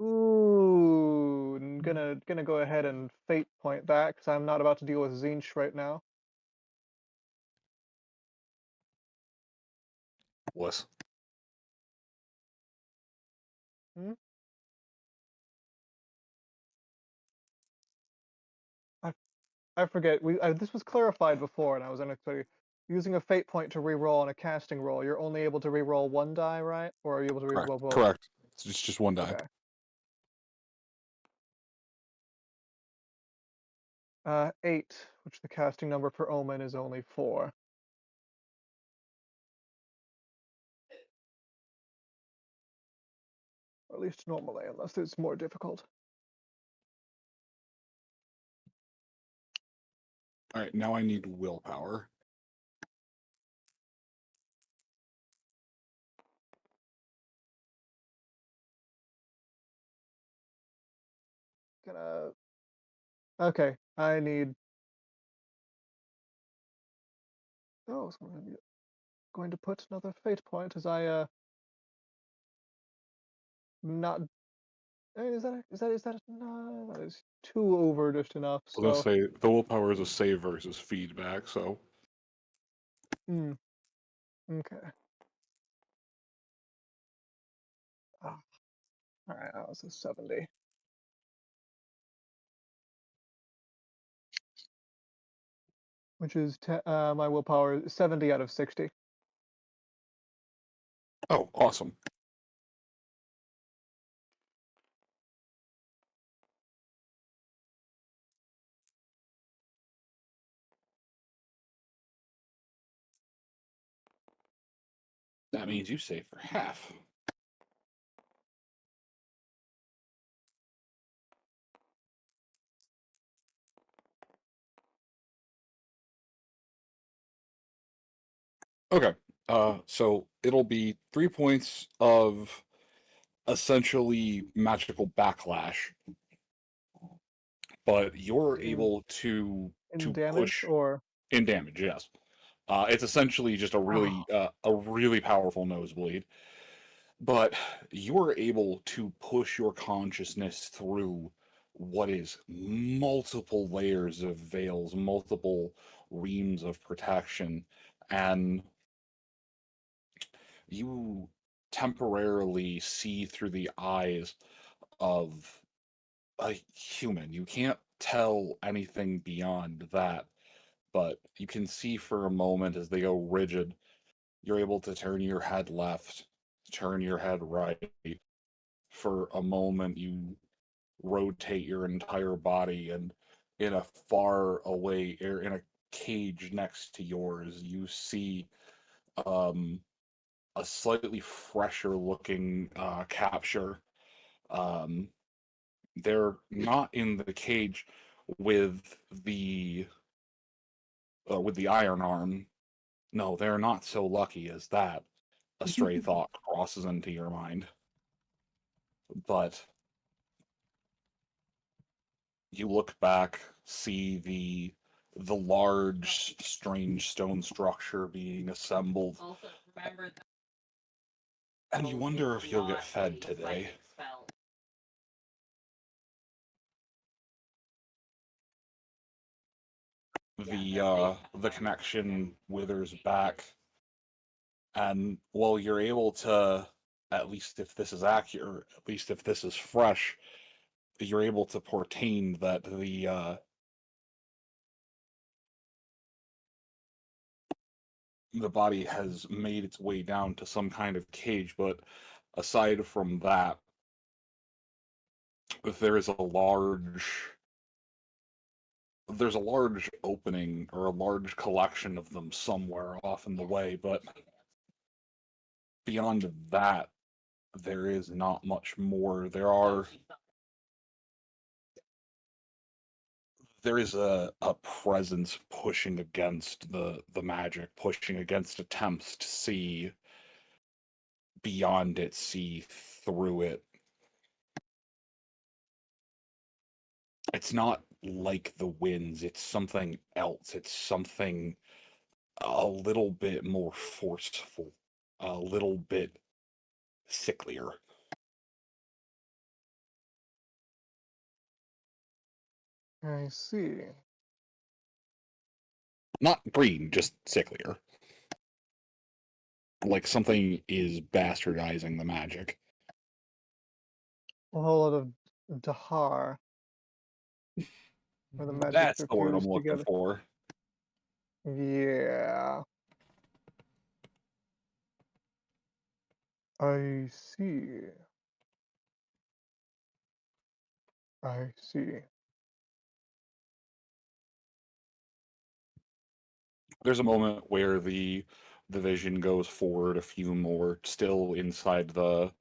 S4: Ooh, I'm gonna go ahead and fate point that because I'm not about to deal with Zinch right now.
S6: Bliss.
S4: Hmm? I forget. This was clarified before, and I was unexpected. Using a fate point to reroll on a casting roll, you're only able to reroll 1 die, right? Or are you able to
S6: Correct.
S4: reroll both?
S6: Correct. It's just one die.
S4: Okay. 8, which the casting number for Omen is only 4. Or at least normally, unless it's more difficult.
S6: All right, now I need willpower.
S4: Okay, I need. Oh, I was going to put another fate point as I not. Is that no? That is 2 over just enough.
S6: I was gonna
S4: So.
S6: say the willpower is a save versus feedback, so
S4: Okay. All right, that was a 70. Which is my willpower is 70 out of 60.
S6: oh, awesome. That means you save for half. Okay. So it'll be 3 points of essentially magical backlash, but you're able to
S4: In
S6: to
S4: damage
S6: push
S4: or
S6: in damage. Yes, it's essentially just a really powerful nosebleed. But you're able to push your consciousness through what is multiple layers of veils, multiple reams of protection, and you temporarily see through the eyes of a human. You can't tell anything beyond that, but you can see for a moment as they go rigid. You're able to turn your head left, turn your head right. For a moment, you rotate your entire body, and in a far away air, in a cage next to yours, you see um, a slightly fresher looking capture. Um, they're not in the cage with the iron arm. No, they're not so lucky as that. A stray thought crosses into your mind. But you look back, see the large, strange stone structure being assembled,
S9: Also, remember that
S6: and you wonder if you'll get fed today. The connection withers back, and while you're able to, at least if this is accurate, at least if this is fresh, you're able to portend that the body has made its way down to some kind of cage. But aside from that, there is there's a large opening or a large collection of them somewhere off in the way, but beyond that, there is not much more. There is a presence pushing against the magic, pushing against attempts to see beyond it, see through it. It's not like the winds, it's something else. It's something a little bit more forceful, a little bit sicklier.
S4: I see.
S6: Not green, just sicklier. Like something is bastardizing the magic.
S4: A whole lot of Dahar, where the magics
S6: That's
S4: are
S6: the word I'm
S4: fused
S6: looking
S4: together.
S6: for.
S4: Yeah. I see. I see.
S6: There's a moment where the vision goes forward a few more, still inside the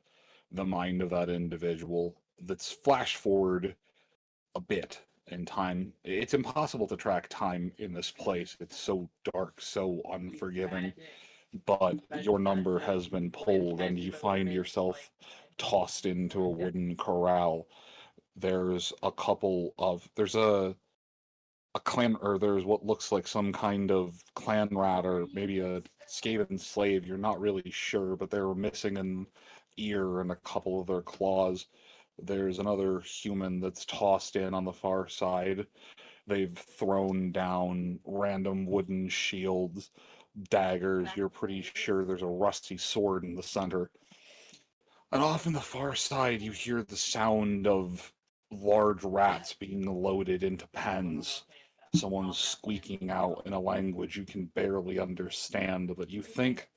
S6: mind of that individual. That's flash forward a bit in time. It's impossible to track time in this place. It's so dark, so unforgiving. But your number has been pulled, and you find yourself tossed into a wooden corral. There's a clan, or there's what looks like some kind of clan rat, or maybe a Skaven slave. You're not really sure, but they're missing an ear and a couple of their claws. There's another human that's tossed in on the far side. They've thrown down random wooden shields, daggers. You're pretty sure there's a rusty sword in the center. And off in the far side, you hear the sound of large rats being loaded into pens. Someone's squeaking out in a language you can barely understand, but you think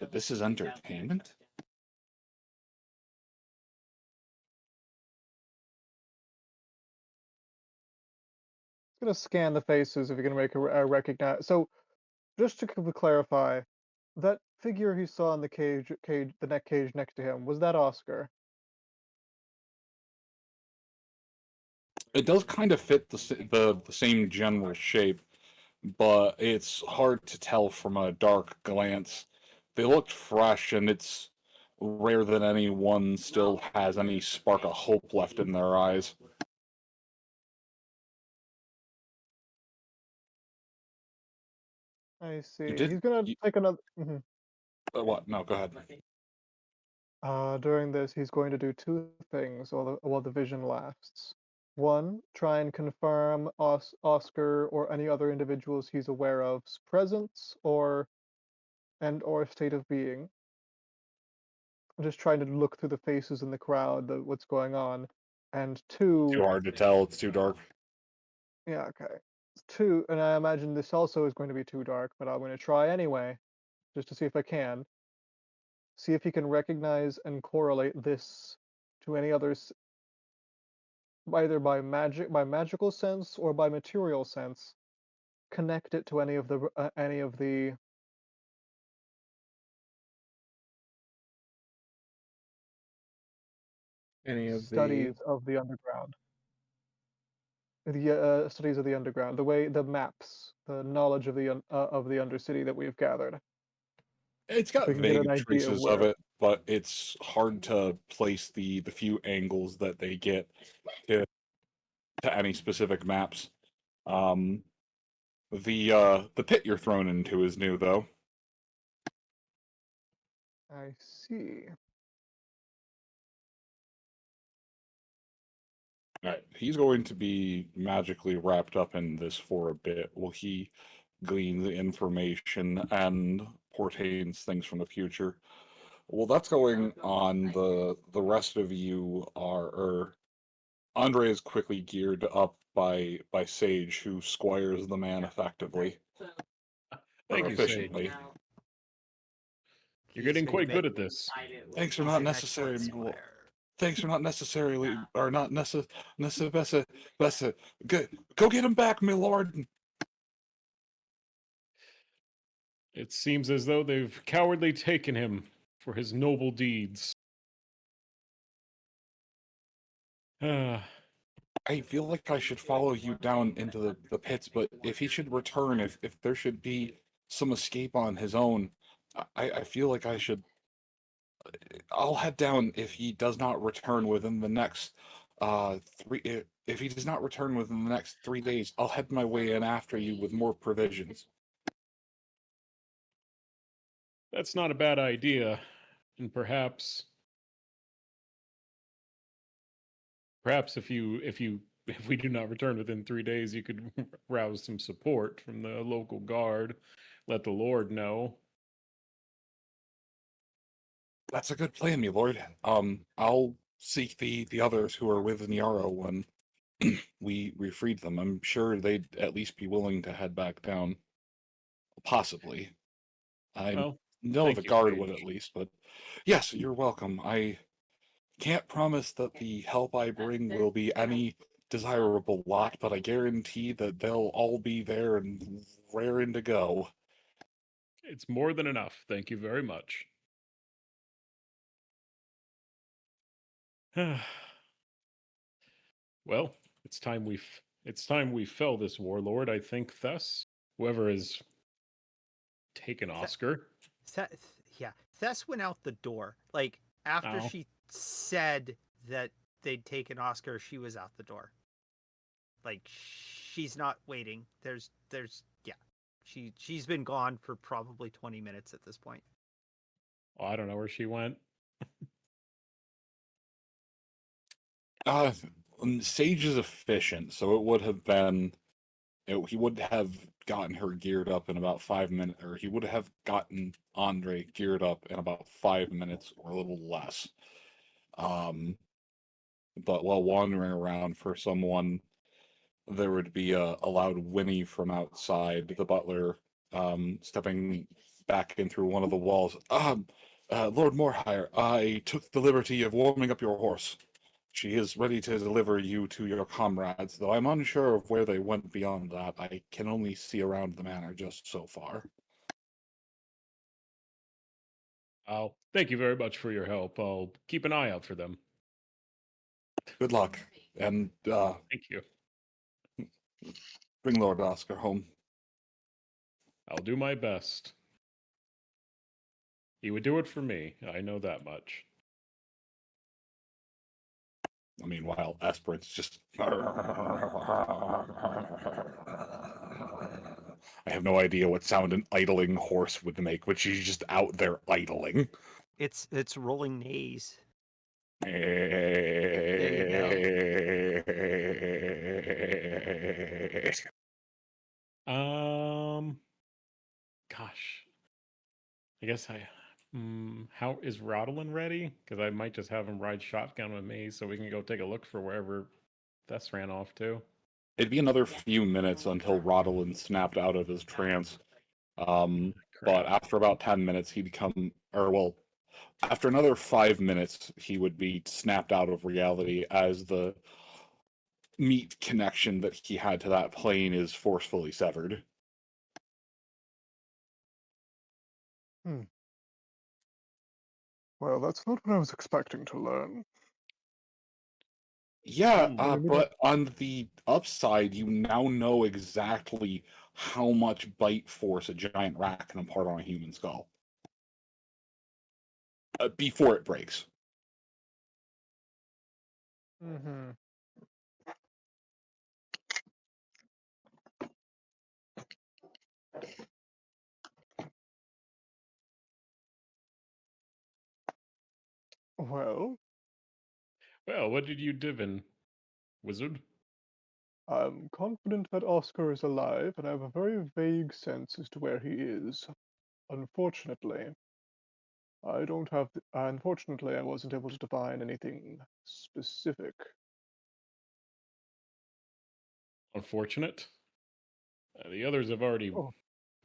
S6: that this is entertainment?
S4: Gonna scan the faces if you're gonna make a recognize. So, just to clarify, that figure he saw in the the neck cage next to him, was that Oscar?
S6: It does kind of fit the same general shape, but it's hard to tell from a dark glance. They looked fresh, and it's rare that anyone still has any spark of hope left in their eyes.
S4: I see.
S6: did-
S4: He's gonna
S6: you-
S4: take another. Mhm.
S6: What? No, go ahead.
S4: During this, he's going to do two things while the vision lasts. One, try and confirm Oscar or any other individuals he's aware of's presence or state of being. I'm just trying to look through the faces in the crowd, what's going on. And
S6: Too
S4: two,
S6: hard to tell. It's too dark.
S4: yeah, okay. Two, and I imagine this also is going to be too dark, but I'm going to try anyway, just to see if I can. See if he can recognize and correlate this to any others, either by magical sense or by material sense. Connect it to any of the
S3: Any of the
S4: studies of the underground. The studies of the underground, the maps, the knowledge of the undercity that we've gathered.
S6: It's
S4: If
S6: got
S4: we can get an
S6: vague
S4: idea
S6: traces of
S4: where.
S6: it, but it's hard to place the few angles that they get to any specific maps. The pit you're thrown into is new though.
S4: I see.
S6: Right. He's going to be magically wrapped up in this for a bit. Will he glean the information and portains things from the future? Well, that's going on. The rest of you are, Andre is quickly geared up by Sage, who squires the man effectively.
S2: Thank
S6: Or
S2: you,
S6: efficiently.
S2: Sage. You're getting
S5: He's
S2: quite
S5: been
S2: good at this.
S6: Thanks for
S5: He's
S6: not
S5: an
S6: necessary.
S5: excellent squire.
S6: Thanks for not necessarily, or not necessarily. Good. Go get him back, my lord.
S2: It seems as though they've cowardly taken him for his noble deeds. Ah,
S6: I feel like I should follow you down into the pits, but if he should return, if there should be some escape on his own, I feel like I should. I'll head down if he does not return within the next three. If he does not return within the next 3 days, I'll head my way in after you with more provisions.
S2: that's not a bad idea. And perhaps if we do not return within 3 days, you could rouse some support from the local guard. Let the Lord know.
S6: That's a good plan, my lord. I'll seek the others who are with Nyaro when we freed them. I'm sure they'd at least be willing to head back down. Possibly. I
S2: Well,
S6: know
S2: thank
S6: the
S2: you,
S6: guard
S2: Sage.
S6: would at least, but yes, you're welcome. I can't promise that the help I bring will be any desirable lot, but I guarantee that they'll all be there and raring to go.
S2: It's more than enough. Thank you very much. Well, it's time we fell this warlord. I think thus whoever has taken Oscar.
S5: Yeah, Thess went out the door. Like after
S2: Ow.
S5: she said that they'd taken Oscar, she was out the door. Like she's not waiting. Yeah. She's been gone for probably 20 minutes at this point.
S2: Oh, I don't know where she went.
S6: Sage is efficient, so it would have been. He would have gotten her geared up in about 5 minutes, or he would have gotten Andre geared up in about 5 minutes or a little less. But while wandering around for someone, there would be a loud whinny from outside. The butler, stepping back in through one of the walls. Lord Morehire, I took the liberty of warming up your horse. She is ready to deliver you to your comrades, though I'm unsure of where they went beyond that. I can only see around the manor just so far.
S2: Thank you very much for your help. I'll keep an eye out for them.
S6: Good luck, and
S2: Thank you.
S6: bring Lord Oscar home.
S2: I'll do my best. He would do it for me. I know that much.
S6: I mean, while Esperance just I have no idea what sound an idling horse would make, but she's just out there idling.
S5: It's rolling neighs.
S2: Gosh. I guess I. How is Rodolin ready? Because I might just have him ride shotgun with me, so we can go take a look for wherever Thess ran off to.
S6: It'd be another few minutes until Rodolin snapped out of his trance. But
S2: Crap.
S6: after about 10 minutes, he'd become, or well, after another 5 minutes, he would be snapped out of reality as the meat connection that he had to that plane is forcefully severed.
S4: Well, that's not what I was expecting to learn.
S6: Yeah,
S4: Maybe
S6: but on the upside, you now know exactly how much bite force a giant rat can impart on a human skull. Before it breaks.
S4: Mm-hmm. Well,
S2: What did you divin, wizard?
S4: I'm confident that Oscar is alive, and I have a very vague sense as to where he is. Unfortunately, unfortunately, I wasn't able to define anything specific.
S2: Unfortunate. The others have already
S4: Oh,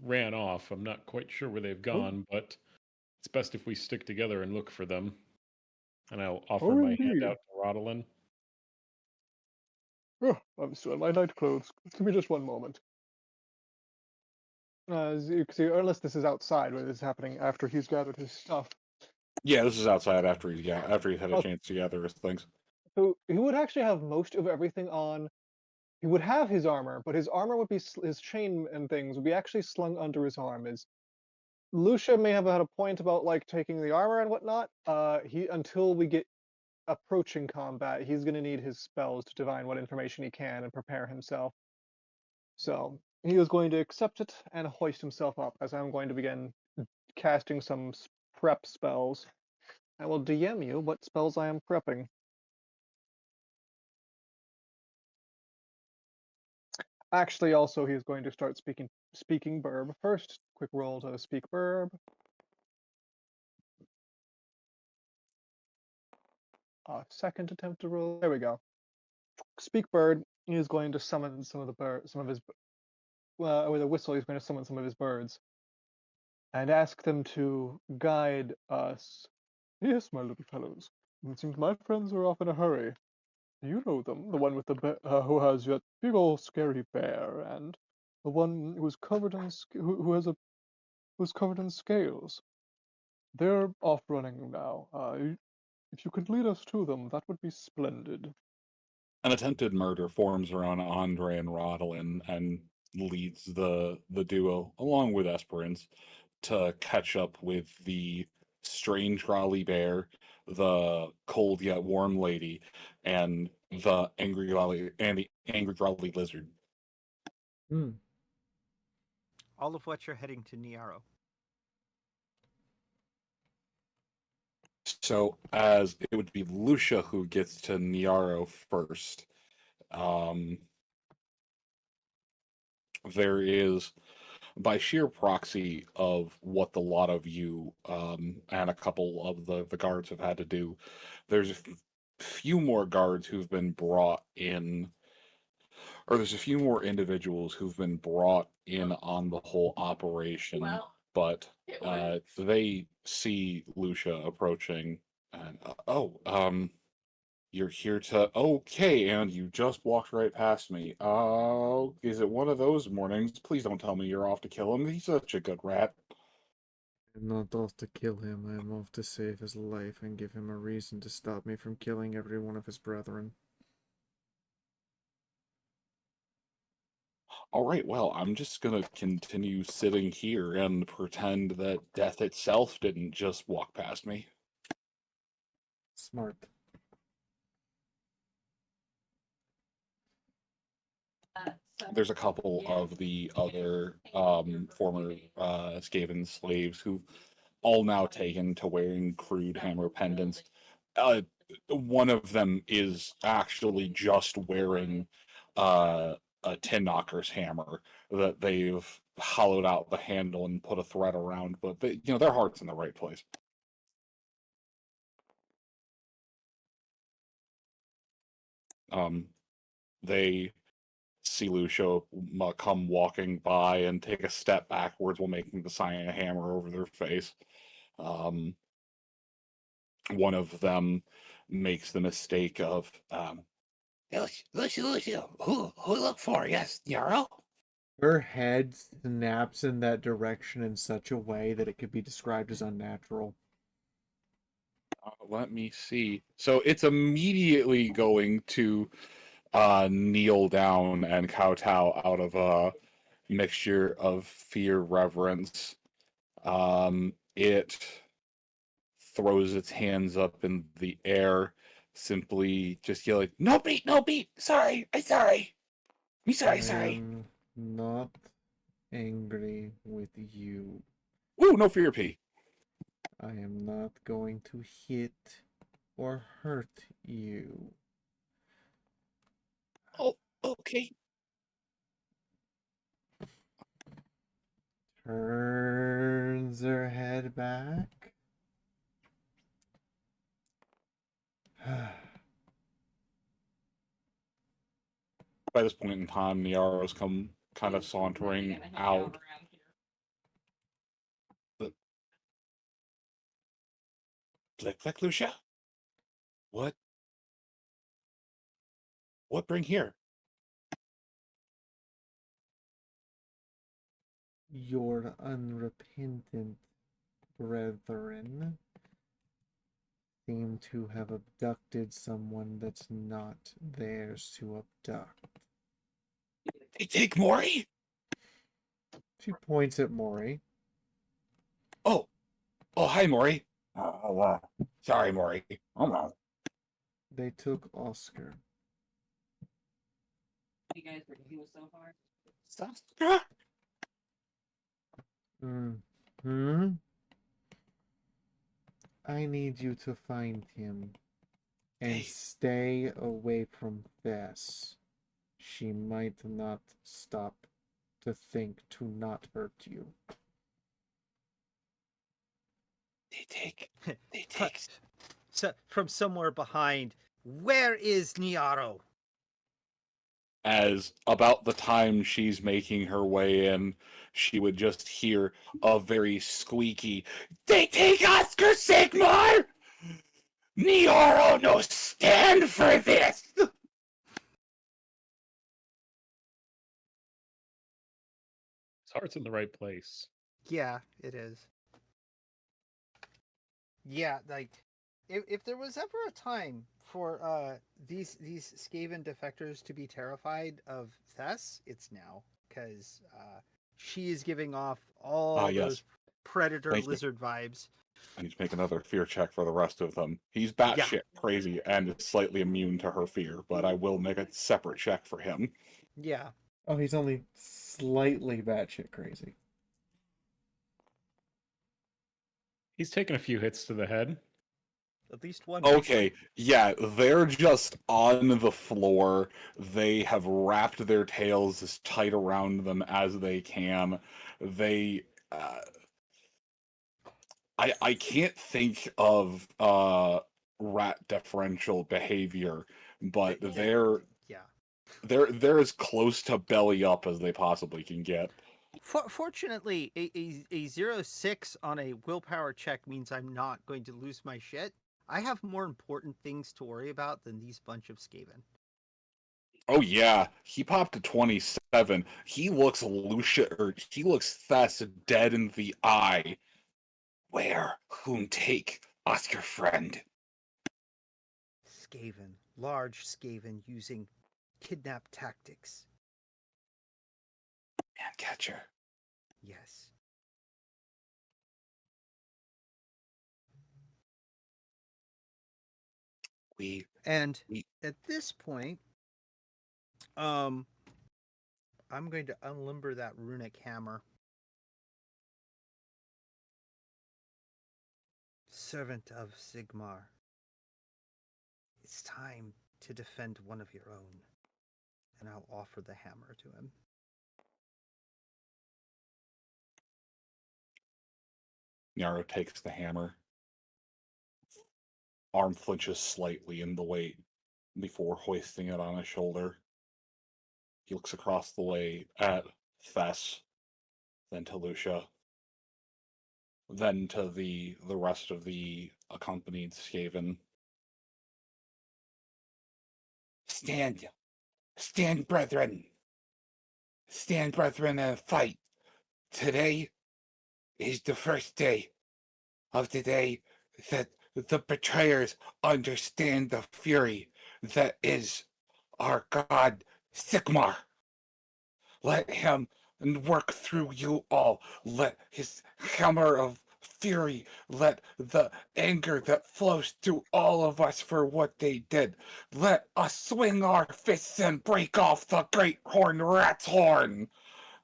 S2: ran off. I'm not quite sure where they've gone, but it's best if we stick together and look for them. And I'll offer my hand
S4: indeed.
S2: out to Rodolin.
S4: Oh, I'm still in my night clothes. Give me just one moment. As you can see, unless this is outside where this is happening after he's gathered his stuff.
S6: Yeah, this is outside after he's had a
S4: Oh.
S6: chance to gather his things.
S4: So he would actually have most of everything on. He would have his armor, but his armor would be his chain and things would be actually slung under his arm. Lucia may have had a point about like taking the armor and whatnot. He until we get approaching combat, he's gonna need his spells to divine what information he can and prepare himself. So he is going to accept it and hoist himself up as I'm going to begin casting some prep spells. I will DM you what spells I am prepping. Actually, also he's going to start speaking burb. First, quick roll to speak burb. Second attempt to roll. There we go. Speak bird. He is going to summon some of his. With a whistle, he's going to summon some of his birds, and ask them to guide us. Yes, my little fellows. It seems my friends are off in a hurry. You know them, the one with the who has that big old scary bear, and the one who's covered in who's covered in scales. They're off running now. If you could lead us to them, that would be splendid.
S6: An attempted murder forms around Andre and Rodolin and leads the duo, along with Esperance, to catch up with the strange growly bear, the cold yet warm lady, and the angry growly lizard.
S5: All of which are heading to Niaro.
S6: So, as it would be Lucia who gets to Niaro first, there is, by sheer proxy of what the lot of you and a couple of the guards have had to do, there's a few more guards who've been brought in, or there's a few more individuals who've been brought in on the whole operation, but they see Lucia approaching, and you're here to. Okay, and you just walked right past me. Oh, is it one of those mornings? Please don't tell me you're off to kill him. He's such a good rat.
S3: I'm not off to kill him. I am off to save his life and give him a reason to stop me from killing every one of his brethren.
S6: All right, well, I'm just gonna continue sitting here and pretend that death itself didn't just walk past me.
S3: Smart.
S6: there's a couple of the other former Skaven slaves who've all now taken to wearing crude hammer pendants. One of them is actually just wearing a tin knocker's hammer that they've hollowed out the handle and put a thread around, but they, their heart's in the right place. They see Lucio come walking by and take a step backwards while making the sign of a hammer over their face. One of them makes the mistake of, Lucio, who look for? Yes, Yarrow?
S3: Her head snaps in that direction in such a way that it could be described as unnatural.
S6: Let me see. So it's immediately going to kneel down and kowtow out of a mixture of fear, reverence. It throws its hands up in the air, simply just yelling, "No beat, no beat! Sorry, I'm sorry! Me sorry,
S3: I
S6: sorry!"
S3: am not angry with you.
S6: Ooh, no fear, P.
S3: I am not going to hit or hurt you.
S6: Oh, okay.
S3: Turns her head back.
S6: By this point in time, Niaro's come kind of sauntering out. Click, Lucia? What bring here?
S3: Your unrepentant brethren seem to have abducted someone that's not theirs to abduct.
S6: They take Maury?
S3: She points at Maury.
S6: Oh, hi, Maury. Sorry, Maury. Oh, no.
S3: They took Oscar.
S9: You guys were he so far.
S3: Hmm. I need you to find him and stay away from Bess. She might not stop to think to not hurt you.
S6: They take.
S5: So, from somewhere behind, where is Niaro?
S6: As about the time she's making her way in, she would just hear a very squeaky, "They take Oscar Sigmar! Niaro no stand for this!"
S2: His heart's in the right place.
S5: Yeah, it is. Yeah, like if there was ever a time for these Skaven defectors to be terrified of Thess, it's now, because she is giving off all
S6: Yes.
S5: those predator
S6: Thank you.
S5: lizard vibes.
S6: I need to make another fear check for the rest of them. He's batshit crazy and is slightly immune to her fear, but I will make a separate check for him.
S5: Yeah.
S3: Oh, he's only slightly batshit crazy.
S2: He's taken a few hits to the head.
S5: At least one.
S6: Okay, yeah, they're just on the floor. They have wrapped their tails as tight around them as they can. They, I can't think of rat deferential behavior, but they're as close to belly up as they possibly can get.
S5: Fortunately, a 0-6 on a willpower check means I'm not going to lose my shit. I have more important things to worry about than these bunch of Skaven.
S6: Oh yeah, he popped a 27. He looks he looks Thess dead in the eye. Where whom take, Oscar friend?
S5: Skaven, large Skaven using kidnap tactics.
S6: And catcher.
S5: Yes. And at this point, I'm going to unlimber that runic hammer. Servant of Sigmar, it's time to defend one of your own. And I'll offer the hammer to him.
S6: Nyaro takes the hammer. Arm flinches slightly in the weight before hoisting it on his shoulder. He looks across the way at Fess, then to Lucia, then to the rest of the accompanied Skaven. Stand, brethren. Stand, brethren, and fight. Today is the first day of the day that the betrayers understand the fury that is our god Sigmar. Let him work through you all. Let his hammer of fury, let the anger that flows through all of us for what they did. Let us swing our fists and break off the great horn rat's horn.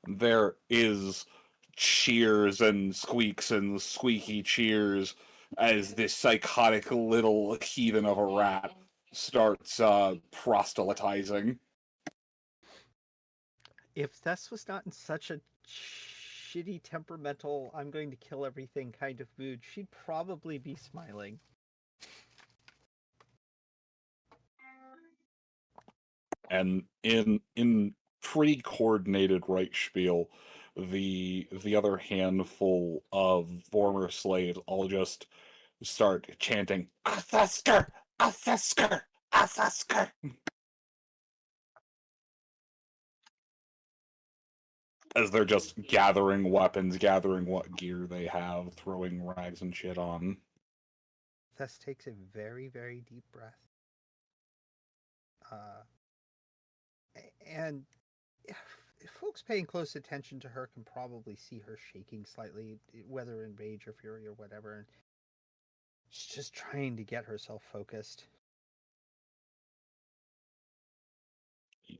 S6: There is cheers and squeaks and squeaky cheers as this psychotic little heathen of a rat starts proselytizing.
S5: If Thess was not in such a shitty temperamental, I'm going to kill everything kind of mood, she'd probably be smiling.
S6: And in pretty coordinated right spiel, the other handful of former slaves all just start chanting, Athusker! Athusker! Athusker! As they're just gathering weapons, gathering what gear they have, throwing rags and shit on.
S5: Thess takes a very, very deep breath. And if folks paying close attention to her can probably see her shaking slightly, whether in rage or fury or whatever. And she's just trying to get herself focused.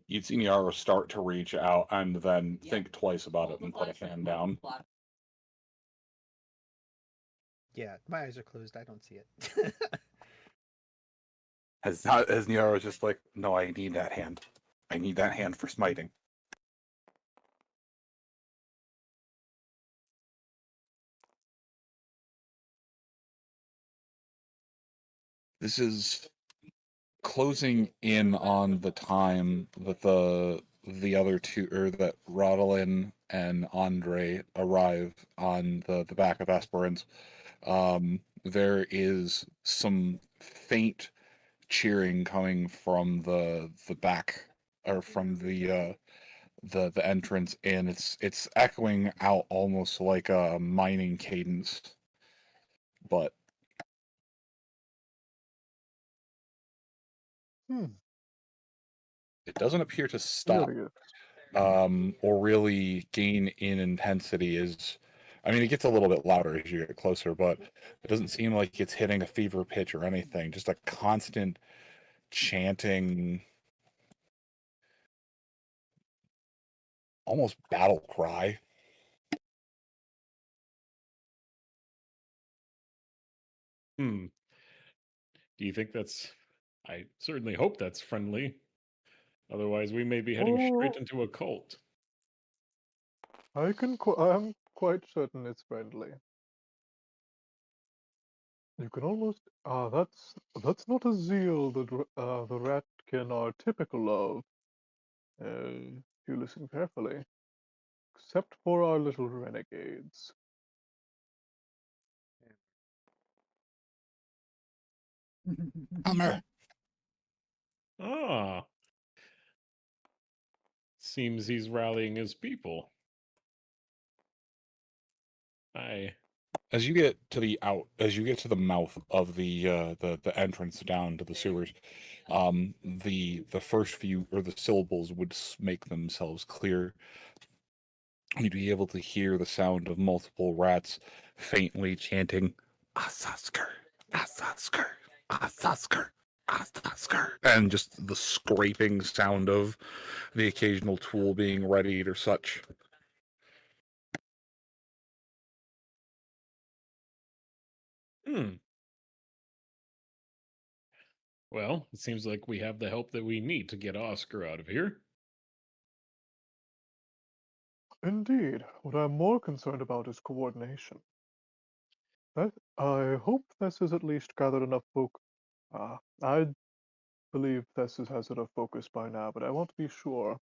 S6: You'd seen Yara start to reach out and then think twice about it and put a hand down.
S5: Yeah, my eyes are closed. I don't see it.
S6: As Nyara just like, no, I need that hand. I need that hand for smiting. This is closing in on the time that the other two, or that Rodolin and Andre arrive on the back of Aspirants. There is some faint cheering coming from the back, or from the entrance, and it's echoing out almost like a mining cadence, but it doesn't appear to stop
S4: Very good.
S6: or really gain in intensity. I mean, it gets a little bit louder as you get closer, but it doesn't seem like it's hitting a fever pitch or anything. Just a constant chanting, almost battle cry.
S2: Do you think that's... I certainly hope that's friendly. Otherwise, we may be heading straight into a cult.
S4: I'm quite certain it's friendly. You can almost that's not a zeal that the ratkin are typical of. If you listen carefully, except for our little renegades.
S6: Hummer.
S2: Ah. Seems he's rallying his people.
S6: As you get to the mouth of the entrance down to the sewers, the first few, or the syllables, would make themselves clear. You'd be able to hear the sound of multiple rats faintly chanting, Athusker, Athusker, Athusker. and just the scraping sound of the occasional tool being readied or such.
S2: Well, it seems like we have the help that we need to get Oscar out of here.
S4: Indeed. What I'm more concerned about is coordination. I hope Thess has at least gathered enough I believe Thess has enough focus by now, but I want to be sure.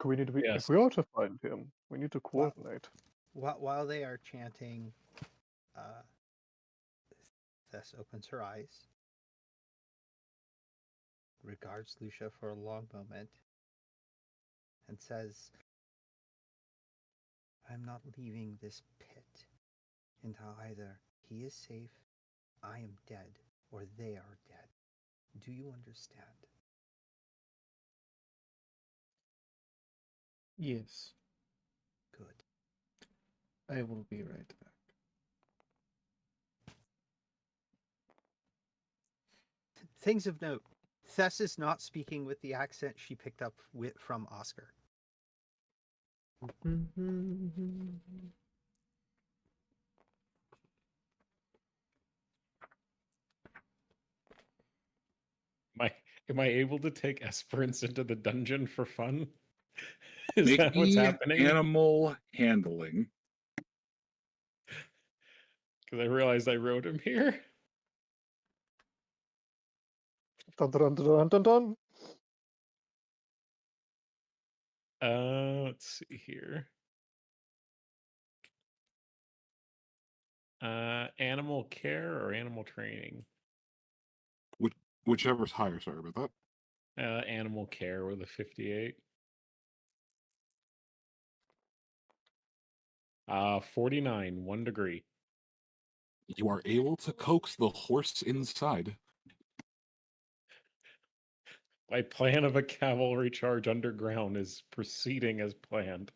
S4: We need to be. If
S2: Yes.
S4: we are to find him, we need to
S5: Well-
S4: coordinate.
S5: While they are chanting, Thess opens her eyes, regards Lucia for a long moment, and says, I'm not leaving this pit until either he is safe, I am dead, or they are dead. Do you understand?
S3: Yes,
S5: Good.
S3: I will be right back.
S5: Things of note. Thess is not speaking with the accent she picked up from Oscar.
S2: Am I able to take Esperance into the dungeon for fun? Is
S6: Make
S2: that what's
S6: me
S2: happening?
S6: animal handling.
S2: Because I realized I wrote him here.
S4: Dun dun dun dun dun.
S2: Let's see here. Animal care or animal training?
S6: Whichever's higher, sorry about that.
S2: Animal care with a 58. 49, 1 degree.
S6: You are able to coax the horse inside.
S2: My plan of a cavalry charge underground is proceeding as planned.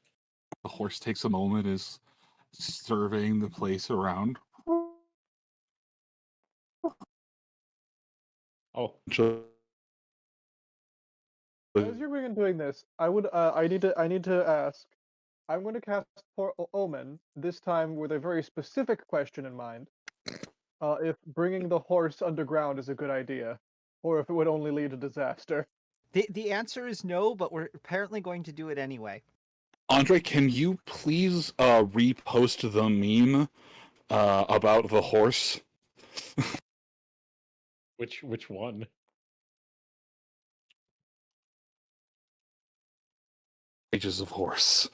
S6: The horse takes a moment, is surveying the place around.
S2: Oh,
S4: As you're begin doing this, I need to ask. I'm going to cast Omen this time with a very specific question in mind. If bringing the horse underground is a good idea, or if it would only lead to disaster.
S5: The answer is no, but we're apparently going to do it anyway.
S6: Andre, can you please repost the meme about the horse?
S2: which one?
S6: Pages of horse.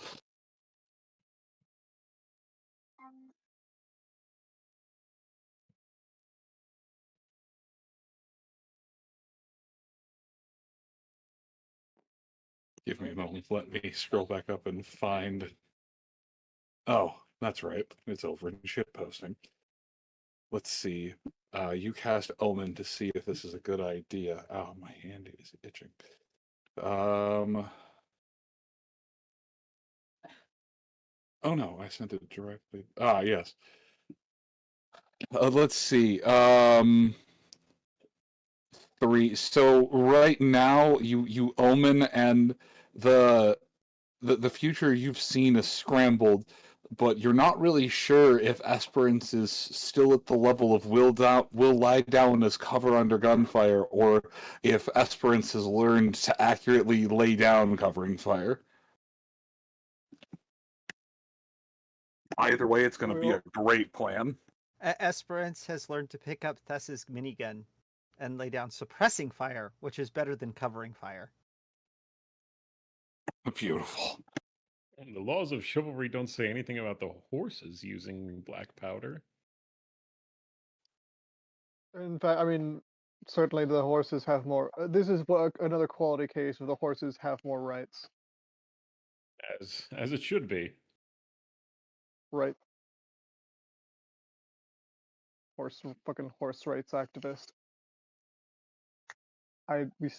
S6: Give me a moment. Let me scroll back up and find. Oh, that's right. It's over in shit posting. Let's see. You cast Omen to see if this is a good idea. Oh, my hand is itching. Oh no, I sent it directly. Ah, yes. Let's see. 3. So right now, you Omen, and the future you've seen is scrambled, but you're not really sure if Esperance is still at the level of will lie down as cover under gunfire, or if Esperance has learned to accurately lay down covering fire. Either way, it's going to be a great plan.
S5: Esperance has learned to pick up Thess's minigun and lay down suppressing fire, which is better than covering fire.
S6: Beautiful.
S2: The laws of chivalry don't say anything about the horses using black powder.
S4: In fact, I mean, certainly the horses have more. This is another quality case of the horses have more rights.
S2: As it should be.
S4: Right. Fucking horse rights activist.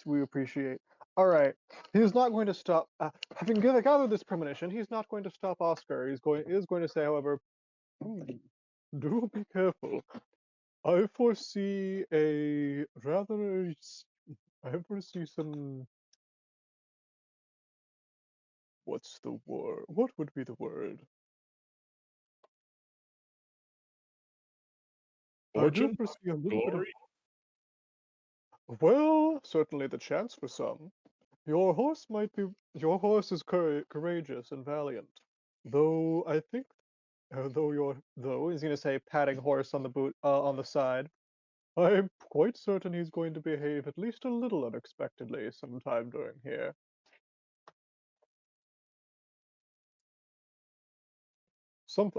S4: We appreciate. All right, he's not going to stop. Having gathered this premonition, he's not going to stop Oscar. Is going to say, however, do be careful. I foresee a rather. I foresee some. What's the word? What would be the word? I do
S2: Fortune?
S4: foresee a little bit of.
S2: Glory?
S4: Well, certainly the chance for some. Your horse might be. Your horse is courageous and valiant. Though I think, though he's gonna say, patting horse on the boot on the side. I'm quite certain he's going to behave at least a little unexpectedly sometime during here.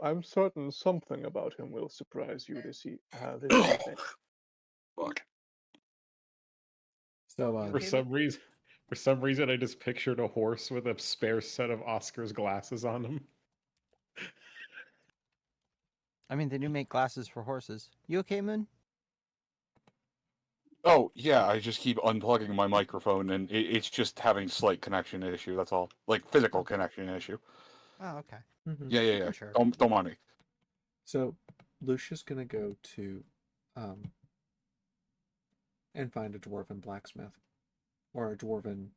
S4: I'm certain something about him will surprise you this evening.
S6: Fuck.
S3: So,
S2: For some reason, I just pictured a horse with a spare set of Oscar's glasses on him.
S5: I mean, they do make glasses for horses. You okay, Moon?
S6: Oh yeah, I just keep unplugging my microphone, and it's just having slight connection issue. That's all, like physical connection issue.
S5: Oh, okay.
S6: Yeah.
S5: Sure.
S6: Don't mind me.
S3: So, Lucia's gonna go to, and find a dwarven blacksmith, or a dwarven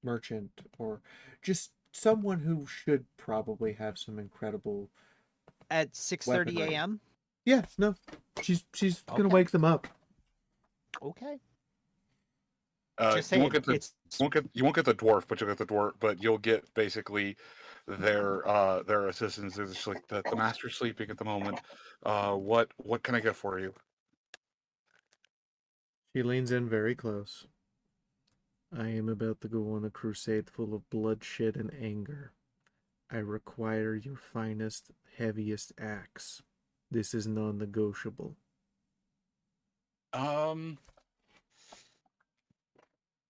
S3: merchant, or just someone who should probably have some incredible.
S5: At 6:30
S3: Weaponry.
S5: a.m.
S3: Yeah, no, she's gonna
S5: Okay.
S3: wake them up.
S5: Okay.
S6: You
S5: Just saying,
S6: won't get you won't get the dwarf, but you'll get the dwarf. But you'll get basically their assistants. They're just like the master's sleeping at the moment. What can I get for you?
S3: She leans in very close. I am about to go on a crusade full of bloodshed and anger. I require your finest, heaviest axe. This is non-negotiable.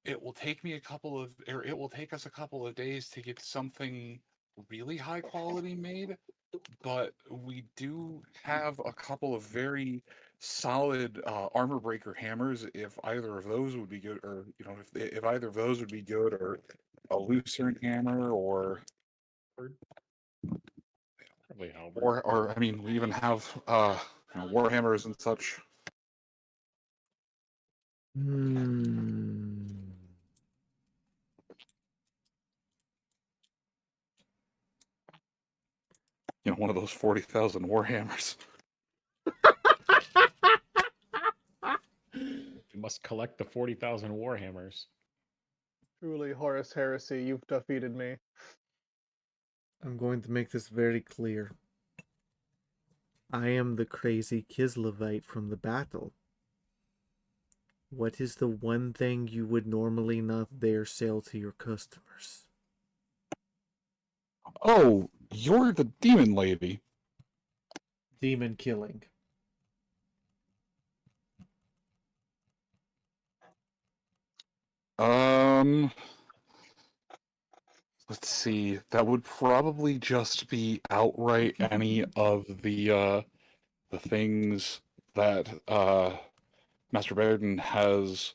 S6: It will take me it will take us a couple of days to get something really high quality made, but we do have a couple of very solid armor breaker hammers. If either of those would be good, or if either of those would be good, or a lucerne hammer, or
S2: Probably halberd.
S6: or I mean, we even have warhammers and such. One of those 40,000 warhammers.
S2: You must collect the 40,000 warhammers.
S4: Truly, Horus Heresy, you've defeated me.
S3: I'm going to make this very clear. I am the crazy Kislevite from the battle. What is the one thing you would normally not dare sell to your customers?
S6: Oh, you're the demon lady.
S3: Demon killing.
S6: Let's see. That would probably just be outright any of the things that Master Bairden has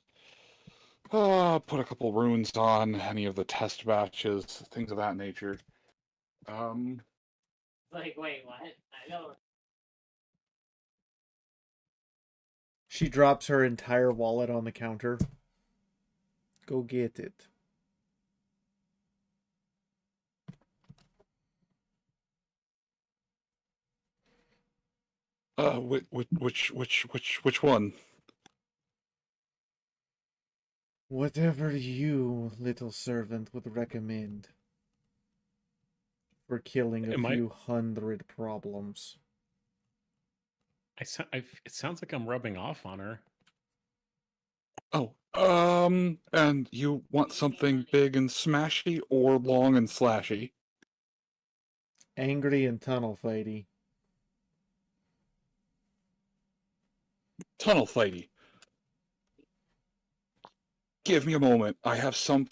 S6: put a couple runes on, any of the test batches, things of that nature.
S9: Like, wait, what? I don't.
S3: She drops her entire wallet on the counter. Go get it.
S6: Which one?
S3: Whatever you, little servant, would recommend for killing a few hundred problems.
S2: It sounds like I'm rubbing off on her.
S6: Oh, and you want something big and smashy or long and slashy?
S3: Angry and tunnel fighty.
S6: Tunnel fighty. Give me a moment. I have some.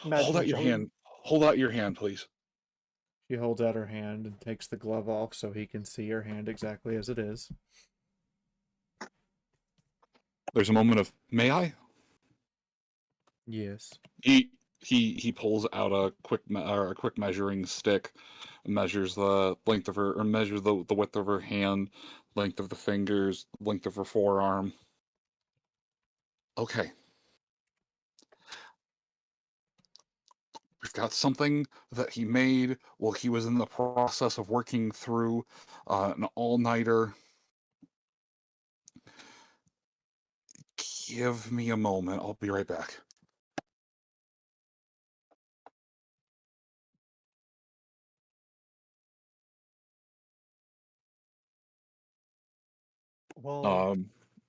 S6: Hold out your hand. Hold out your hand, please.
S3: She holds out her hand and takes the glove off so he can see her hand exactly as it is.
S6: There's a moment of, may I?
S3: Yes.
S6: He he pulls out a quick measuring stick, measures the length of her, or measures the width of her hand, length of the fingers, length of her forearm. Okay. We've got something that he made while he was in the process of working through an all-nighter. Give me a moment. I'll be right back.
S4: Well,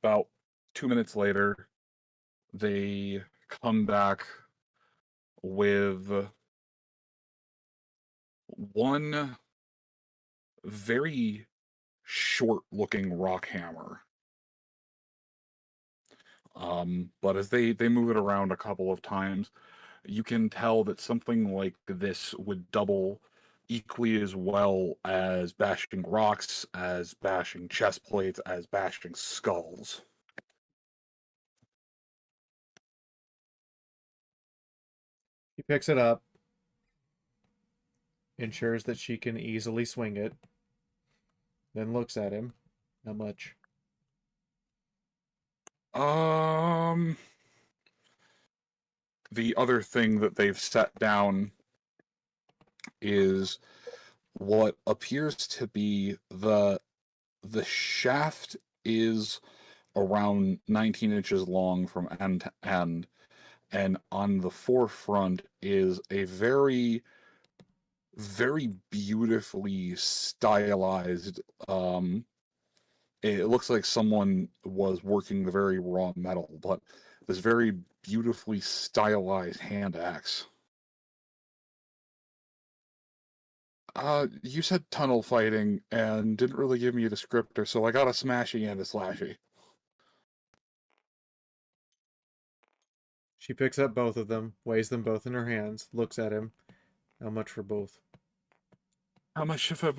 S6: About 2 minutes later, they come back with one very short-looking rock hammer. But as they move it around a couple of times, you can tell that something like this would double equally as well as bashing rocks, as bashing chest plates, as bashing skulls.
S3: He picks it up, ensures that she can easily swing it, then looks at him. How much?
S6: The other thing that they've set down is what appears to be the shaft is around 19 inches long from end to end, and on the forefront is a very, very beautifully stylized. It looks like someone was working the very raw metal, but this very beautifully stylized hand axe. You said tunnel fighting and didn't really give me a descriptor, so I got a smashy and a slashy.
S3: She picks up both of them, weighs them both in her hands, looks at him. How much for both?
S6: How much for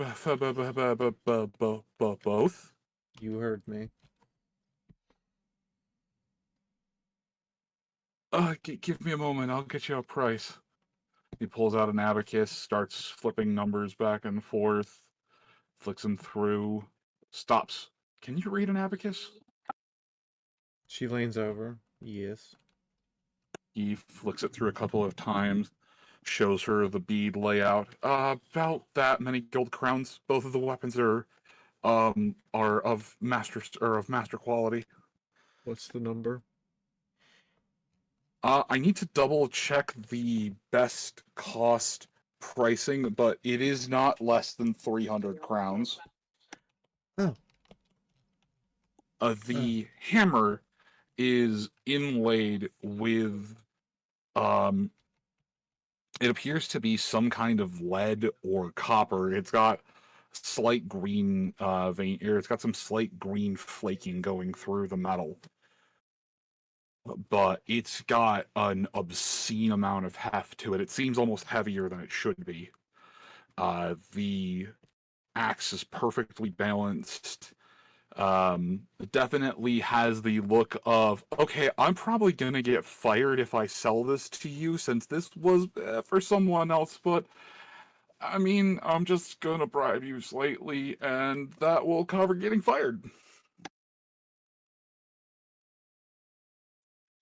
S6: both?
S3: You heard me.
S6: Give me a moment. I'll get you a price. He pulls out an abacus, starts flipping numbers back and forth, flicks them through, stops. Can you read an abacus?
S3: She leans over. Yes.
S6: He flicks it through a couple of times, shows her the bead layout. About that many gold crowns. Both of the weapons are of master quality.
S3: What's the number?
S6: I need to double check the best cost pricing, but it is not less than 300 crowns.
S3: Oh.
S6: The hammer is inlaid with it appears to be some kind of lead or copper. It's got slight green vein, or it's got some slight green flaking going through the metal, but it's got an obscene amount of heft to it. It seems almost heavier than it should be. The axe is perfectly balanced. Definitely has the look of, okay, I'm probably gonna get fired if I sell this to you, since this was for someone else, but I mean, I'm just gonna bribe you slightly, and that will cover getting fired.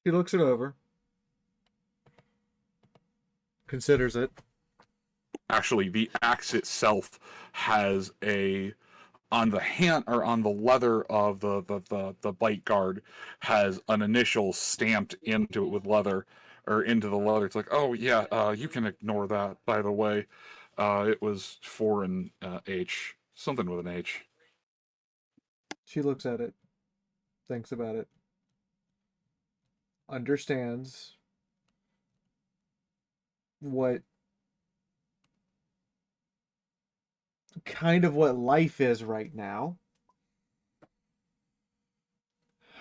S3: He looks it over. Considers it.
S6: Actually, the axe itself has on the hand, or on the leather of the bite guard, has an initial stamped into it with leather, or into the leather. It's like, oh yeah, you can ignore that, by the way. It was foreign H, something with an H.
S3: She looks at it. Thinks about it. Understands what kind of what life is right now.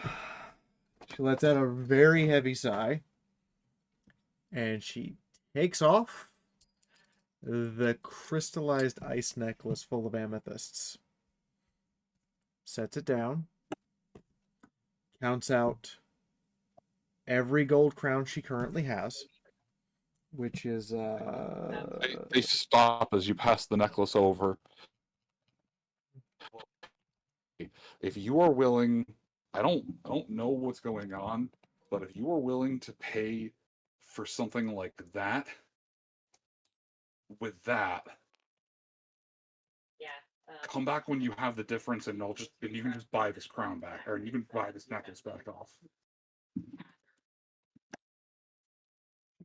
S3: She lets out a very heavy sigh, and she takes off the crystallized ice necklace full of amethysts, sets it down, counts out every gold crown she currently has, which is
S6: They stop as you pass the necklace over. If you are willing, I don't know what's going on, but if you are willing to pay for something like that, with that,
S9: Yeah.
S6: come back when you have the difference, and you can just buy this crown back, or you can buy this necklace back off.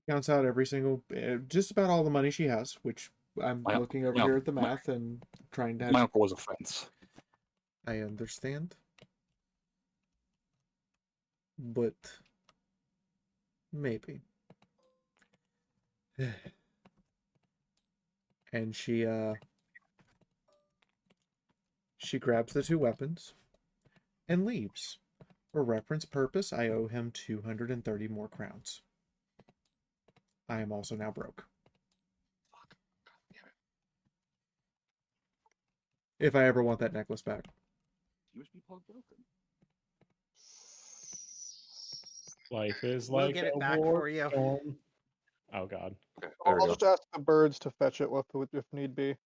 S3: counts out every single, just about all the money she has, which I'm
S6: My-
S3: looking over
S6: my-
S3: here at the
S6: my-
S3: math and trying to.
S6: My uncle was a fence.
S3: I understand, but maybe. And she grabs the two weapons and leaves. For reference purpose, I owe him 230 more crowns. I am also now broke. If I ever want that necklace back.
S6: USB plug broken.
S2: Life is
S5: We'll
S2: like
S5: get it
S2: a
S5: back
S2: war
S5: for you.
S2: storm. Oh god.
S6: Okay, there we
S4: I'll
S6: go.
S4: just ask the birds to fetch it if need be.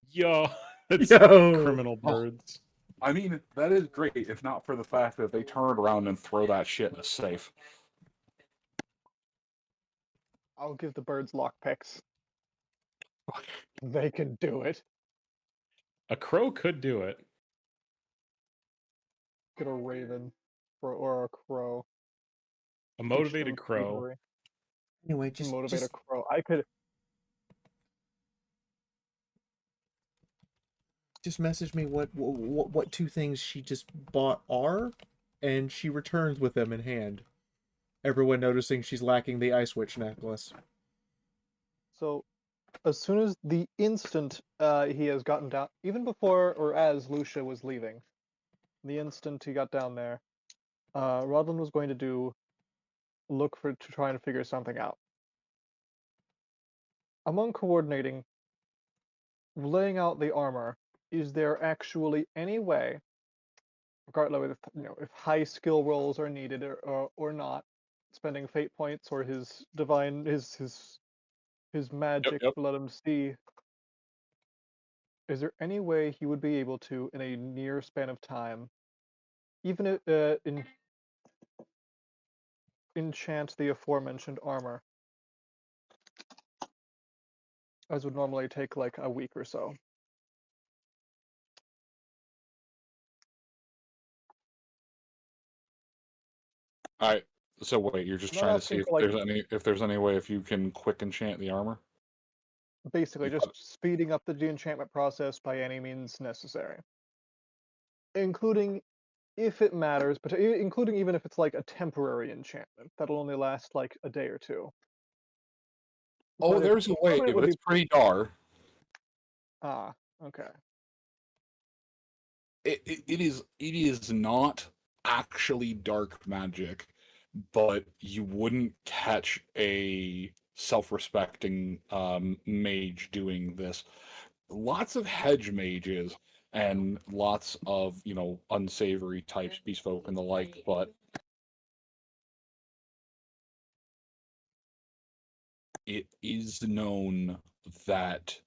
S2: Yo, it's
S3: Yo.
S2: criminal
S6: Oh.
S2: birds.
S6: I mean, that is great, if not for the fact that they turn around and throw that shit in a safe.
S4: I'll give the birds lockpicks. They can do it.
S2: A crow could do it.
S4: Get a raven or a crow.
S2: A
S4: Teach
S2: motivated
S4: them
S2: crow.
S4: thievery.
S3: Anyway,
S4: Motivate a crow. I could.
S3: just message me what two things she just bought are, and she returns with them in hand. Everyone noticing she's lacking the Ice Witch necklace.
S4: So, as soon as the instant he has gotten down, even before or as Lucia was leaving, the instant he got down there, Rodlin was going to to try and figure something out. Among coordinating, laying out the armor, is there actually any way, regardless if high skill rolls are needed or not, spending fate points or his divine his magic
S6: Yep.
S4: to let him see. Is there any way he would be able to, in a near span of time, even enchant the aforementioned armor, as would normally take like a week or so?
S6: Alright, so wait, you're just
S4: I'm not
S6: trying to see
S4: asking
S6: if
S4: for, like,
S6: there's any way if you can quick enchant the armor?
S4: basically
S6: You
S4: just
S6: got-
S4: speeding up the enchantment process by any means necessary, including if it matters, but including even if it's like a temporary enchantment that'll only last like a day or two.
S6: Oh,
S4: But if
S6: there's a way,
S4: permanent
S6: but
S4: would
S6: it's
S4: be
S6: pretty dark.
S4: okay.
S6: It is not actually dark magic, but you wouldn't catch a self-respecting mage doing this. Lots of hedge mages and lots of unsavory types, beast folk and the like, but it is known that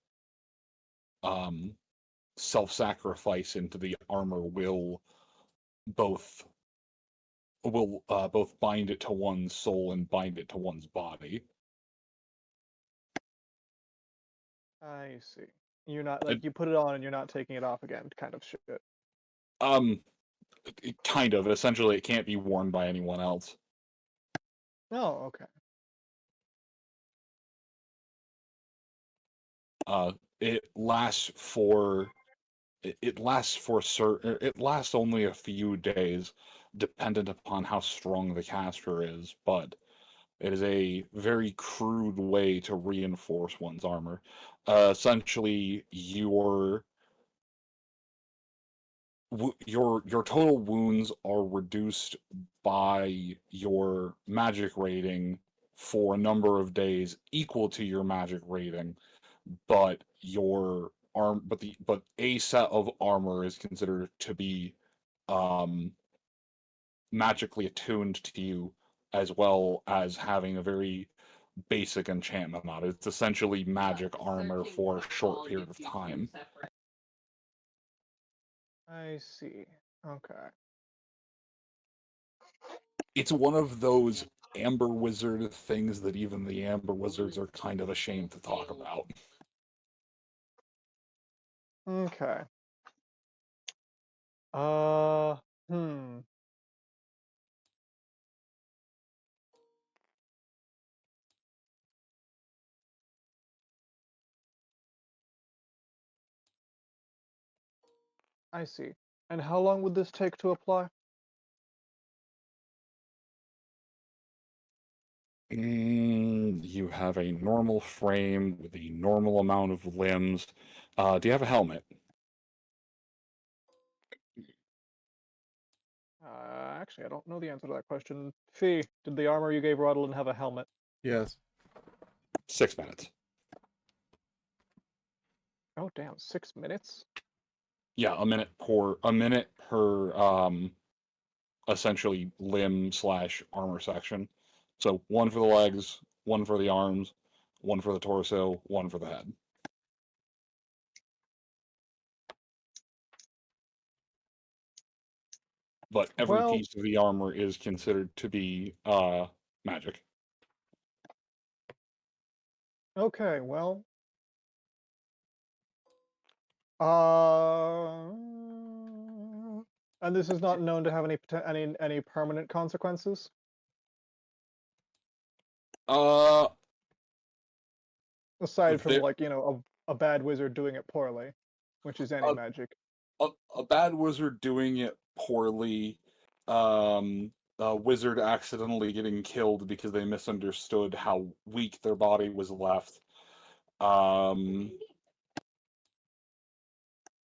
S6: self-sacrifice into the armor both both bind it to one's soul and bind it to one's body.
S4: I see. You're not
S6: It,
S4: like you put it on and you're not taking it off again, kind of shit.
S6: um, kind of. Essentially, it can't be worn by anyone else.
S4: Oh, okay.
S6: It lasts for it lasts only a few days, dependent upon how strong the caster is, but it is a very crude way to reinforce one's armor. Essentially, your total wounds are reduced by your magic rating for a number of days equal to your magic rating, but but a set of armor is considered to be um magically attuned to you, as well as having a very basic enchantment on it. It's essentially magic armor for a short period of time.
S4: I see. Okay.
S6: It's one of those Amber Wizard things that even the Amber Wizards are kind of ashamed to talk about.
S4: Okay. Hmm. I see. And how long would this take to apply?
S6: You have a normal frame with a normal amount of limbs. Do you have a helmet?
S4: Actually, I don't know the answer to that question. Fee, did the armor you gave Rodlin have a helmet?
S3: Yes.
S6: 6 minutes.
S4: Oh, damn, 6 minutes?
S6: Yeah, a minute per essentially limb / armor section. So one for the legs, one for the arms, one for the torso, one for the head. But every
S4: Well,
S6: piece of the armor is considered to be magic.
S4: okay, well. Uh, and this is not known to have any permanent consequences?
S6: Uh,
S4: Aside from,
S6: there,
S4: like, you know, a bad wizard doing it poorly, which is any
S6: a,
S4: magic.
S6: a bad wizard doing it poorly, a wizard accidentally getting killed because they misunderstood how weak their body was left.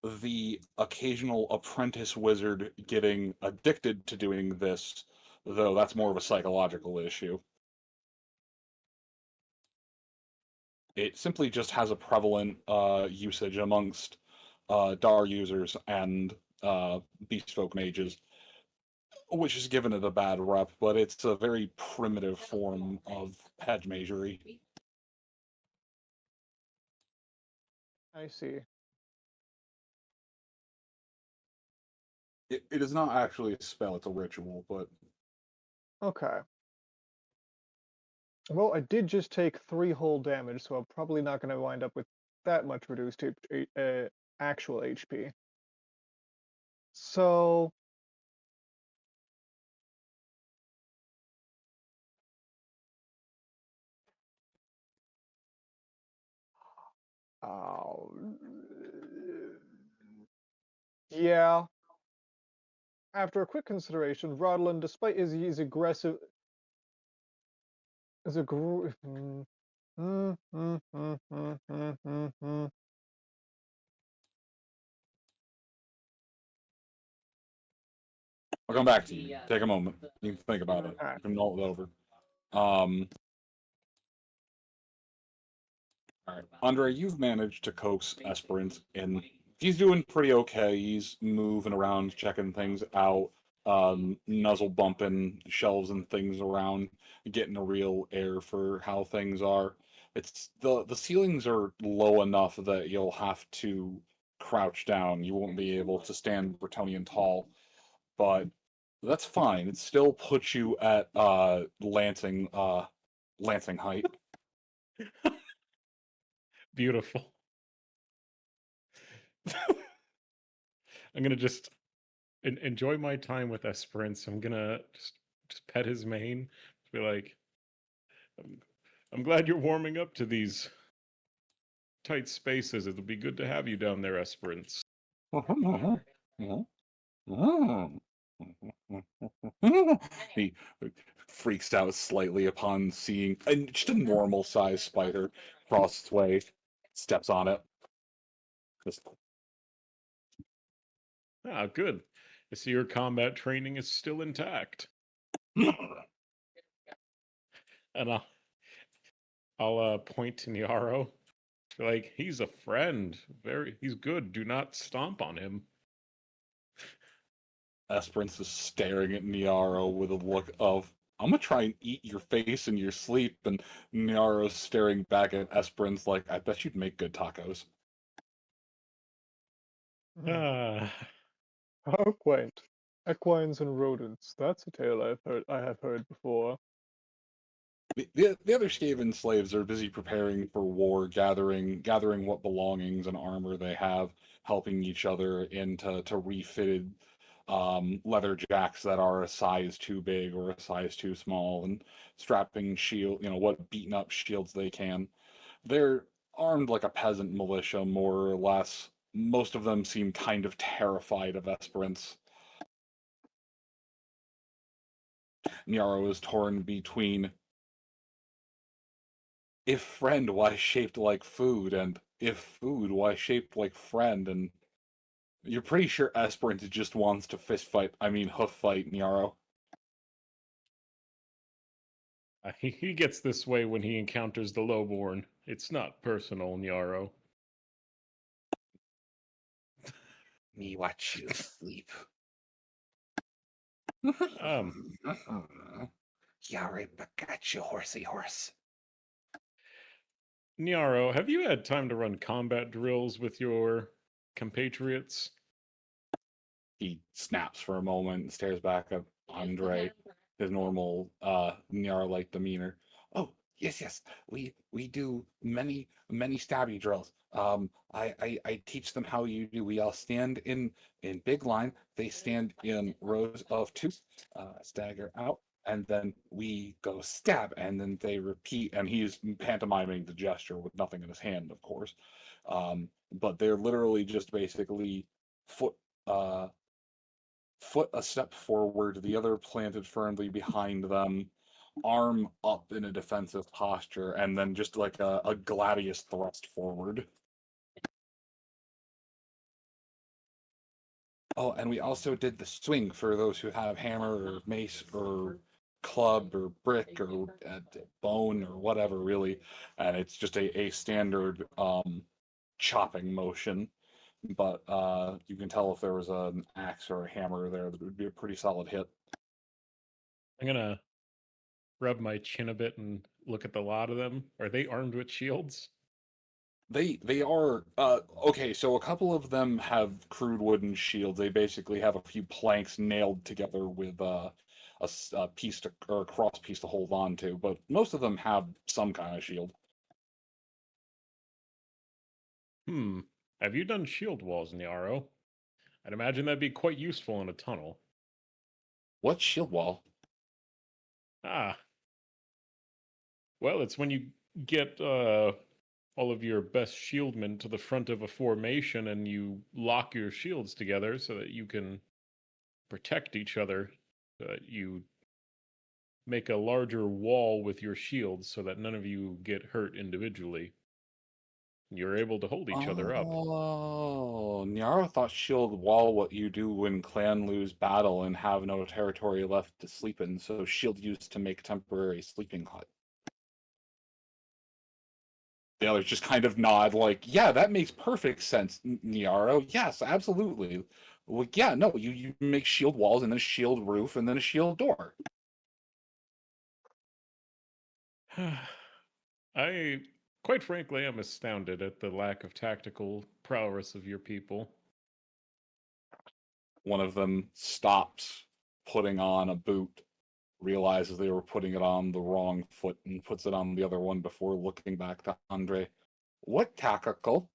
S6: The occasional apprentice wizard getting addicted to doing this, though that's more of a psychological issue. It simply just has a prevalent usage amongst Dar users and Beastfolk mages, which has given it a bad rep, but it's a very primitive form of hedge magery.
S4: I see.
S6: It is not actually a spell, it's a ritual, but
S4: Okay. Well, I did just take 3 whole damage, so I'm probably not going to wind up with that much reduced actual HP. So, uh, yeah. After a quick consideration, Rodlin, despite his aggressive, is a
S6: I'll come back to you. Take a moment. You can think about it.
S4: Okay.
S6: You can mull it over. All right, Andre, you've managed to coax Esperance in. He's doing pretty okay. He's moving around, checking things out, nuzzle bumping shelves and things around, getting a real air for how things are. It's the ceilings are low enough that you'll have to crouch down. You won't be able to stand Bretonian tall, but that's fine. It still puts you at lancing height.
S2: Beautiful. I'm gonna just enjoy my time with Esperance. I'm gonna just pet his mane. Just be like, I'm glad you're warming up to these tight spaces. It'll be good to have you down there, Esperance.
S6: He freaks out slightly upon seeing just a normal sized spider cross its way, steps on it. Just,
S2: Ah, good. I see your combat training is still intact. And I'll point to Niaro. Like, he's a friend. He's good. Do not stomp on him.
S6: Esperance is staring at Niaro with a look of I'm gonna try and eat your face in your sleep. And Nyaro's staring back at Esperance like, I bet you'd make good tacos.
S2: Ah,
S4: How quaint. Equines and rodents. That's a tale I have heard before.
S6: The other Skaven slaves are busy preparing for war, gathering what belongings and armor they have, helping each other into refitted leather jacks that are a size too big or a size too small, and strapping what beaten up shields they can. They're armed like a peasant militia, more or less. Most of them seem kind of terrified of Esperance. Nyaro is torn between if friend, why shaped like food, and if food, why shaped like friend, and you're pretty sure Esperance just wants to hoof fight Nyaro.
S2: he gets this way when he encounters the lowborn. It's not personal, Nyaro.
S6: Me watch you sleep. Yare got you, horsey horse.
S2: Nyaro, have you had time to run combat drills with your compatriots?
S6: He snaps for a moment and stares back at Andre, his normal Nyaro-like demeanor. Oh, yes. We do many stabby drills. I teach them how you do. We all stand in big line. They stand in rows of two, stagger out, and then we go stab, and then they repeat. And he's pantomiming the gesture with nothing in his hand, of course. But they're literally just basically foot foot a step forward, the other planted firmly behind them, arm up in a defensive posture, and then just like a gladius thrust forward. Oh, and we also did the swing for those who have hammer or mace or club or brick or bone or whatever, really. And it's just a standard chopping motion. But you can tell if there was an axe or a hammer there, that would be a pretty solid hit.
S2: I'm gonna rub my chin a bit and look at the lot of them. Are they armed with shields?
S6: They are okay. So a couple of them have crude wooden shields. They basically have a few planks nailed together with a piece or a cross piece to hold on to. But most of them have some kind of shield.
S2: Have you done shield walls, Nyaro? I'd imagine that'd be quite useful in a tunnel.
S6: What shield wall?
S2: Ah. Well, it's when you get all of your best shieldmen to the front of a formation and you lock your shields together so that you can protect each other. You make a larger wall with your shields so that none of you get hurt individually. You're able to hold each other up.
S6: Oh, Nyaro thought shield wall what you do when clan lose battle and have no territory left to sleep in. So shield used to make temporary sleeping hut. The others just kind of nod, like, yeah, that makes perfect sense, Nyaro. Yes, absolutely. Well, yeah, no, you make shield walls and then a shield roof and then a shield door.
S2: I, quite frankly, am astounded at the lack of tactical prowess of your people.
S6: One of them stops putting on a boot, realizes they were putting it on the wrong foot, and puts it on the other one before looking back to Andre. What tactical?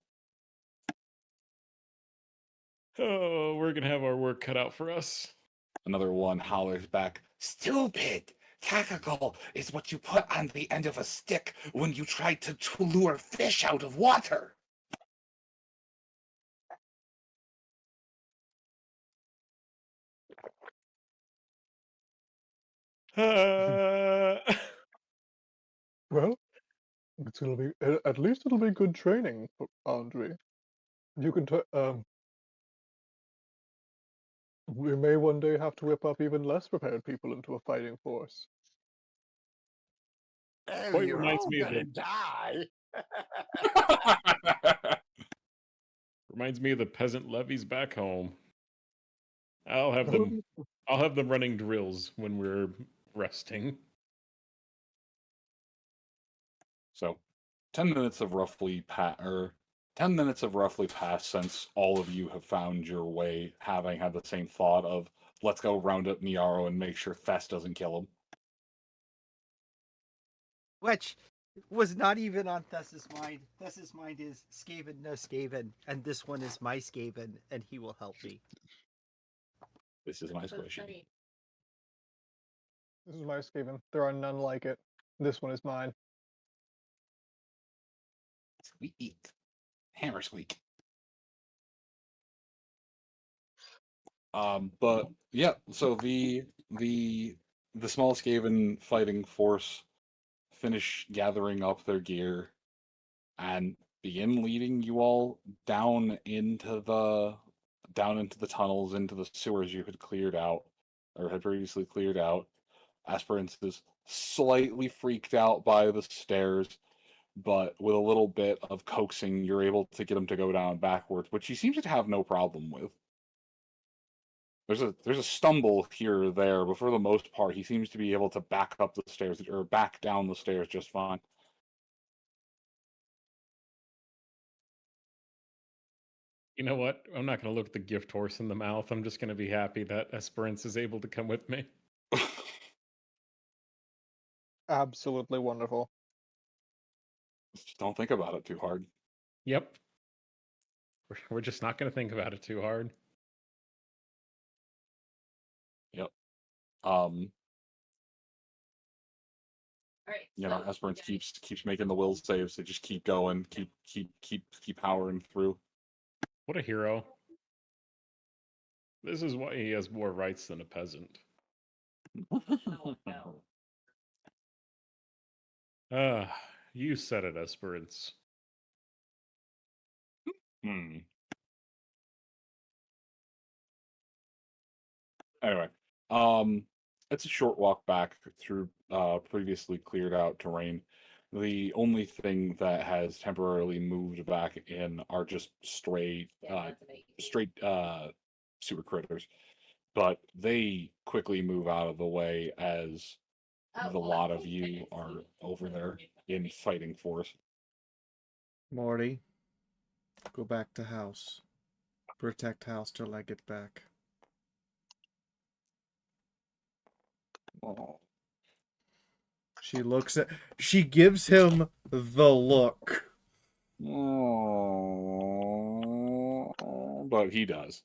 S2: Oh, we're gonna have our work cut out for us.
S6: Another one hollers back, stupid! Tactical is what you put on the end of a stick when you try to lure fish out of water.
S4: Well, it'll be at least it'll be good training for Andre. You can we may one day have to whip up even less prepared people into a fighting force.
S1: Oh,
S2: Quite
S1: you're
S2: reminds
S1: all
S2: me of
S1: gonna
S2: the
S1: die.
S2: reminds me of the peasant levies back home. I'll have them running drills when we're resting.
S6: So, 10 minutes of roughly 10 minutes have roughly passed since all of you have found your way, having had the same thought of let's go round up Niaro and make sure Thess doesn't kill him.
S5: Which was not even on Thess's mind. Thess's mind is Skaven, no Skaven, and this one is my Skaven, and he will help me.
S6: This is my squishy.
S4: This is my Skaven. There are none like it. This one is mine.
S6: Squeak. Hammer squeak. But yeah, so the small Skaven fighting force finish gathering up their gear and begin leading you all down into the tunnels, into the sewers you had cleared out or had previously cleared out. Aspirants is slightly freaked out by the stairs, but with a little bit of coaxing, you're able to get him to go down backwards, which he seems to have no problem with. There's a stumble here or there, but for the most part, he seems to be able to back up the stairs or back down the stairs just fine.
S2: You know what? I'm not going to look the gift horse in the mouth. I'm just going to be happy that Esperance is able to come with me.
S4: Absolutely wonderful.
S6: Just don't think about it too hard.
S2: Yep. We're just not going to think about it too hard.
S6: Yep.
S9: Alright,
S6: You know,
S9: so
S6: Esperance
S9: you
S6: keeps making the will saves. They just keep going, keep powering through.
S2: What a hero. This is why he has more rights than a peasant.
S9: Oh, no.
S2: Ah, you said it, Esperance.
S6: Hmm. Anyway, it's a short walk back through previously cleared out terrain. The only thing that has temporarily moved back in are just straight sewer critters, but they quickly move out of the way as the lot of you are over there in fighting force.
S3: Morty, go back to house. Protect house till I get back.
S6: Oh.
S3: She gives him the look.
S6: Oh, but he does.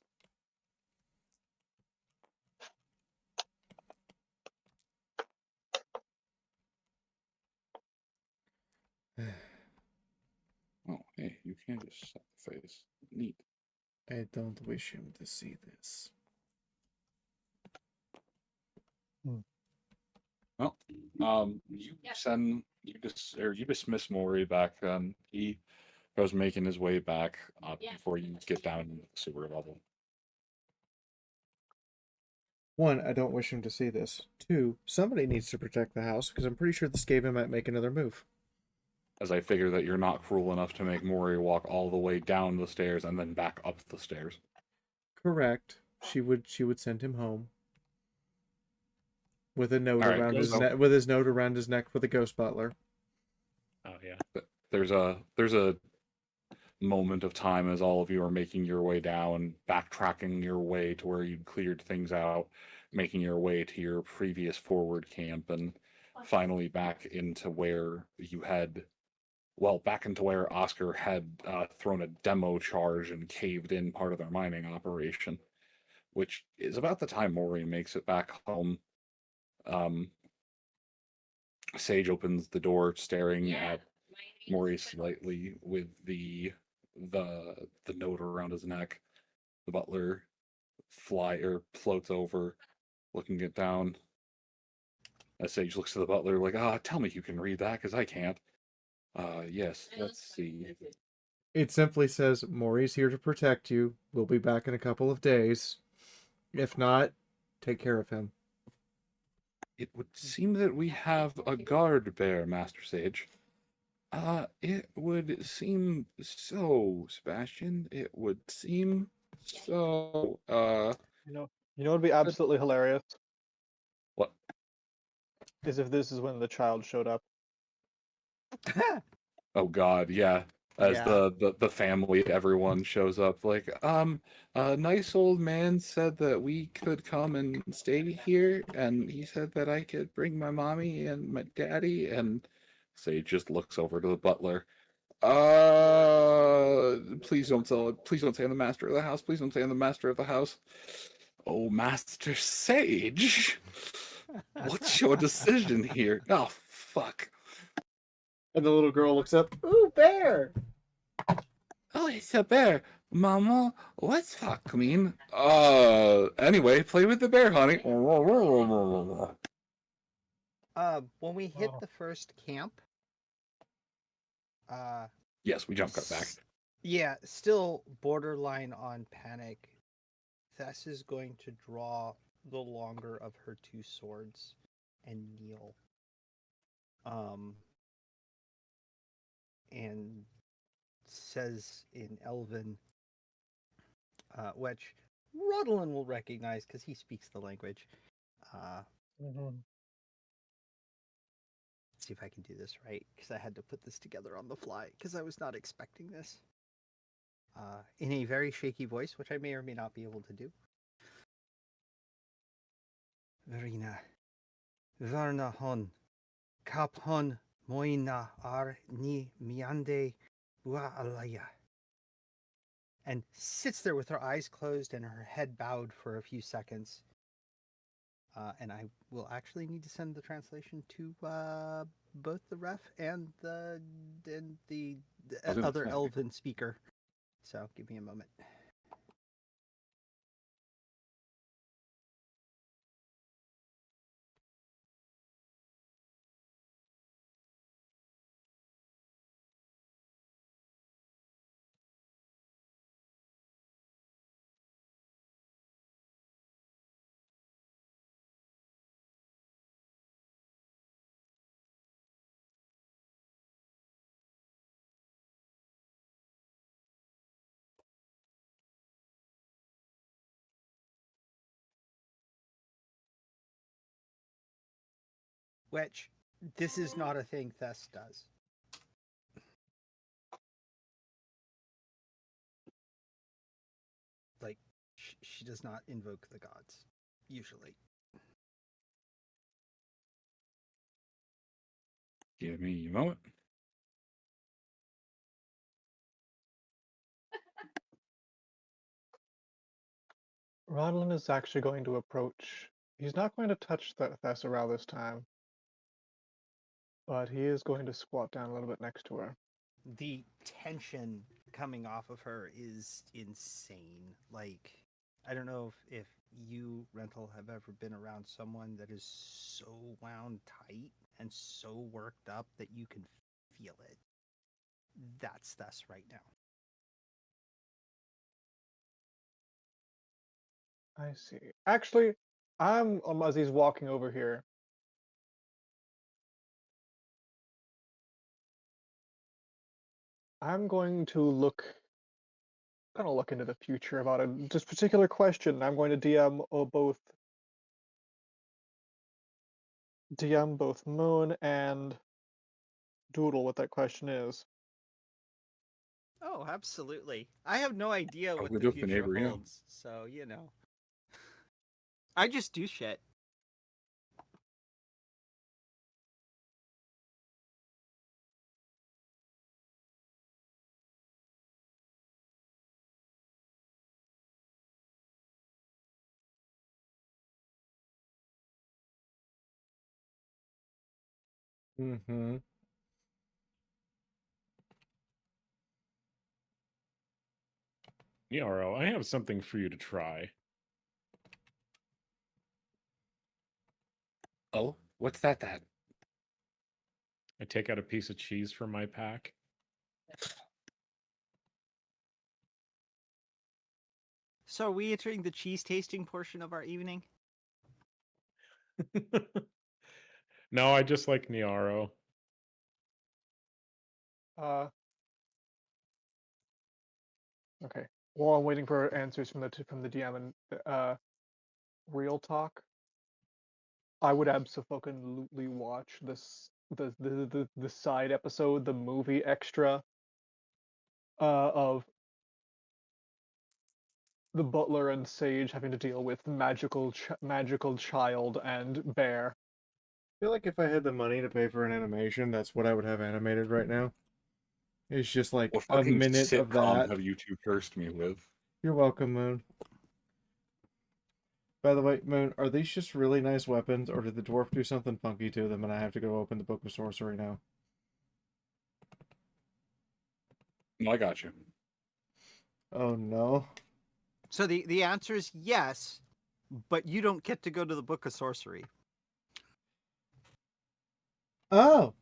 S6: Oh, hey, you can't just set the face. Neat.
S3: I don't wish him to see this.
S6: Well, you dismiss Maury back. He was making his way back up before you get down to the sewer level.
S3: One, I don't wish him to see this. Two, somebody needs to protect the house because I'm pretty sure the Skaven might make another move.
S6: As I figure that you're not cruel enough to make Maury walk all the way down the stairs and then back up the stairs.
S3: Correct. She would send him home with a note
S6: All right,
S3: around his
S6: so-
S3: neck, with his note around his neck for the ghost butler.
S2: Oh, yeah.
S6: There's a moment of time as all of you are making your way down, backtracking your way to where you'd cleared things out, making your way to your previous forward camp, and finally back into where you had, well, back into where Oscar had thrown a demo charge and caved in part of their mining operation, which is about the time Maury makes it back home. Sage opens the door, staring at Maury slightly with the note around his neck. The butler floats over, looking it down. As Sage looks at the butler like, tell me you can read that, because I can't. Yes, let's see.
S3: It simply says, Maury's here to protect you. We'll be back in a couple of days. If not, take care of him.
S6: It would seem that we have a guard bear, Master Sage. It would seem so, Sebastian. It would seem so.
S4: You know, it would be absolutely hilarious.
S6: What?
S4: is if this is when the child showed up.
S6: Oh God, yeah. As
S5: Yeah.
S6: the family, everyone shows up like, a nice old man said that we could come and stay here, and he said that I could bring my mommy and my daddy, and Sage just looks over to the butler. Please don't tell it. Please don't say I'm the master of the house. Please don't say I'm the master of the house. Oh, Master Sage, what's your decision here? Oh, fuck.
S3: And the little girl looks up. Ooh, bear!
S6: Oh, it's a bear. Mama, what's fuck mean? Anyway, play with the bear, honey.
S5: When we hit
S4: Oh.
S5: the first camp,
S6: Yes, we jump cut back.
S5: yeah, still borderline on panic. Thess is going to draw the longer of her two swords and kneel. And says in Elven, which Rodolin will recognize because he speaks the language. See if I can do this right, because I had to put this together on the fly, because I was not expecting this. In a very shaky voice, which I may or may not be able to do. Verina, Varna hon, kap hon, moina ar ni miande bua alaya. And sits there with her eyes closed and her head bowed for a few seconds. And I will actually need to send the translation to both the ref and the other
S6: say.
S5: Elven speaker. So give me a moment. Which, this is not a thing Thess does. Like, she does not invoke the gods, usually.
S6: Give me a moment.
S4: Rodolin is actually going to approach. He's not going to touch Thessarau this time, but he is going to squat down a little bit next to her.
S5: The tension coming off of her is insane. Like, I don't know if you, Rental, have ever been around someone that is so wound tight and so worked up that you can feel it. That's Thess right now.
S4: I see. Actually, as he's walking over here. I'm going to kind of look into the future about this particular question. I'm going to DM both Moon and Doodle what that question is.
S5: Oh, absolutely. I have no idea what
S6: we
S5: the
S6: do it for
S5: future
S6: neighbor, yeah.
S5: holds, so you know. I just do shit.
S3: Mm-hmm.
S2: Yarrow, I have something for you to try.
S6: Oh, what's that?
S2: I take out a piece of cheese from my pack.
S5: So are we entering the cheese tasting portion of our evening?
S2: No, I just like Niaro.
S4: Okay. While I'm waiting for answers from the DM and real talk. I would absolutely watch the side episode, the movie extra of the butler and Sage having to deal with magical child and bear.
S3: I feel like if I had the money to pay for an animation, that's what I would have animated right now. It's just like
S6: What
S3: a
S6: fucking
S3: minute of
S6: sitcom
S3: that.
S6: have you two cursed me with?
S3: You're welcome, Moon. By the way, Moon, are these just really nice weapons, or did the dwarf do something funky to them and I have to go open the Book of Sorcery now?
S6: No, I got you.
S3: Oh no.
S5: So the answer is yes, but you don't get to go to the Book of Sorcery.
S3: Oh.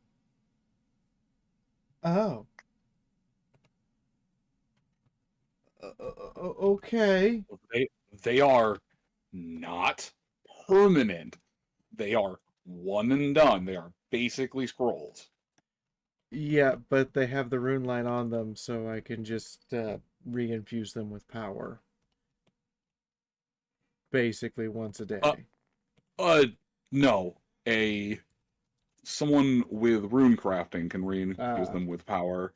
S3: Oh. Okay.
S6: They are not permanent. They are one and done. They are basically scrolls.
S3: Yeah, but they have the rune line on them, so I can just re-infuse them with power. Basically once a day.
S6: No. Someone with rune crafting can reinfuse them with power,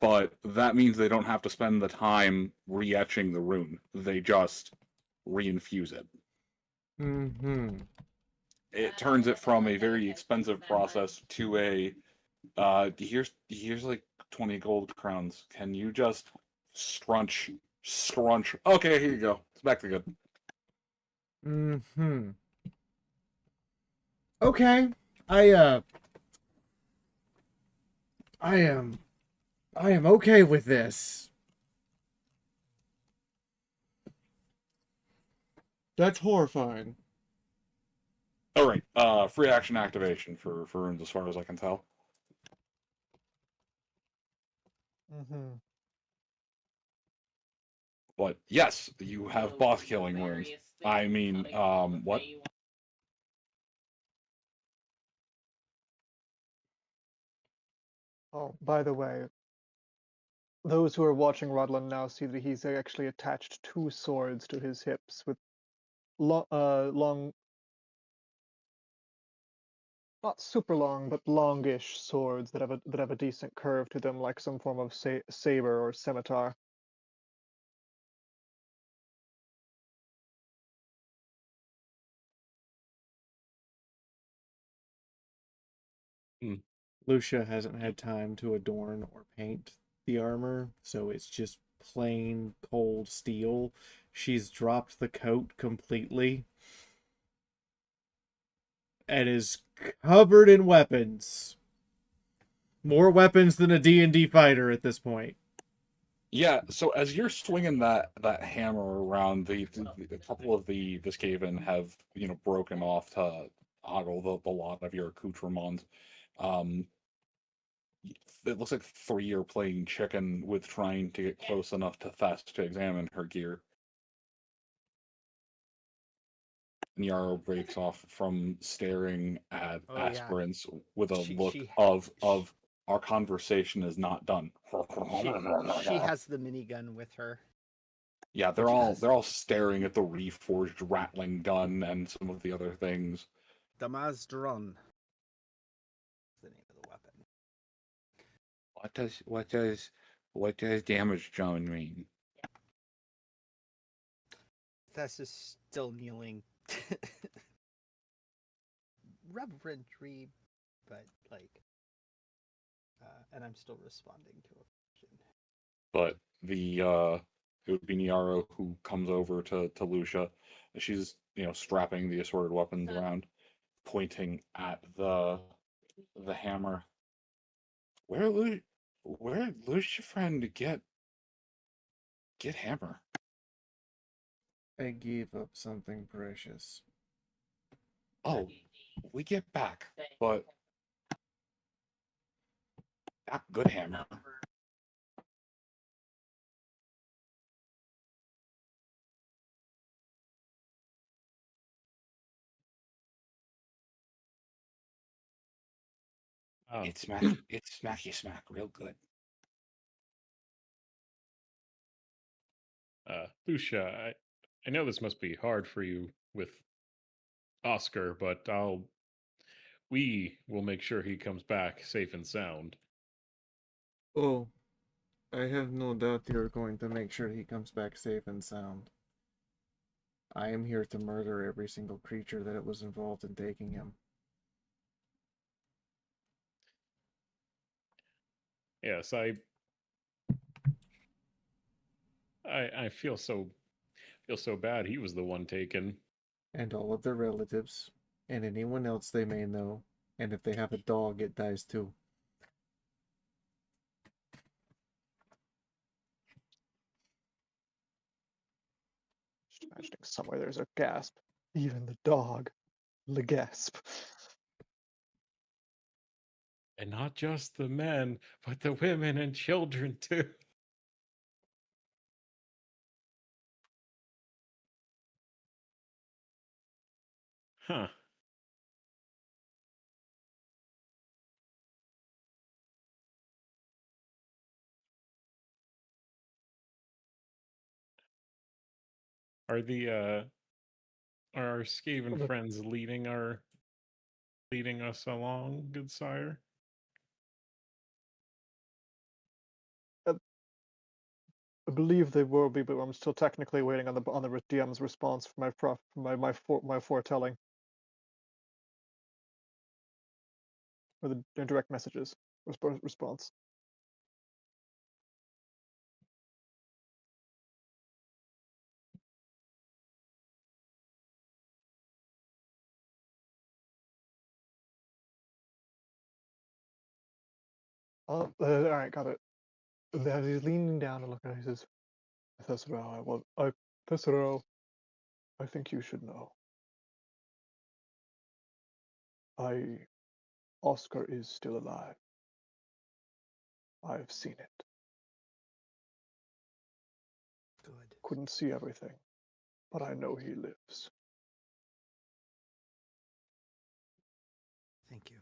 S6: but that means they don't have to spend the time re-etching the rune. They just reinfuse it.
S3: Mm-hmm.
S6: It turns it from a very expensive process to a here's like 20 gold crowns. Can you just scrunch? Okay, here you go. It's back to good.
S3: Mm-hmm. Okay. I am okay with this. That's horrifying.
S6: All right, free action activation for runes, as far as I can tell.
S4: Mm-hmm.
S6: But yes, you have boss killing runes. I mean, what?
S4: Oh, by the way, those who are watching Rodlin now see that he's actually attached 2 swords to his hips with long, not super long, but longish swords that have a decent curve to them, like some form of saber or scimitar.
S3: Lucia hasn't had time to adorn or paint the armor, so it's just plain cold steel. She's dropped the coat completely and is covered in weapons. More weapons than a D&D fighter at this point.
S6: Yeah. So as you're swinging that hammer around, a couple of the Skaven have broken off to ogle the lot of your accoutrements. Um, it looks like 3 are playing chicken with trying to get close enough to Thest to examine her gear. Nyaro breaks off from staring at
S5: Oh, yeah.
S6: aspirants with a
S5: She-
S6: look
S5: she-
S6: of our conversation is not done.
S5: She has the minigun with her.
S6: Yeah, they're all staring at the reforged rattling gun and some of the other things.
S5: Damazdron. The name of the weapon.
S6: What does damage zone mean?
S5: Thess is still kneeling. Reverentry, but and I'm still responding to a question.
S6: But it would be Nyaro who comes over to Lucia. She's strapping the assorted weapons around, pointing at the hammer. Where Lucia friend get hammer?
S3: I gave up something precious.
S6: Oh, we get back, but not good hammer.
S2: Oh,
S6: It's smacky smack real good.
S2: Lucia, I know this must be hard for you with Oscar, but we will make sure he comes back safe and sound.
S3: Oh, I have no doubt you're going to make sure he comes back safe and sound. I am here to murder every single creature that was involved in taking him.
S2: Yes, I feel so bad. He was the one taken.
S3: And all of their relatives, and anyone else they may know. And if they have a dog, it dies too.
S4: Just imagining somewhere there's a gasp. Even the dog. The gasp.
S2: And not just the men, but the women and children too. Huh. Are our Skaven
S4: The-
S2: friends leading us along, good sire?
S4: I believe they will be, but I'm still technically waiting on the DM's response for my foretelling, or the direct messages response. All right, got it. As he's leaning down to look at it, he says, Tessero, I think you should know. Oscar is still alive. I've seen it.
S5: Good.
S4: Couldn't see everything, but I know he lives.
S5: Thank you.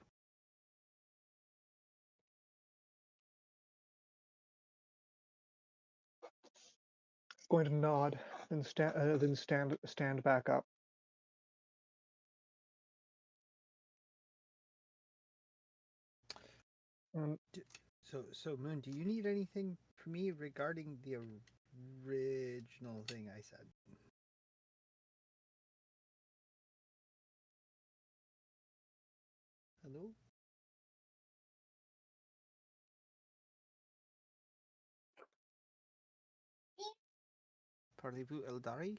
S4: Going to nod, then stand back up. Um,
S5: So Moon, do you need anything from me regarding the original thing I said? Hello? Parlez-vous Eldari?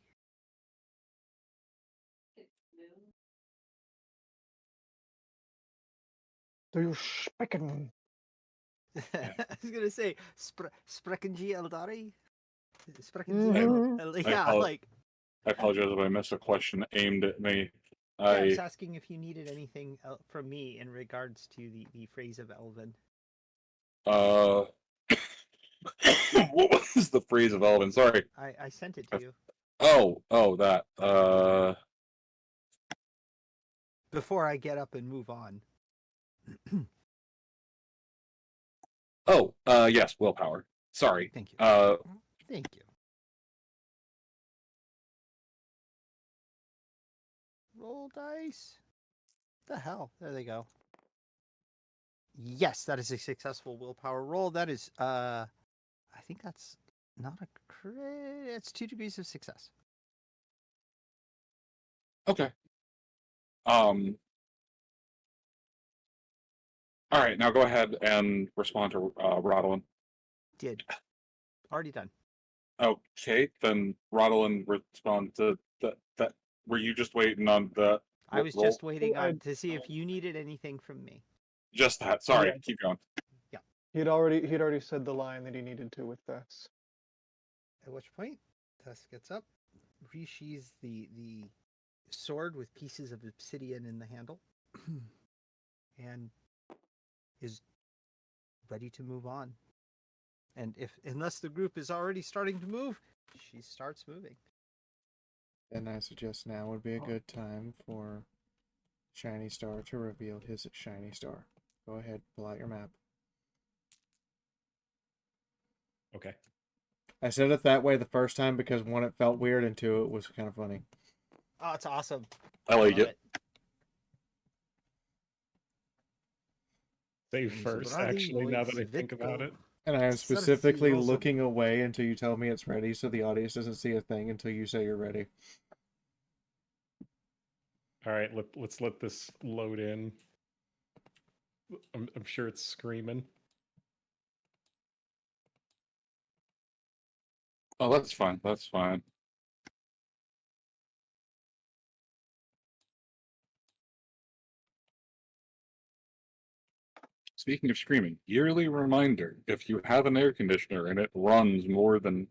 S4: Do you speaking?
S5: I was gonna say sprechen Sie Eldari? Sprechen Sie
S4: Mhm.
S5: yeah, like
S6: I apologize if I missed a question aimed at me.
S5: yeah, I was
S6: I
S5: asking if you needed anything from me in regards to the phrase of Elven.
S6: what was the phrase of Elvin? Sorry.
S5: I sent it to you
S6: That.
S5: before I get up and move on.
S6: Yes, willpower. Sorry.
S5: Thank you. Thank you. Roll dice. The hell? There they go. Yes, that is a successful willpower roll. That is I think that's not a crit. It's 2 degrees of success.
S6: Okay. All right, now go ahead and respond to Rodolin.
S5: Did. Already done.
S6: Okay, then Rodolin respond to that. Were you just waiting on the
S5: I was
S6: roll?
S5: just waiting
S4: I-
S5: on to see if you needed anything from me.
S6: Just that. Sorry,
S4: Yeah.
S6: keep going.
S4: He'd already said the line that he needed to with this.
S5: At which point, Tess gets up, resheathes the sword with pieces of obsidian in the handle, and is ready to move on. And unless the group is already starting to move, she starts moving.
S3: Then I suggest now would be a good time for Shiny Star to reveal his Shiny Star. Go ahead, pull out your map.
S2: Okay.
S3: I said it that way the first time because one, it felt weird, and two, it was kind of funny.
S5: Oh, it's awesome.
S6: I like
S5: Love
S6: it.
S2: Save first,
S5: Zabrali
S2: actually, now that I think about
S5: Wojcicko.
S2: it.
S3: And I am
S5: Sersi
S3: specifically
S5: Rozum.
S3: looking away until you tell me it's ready, so the audience doesn't see a thing until you say you're ready.
S2: All right, let's let this load in. I'm sure it's screaming.
S6: Oh, that's fine. That's fine. Speaking of screaming, yearly reminder: if you have an air conditioner and it runs more than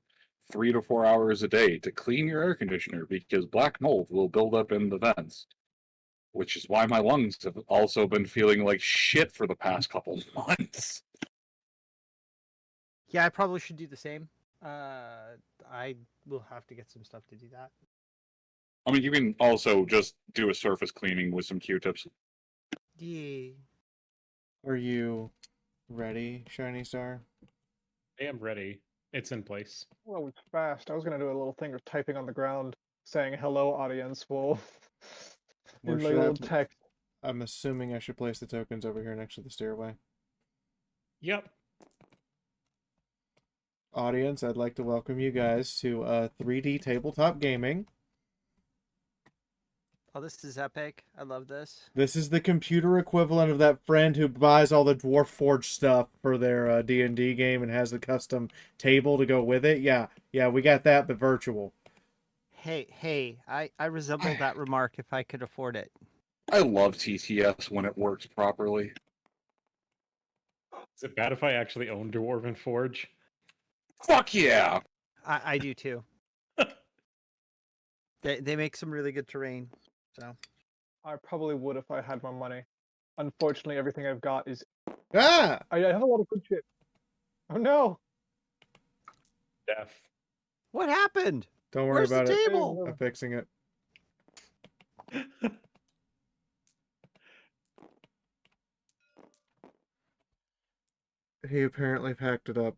S6: 3 to 4 hours a day, to clean your air conditioner because black mold will build up in the vents. Which is why my lungs have also been feeling like shit for the past couple months.
S5: Yeah, I probably should do the same. I will have to get some stuff to do that.
S6: I mean, you can also just do a surface cleaning with some Q-tips.
S5: Yeah.
S3: Are you ready, Shiny Star?
S2: I am ready. It's in place.
S4: Well, it was fast. I was gonna do a little thing of typing on the ground saying hello, audience. Well,
S3: Where
S4: in like
S3: should
S4: a
S3: I?
S4: little text.
S3: I'm assuming I should place the tokens over here next to the stairway.
S2: Yep.
S3: Audience, I'd like to welcome you guys to 3D tabletop gaming.
S5: Oh, this is epic. I love this.
S3: This is the computer equivalent of that friend who buys all the Dwarf Forge stuff for their D&D game and has the custom table to go with it. Yeah, we got that, but virtual.
S5: Hey, I resemble that remark if I could afford it.
S6: I love TTS when it works properly.
S2: Is it bad if I actually own Dwarven Forge?
S6: Fuck yeah!
S5: I do too. They make some really good terrain. So
S4: I probably would if I had my money. Unfortunately, everything I've got is.
S3: Ah!
S4: I have a lot of good shit. Oh no!
S2: Death.
S5: what happened?
S3: Don't worry
S5: Where's the
S3: about it.
S5: table?
S3: I'm fixing it. He apparently packed it up.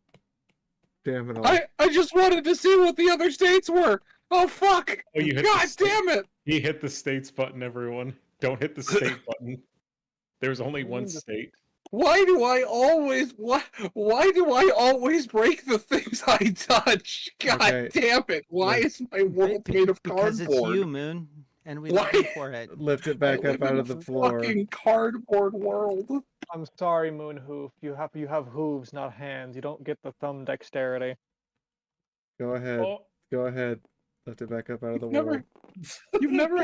S3: Damn it all.
S6: I just wanted to see what the other states were! Oh fuck!
S2: Oh, you hit
S6: God
S2: the state.
S6: damn it!
S2: He hit the states button, everyone. Don't hit the state button. There's only
S4: What do you
S2: one
S4: mean the-
S2: state.
S6: Why do I always break the things I touch? God
S3: Okay.
S6: damn it! Why
S3: Lift-
S6: is my world made of
S5: Because it's
S6: cardboard?
S5: you, Moon, and we love you
S6: Why?
S5: for it.
S3: Lift it
S6: I
S3: back
S6: live
S3: up out
S6: in
S3: of
S6: a
S3: the floor.
S6: fucking cardboard world.
S4: I'm sorry, Moonhoof. You have hooves, not hands. You don't get the thumb dexterity.
S3: Go ahead.
S2: Oh,
S3: Go ahead. Lift it back up out of the
S6: Never,
S3: wall.
S6: you've never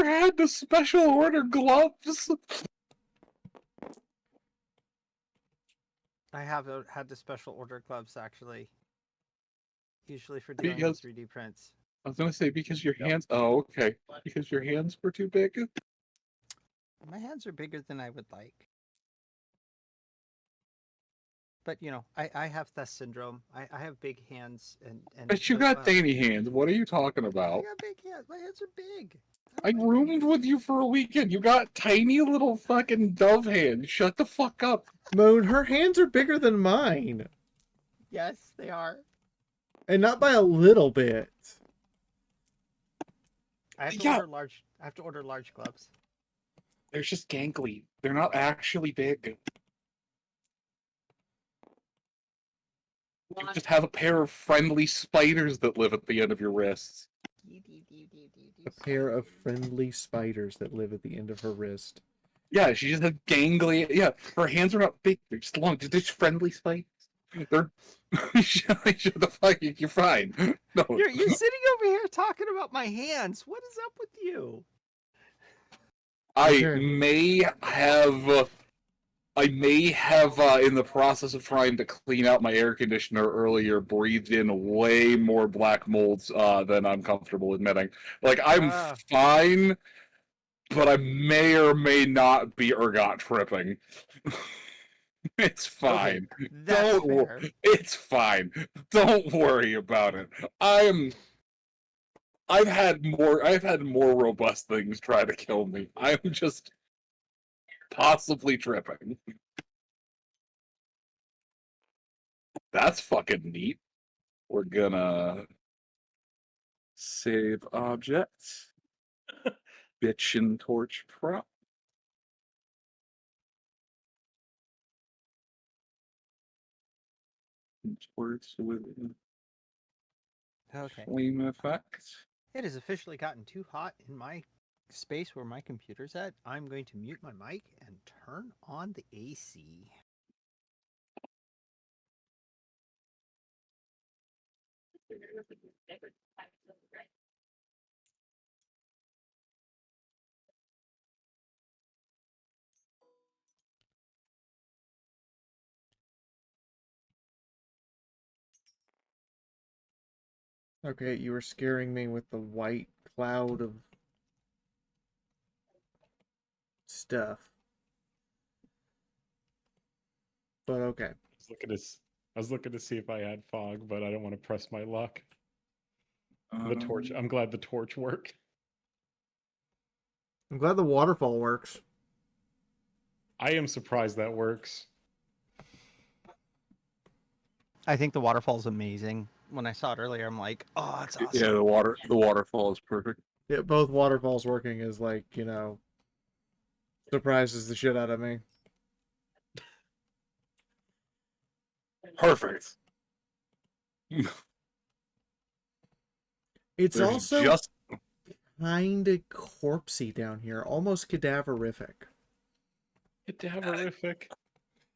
S6: had the special order gloves.
S5: I have had the special order gloves actually. Usually for dealing
S6: Because
S5: with 3D prints.
S6: I was gonna say because your hands. Oh, okay. Because your hands were too big.
S5: My hands are bigger than I would like. But you know, I have Thess syndrome. I have big hands and
S6: But you got tiny hands. What are you talking
S5: I
S6: about?
S5: got big hands. My hands are big.
S6: I roomed with you for a weekend. You got tiny little fucking dove hands. Shut the fuck up.
S3: Moon, her hands are bigger than mine.
S5: Yes, they are.
S3: And not by a little bit.
S5: I have to
S6: Yeah.
S5: order large. I have to order large gloves.
S6: They're just gangly. They're not actually big. You just have a pair of friendly spiders that live at the end of your wrists.
S3: A pair of friendly spiders that live at the end of her wrist.
S6: Yeah, she just has gangly. Yeah, her hands are not big. They're just long. They're just friendly spiders. They're. Shut the fuck. You're fine. No.
S5: You're sitting over here talking about my hands. What is up with you?
S6: I
S3: Okay.
S6: may have. In the process of trying to clean out my air conditioner earlier, breathed in way more black molds than I'm comfortable admitting. Like, I'm
S5: Ah.
S6: fine, but I may or may not be ergot tripping. It's fine.
S5: That's fair.
S6: It's fine. Don't worry about it. I've had more robust things try to kill me. I'm just possibly tripping. That's fucking neat. We're gonna save objects. Bitchin' torch prop. Words with
S5: Okay.
S6: flame effect.
S5: It has officially gotten too hot in my space where my computer's at. I'm going to mute my mic and turn on the AC.
S3: Okay, you were scaring me with the white cloud of stuff. But okay.
S2: I was looking to see if I had fog, but I don't want to press my luck. The torch. I'm glad the torch worked.
S3: I'm glad the waterfall works.
S2: I am surprised that works.
S5: I think the waterfall's amazing. When I saw it earlier, I'm like, oh, it's awesome.
S6: Yeah, the waterfall is perfect.
S3: Yeah, both waterfalls working is like, surprises the shit out of me.
S6: Perfect.
S3: It's
S6: There's
S3: also
S6: just
S3: kind of corpsey down here, almost cadaverific.
S2: Cadaverific.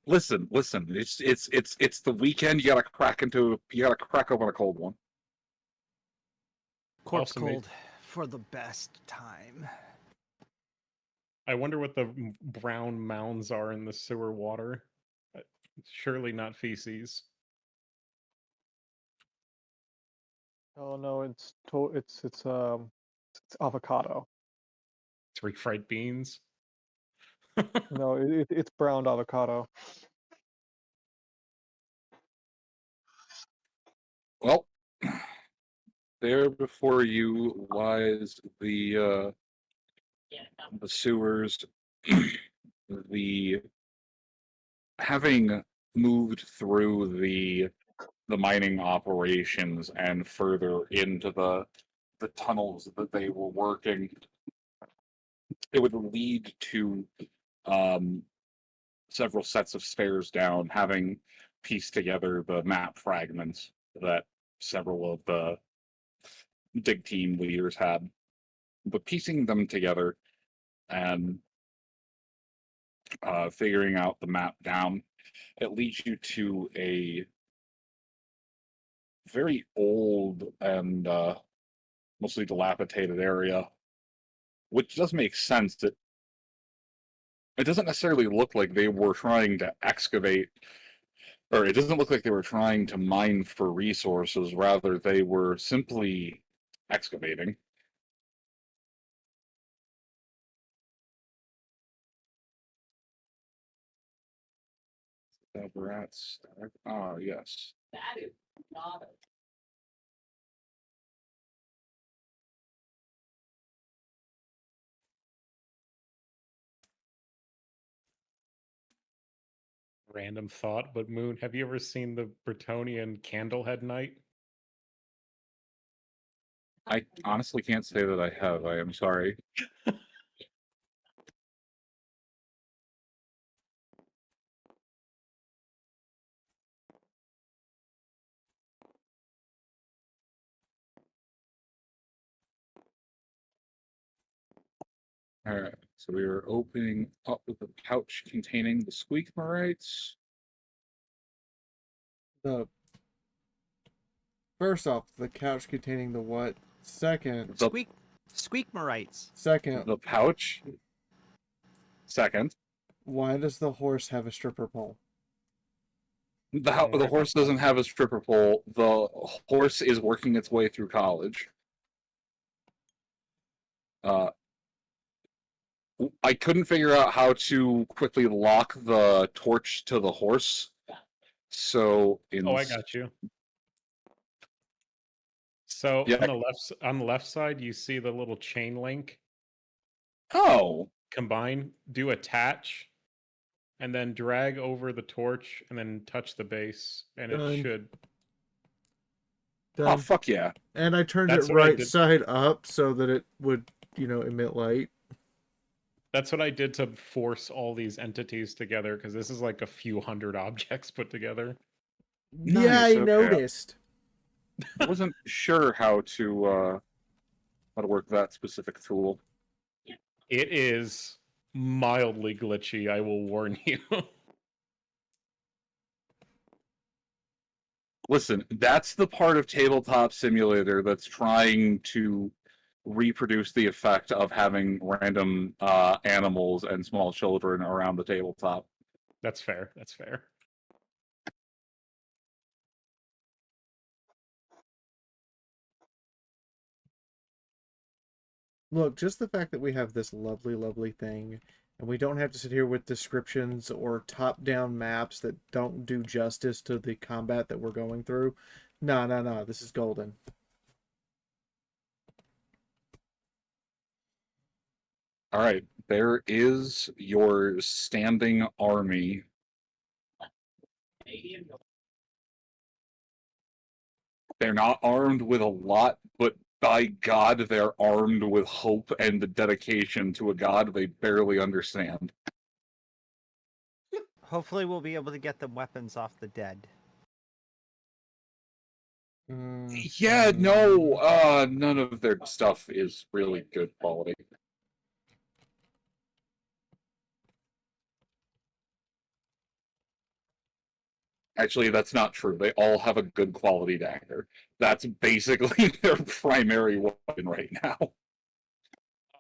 S6: listen. It's the weekend. You gotta crack open a cold one.
S5: Corpse
S2: Also made-
S5: cold for the best time.
S2: I wonder what the brown mounds are in the sewer water. Surely not feces.
S4: Oh no, it's avocado.
S2: It's refried beans.
S4: No, it's browned avocado.
S6: Well, there before you lies the sewers. The having moved through the mining operations and further into the tunnels that they were working, it would lead to several sets of stairs down, having pieced together the map fragments that several of the dig team leaders had. But piecing them together and figuring out the map down, it leads you to a very old and mostly dilapidated area, which does make sense. That it doesn't necessarily look like they were trying to excavate, or it doesn't look like they were trying to mine for resources. Rather, they were simply excavating. Rats. Ah, yes.
S9: That is not a
S2: Random thought, but Moon, have you ever seen the Bretonian Candlehead Night?
S6: I honestly can't say that I have. I am sorry. All right, so we are opening up with a pouch containing the squeakmerites.
S3: The first off, the couch containing the what? Second,
S5: Squeakmerites.
S3: second,
S6: The pouch. Second,
S3: why does the horse have a stripper pole?
S6: the horse doesn't have a stripper pole. The horse is working its way through college. I couldn't figure out how to quickly lock the torch to the horse. So
S2: Oh, I got you. So
S6: Yeah.
S2: on the left side, you see the little chain link.
S6: Oh,
S2: Combine, do attach, and then drag over the torch, and then touch the base, and
S3: Done.
S2: it should.
S6: oh,
S3: Done.
S6: fuck yeah!
S3: And I turned
S2: That's
S3: it
S2: what I
S3: right
S2: did.
S3: side up so that it would, emit light.
S2: That's what I did to force all these entities together, because this is like a few hundred objects put together.
S3: Yeah, I
S6: Okay.
S3: noticed.
S6: I wasn't sure how to work that specific tool.
S2: It is mildly glitchy, I will warn you.
S6: Listen, that's the part of Tabletop Simulator that's trying to reproduce the effect of having random animals and small children around the tabletop.
S2: That's fair. That's fair.
S3: Look, just the fact that we have this lovely, lovely thing, and we don't have to sit here with descriptions or top-down maps that don't do justice to the combat that we're going through. No, this is golden.
S6: All right, there is your standing army. They're not armed with a lot, but by God, they're armed with hope and the dedication to a God they barely understand.
S5: Hopefully, we'll be able to get them weapons off the dead.
S6: Yeah, no, none of their stuff is really good quality. Actually, that's not true. They all have a good quality dagger. That's basically their primary weapon right now.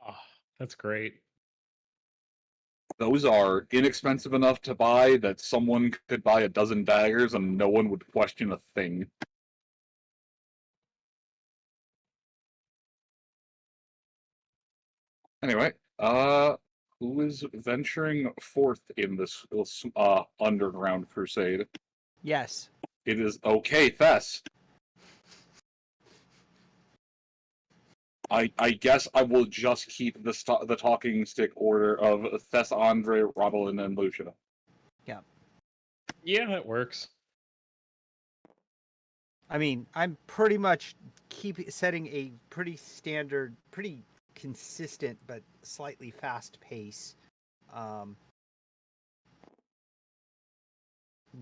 S2: Oh, that's great.
S6: Those are inexpensive enough to buy that someone could buy a dozen daggers and no one would question a thing. Anyway, who is venturing forth in this underground crusade?
S5: Yes.
S6: It is okay, Thess. I guess I will just keep the talking stick order of Thess, Andre, Rodolin, and Lucia.
S2: Yeah, that works.
S5: I mean, I'm pretty much setting a pretty standard, pretty consistent, but slightly fast pace.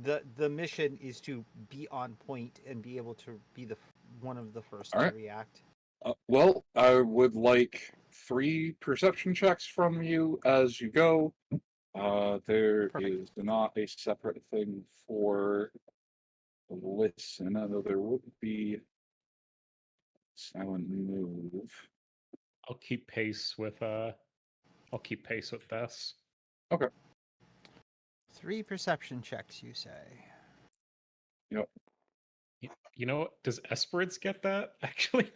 S5: The mission is to be on point and be able to be one of the first to react.
S6: Well, I would like 3 perception checks from you as you go. There
S5: Perfect.
S6: is not a separate thing for listen, although there would be silent move.
S2: I'll keep pace with this.
S6: Okay.
S5: 3 perception checks, you say?
S6: Yep.
S2: You know what? Does Esperance get that? Actually,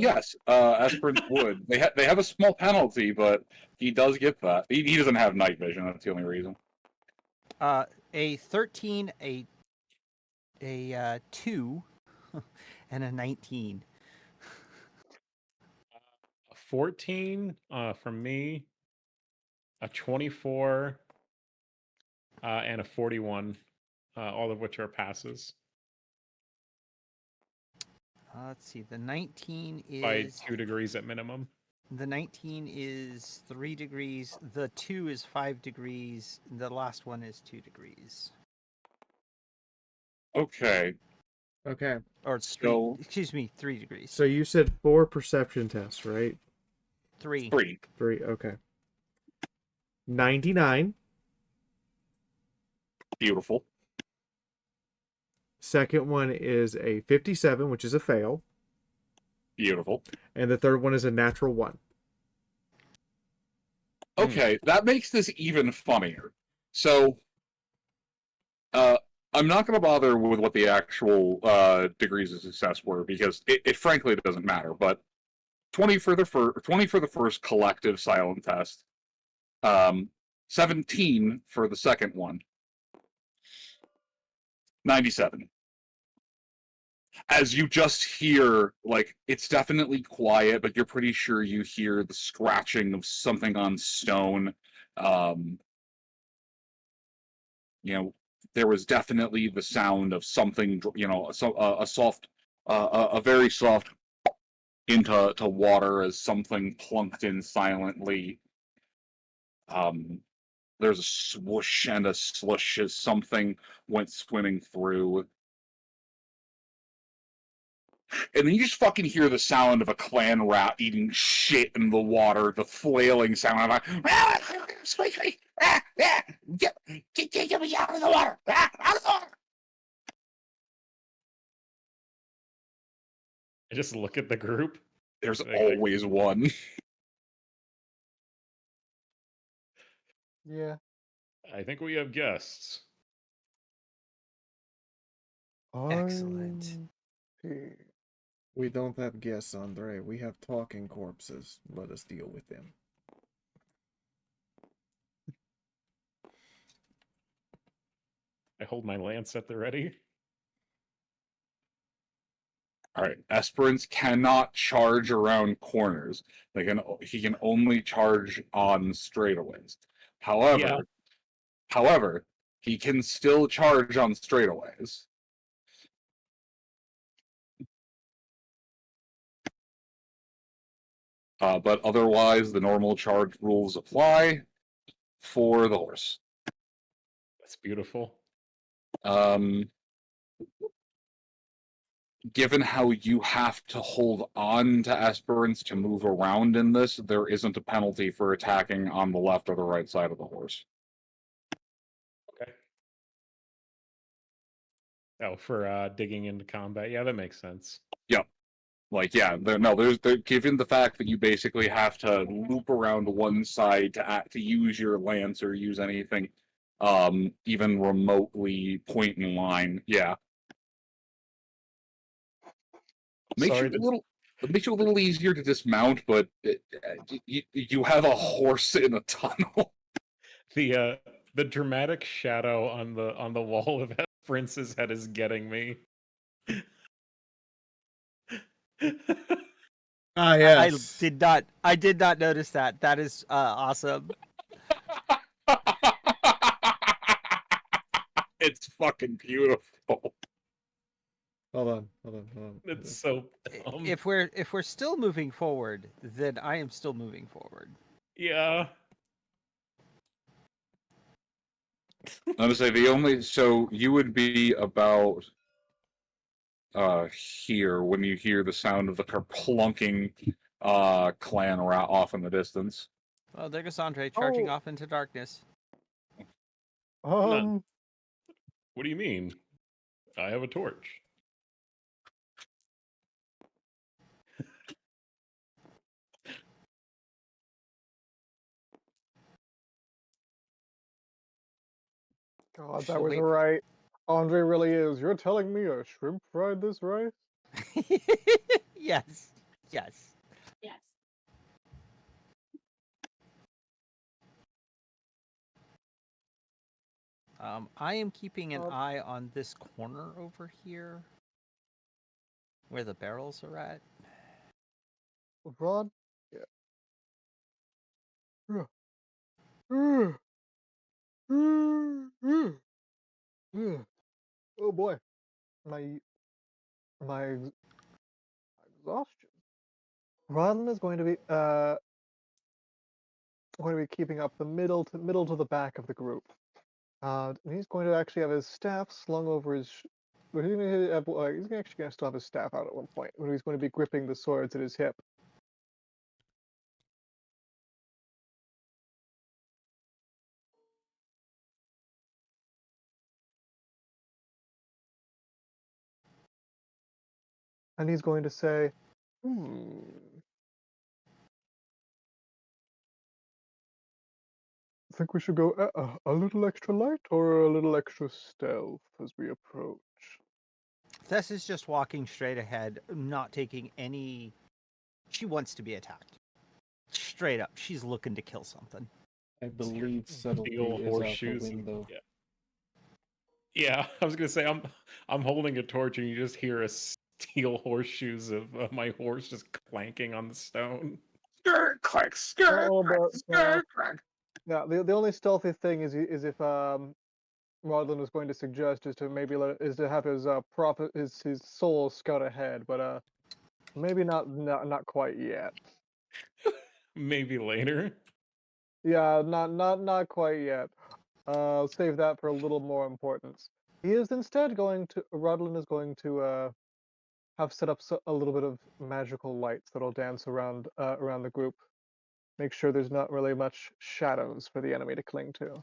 S6: Yes. Esperance would. They have a small penalty, but he does get that. He doesn't have night vision. That's the only reason.
S5: A 13, a 2, and a 19.
S2: A 14 from me, a 24, and a 41, all of which are passes.
S5: Let's see. The 19 is
S2: by 2 degrees at minimum.
S5: The 19 is 3 degrees. The 2 is 5 degrees. The last one is 2 degrees.
S6: Okay.
S3: Okay.
S5: Or
S6: So,
S5: excuse me, 3 degrees.
S3: So you said 4 perception tests, right?
S5: 3.
S6: 3.
S3: 3, okay. 99.
S6: Beautiful.
S3: Second one is a 57, which is a fail.
S6: Beautiful.
S3: And the third one is a natural 1.
S6: Okay, that makes this even funnier. So, I'm not going to bother with what the actual degrees of success were because it frankly doesn't matter. But 20 for the first collective silent test, 17 for the second one, 97. As you just hear, like, it's definitely quiet, but you're pretty sure you hear the scratching of something on stone. There was definitely the sound of something, a very soft into water as something plunked in silently. There's a swoosh and a slush as something went swimming through. And then you just fucking hear the sound of a clan rat eating shit in the water, the flailing sound. I'm like, get me out of the water! Out of the water!
S2: I just look at the group.
S6: There's
S2: Like,
S6: always one.
S4: Yeah.
S2: I think we have guests.
S5: Excellent.
S4: RP.
S3: We don't have guests, Andre. We have talking corpses. Let us deal with them.
S2: I hold my lance at the ready.
S6: All right, Esperance cannot charge around corners. He can only charge on straightaways. However, he can still charge on straightaways. But otherwise, the normal charge rules apply for the horse.
S2: That's beautiful.
S6: Given how you have to hold on to Esperance to move around in this, there isn't a penalty for attacking on the left or the right side of the horse.
S2: Okay. Oh, for digging into combat. Yeah, that makes sense.
S6: Yep. Given the fact that you basically have to loop around one side to use your lance or use anything, even remotely point in line. Yeah. It makes you a little easier to dismount, but you have a horse in a tunnel.
S2: The dramatic shadow on the wall of Prince's head is getting me.
S3: Ah, yes.
S5: I did not notice that. That is awesome.
S6: It's fucking beautiful.
S3: Hold on.
S2: It's so dumb.
S5: If we're still moving forward, then I am still moving forward.
S2: Yeah.
S6: I'm gonna say so you would be about here when you hear the sound of the kerplunking clan rat off in the distance.
S5: Well, there goes Andre charging off into darkness.
S2: What do you mean? I have a torch.
S4: God, that was right. Andre really is. You're telling me a shrimp fried this rice?
S5: Yes. Yes.
S9: Yes.
S5: I am keeping an eye on this corner over here, where the barrels are at.
S4: Rod? Yeah. Oh boy. My exhaustion. Rodlin is going to be keeping up the middle to the back of the group. He's going to actually have his staff slung over his. But he's actually going to still have his staff out at one point. When he's going to be gripping the swords at his hip. And he's going to say, think we should go a little extra light or a little extra stealth as we approach?
S5: Tess is just walking straight ahead, not taking any. She wants to be attacked. Straight up, she's looking to kill something.
S3: I believe subtlety
S2: Steel
S3: is out the
S2: horseshoes.
S3: window.
S2: Yeah, I was gonna say I'm holding a torch and you just hear a steel horseshoes of my horse just clanking on the stone.
S6: Skirt, clack, skirt, clack.
S4: Yeah, the only stealthy thing is if Rodlin was going to suggest is to maybe have his his soul scout ahead, but maybe not quite yet.
S2: Maybe later.
S4: Yeah, not quite yet. Save that for a little more importance. He is instead going to Rodlin is going to have set up a little bit of magical lights that'll dance around around the group. Make sure there's not really much shadows for the enemy to cling to.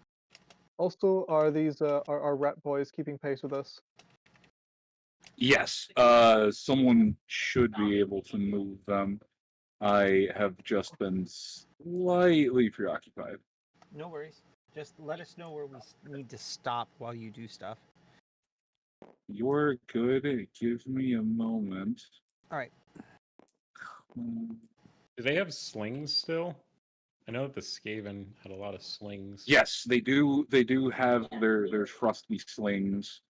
S4: Also, are these are rat boys keeping pace with us?
S6: Yes, someone should be able to move them. I have just been slightly preoccupied.
S5: No worries. Just let us know where we need to stop while you do stuff.
S6: You're good. Give me a moment.
S5: All right.
S2: Do they have slings still? I know that the Skaven had a lot of slings.
S6: Yes, they do. They do have their trusty slings.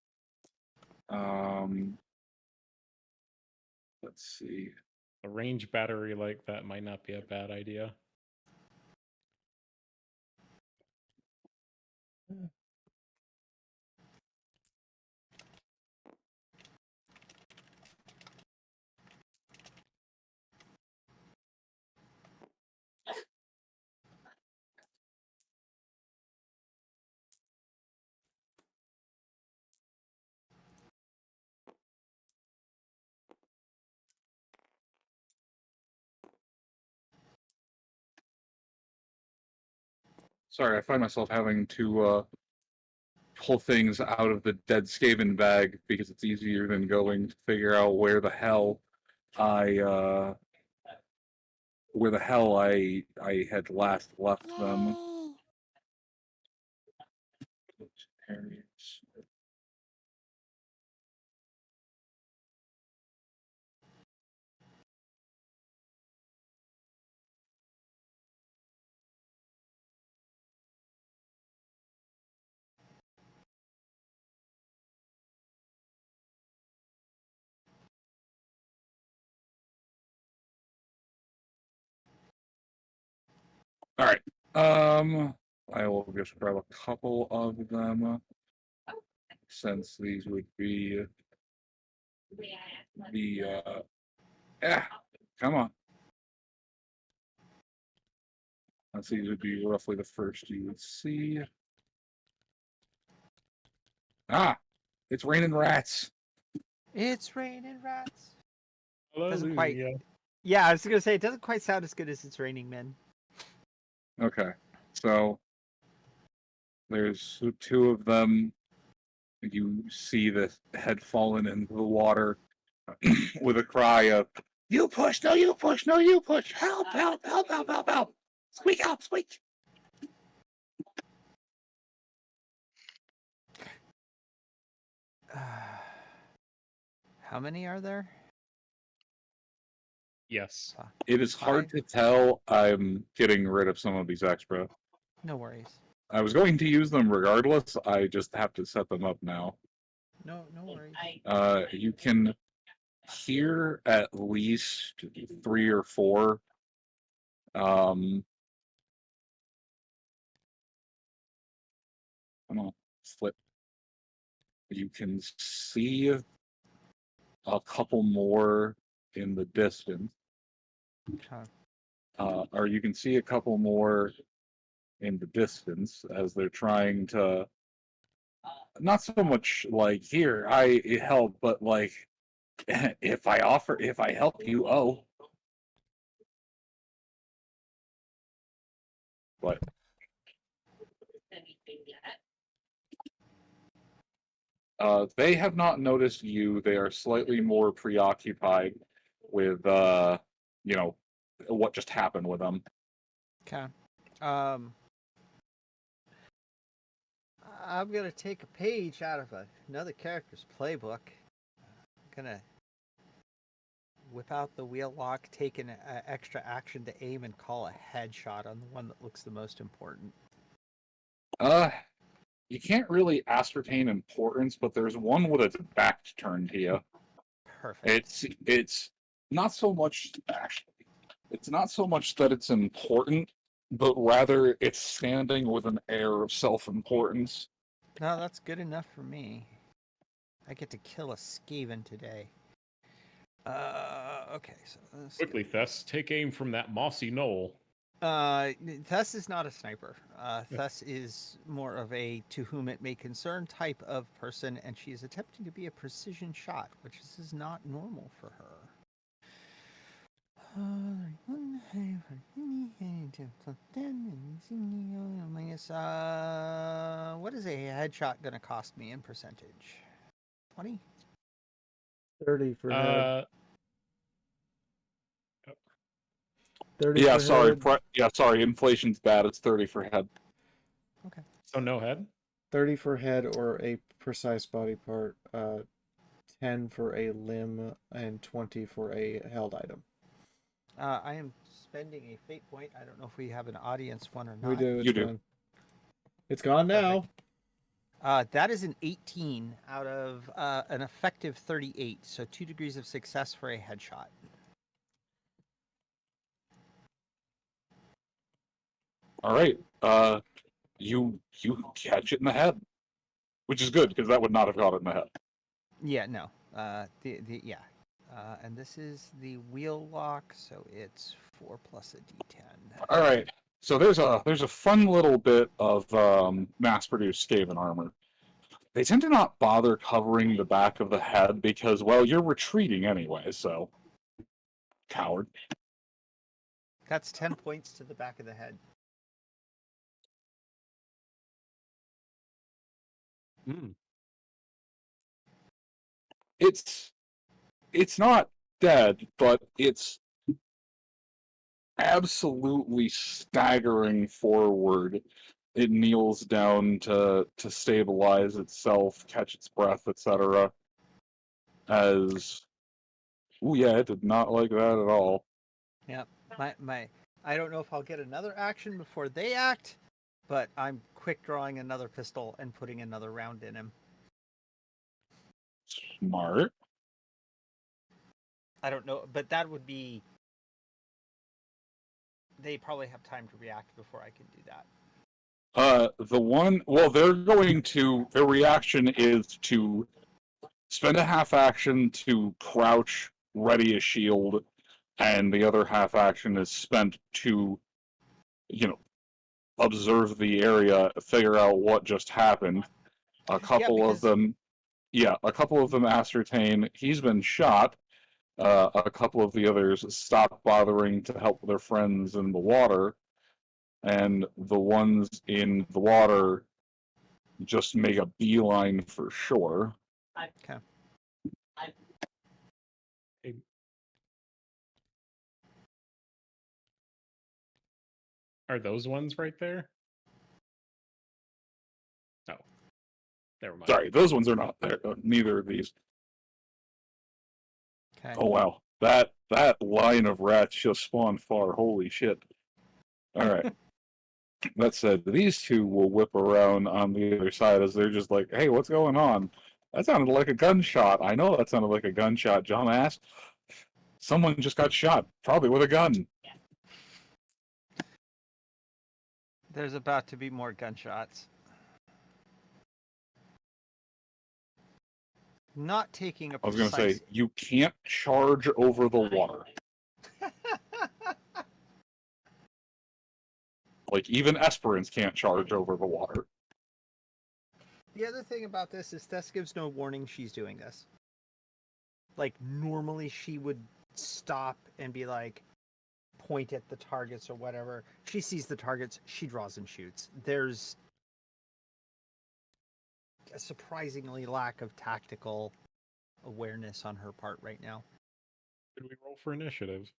S6: Let's see.
S2: A range battery like that might not be a bad idea.
S6: Sorry, I find myself having to pull things out of the dead Skaven bag because it's easier than going to figure out where the hell I had last left them. All right. I will just grab a couple of them since these would be yeah, come on. These would be roughly the first you would see. Ah, it's raining rats.
S5: It's raining rats.
S2: Doesn't
S5: quite- Yeah, I was gonna say it doesn't quite sound as good as It's Raining Men.
S6: Okay, so there's two of them. You see the head fallen into the water with a cry of, "You push, no, you push, no, you push, help, help, help, help, help, help, squeak out, squeak."
S5: How many are there?
S2: Yes.
S6: It is hard to tell. I'm getting rid of some of these extra.
S5: No worries.
S6: I was going to use them regardless. I just have to set them up now.
S5: No worries.
S6: You can hear at least 3 or 4. I'm gonna flip. You can see a couple more in the distance.
S5: Okay.
S6: Or you can see a couple more in the distance as they're trying to not so much like here I help, but like if I help you, oh. But they have not noticed you. They are slightly more preoccupied with you know, what just happened with them.
S5: Okay. I'm gonna take a page out of another character's playbook. I'm gonna whip out the wheel lock, take an extra action to aim and call a headshot on the one that looks the most important.
S6: You can't really ascertain importance, but there's one with its back turned to you.
S5: Perfect.
S6: It's not so much actually. It's not so much that it's important, but rather it's standing with an air of self-importance.
S5: No, that's good enough for me. I get to kill a Skaven today. Okay, so
S2: Quickly, Thess, take aim from that mossy knoll.
S5: Thus is not a sniper. Thus is more of a to whom it may concern type of person, and she is attempting to be a precision shot, which is not normal for her. What is a headshot going to cost me in percentage? 20?
S3: 30 for head. 30
S6: Yeah,
S3: for
S6: sorry.
S3: head.
S6: Sorry. Inflation's bad. It's 30 for head.
S5: Okay.
S2: So no head?
S3: 30 for head or a precise body part. 10 for a limb and 20 for a held item.
S5: I am spending a fate point. I don't know if we have an audience one or not.
S3: We do. It's
S6: You do.
S3: gone. It's gone now.
S5: That is an 18 out of an effective 38, so 2 degrees of success for a headshot.
S6: All right. You catch it in the head, which is good because that would not have got it in the head.
S5: Yeah, no. Yeah. And this is the wheel lock, so it's 4 plus a d10.
S6: All right. So there's a fun little bit of mass-produced Skaven armor. They tend to not bother covering the back of the head because, well, you're retreating anyway. So, coward.
S5: That's 10 points to the back of the head.
S6: It's not dead, but it's absolutely staggering forward. It kneels down to stabilize itself, catch its breath, etc. As oh yeah, it did not like that at all.
S5: Yep. I don't know if I'll get another action before they act, but I'm quick drawing another pistol and putting another round in him.
S6: Smart.
S5: I don't know, but that would be. They probably have time to react before I can do that.
S6: Their reaction is to spend a half action to crouch, ready a shield, and the other half action is spent to, observe the area, figure out what just happened. A couple of them ascertain he's been shot. A couple of the others stop bothering to help their friends in the water, and the ones in the water just make a beeline for shore.
S5: Okay.
S2: Are those ones right there? Oh, never mind.
S6: Sorry, those ones are not there. Neither of these.
S5: Okay.
S6: Oh wow, that line of rats just spawned far. Holy shit! All right. That said, these two will whip around on the other side as they're just like, "Hey, what's going on? That sounded like a gunshot. I know that sounded like a gunshot, John asked. Someone just got shot, probably with a gun."
S5: There's about to be more gunshots. Not taking a
S6: I was
S5: precise...
S6: going to say, you can't charge over the water. Like, even Esperance can't charge over the water.
S5: The other thing about this is Tess gives no warning she's doing this. Like, normally she would stop and be like, point at the targets or whatever. She sees the targets, she draws and shoots. There's a surprisingly lack of tactical awareness on her part right now.
S2: Should we roll for initiative?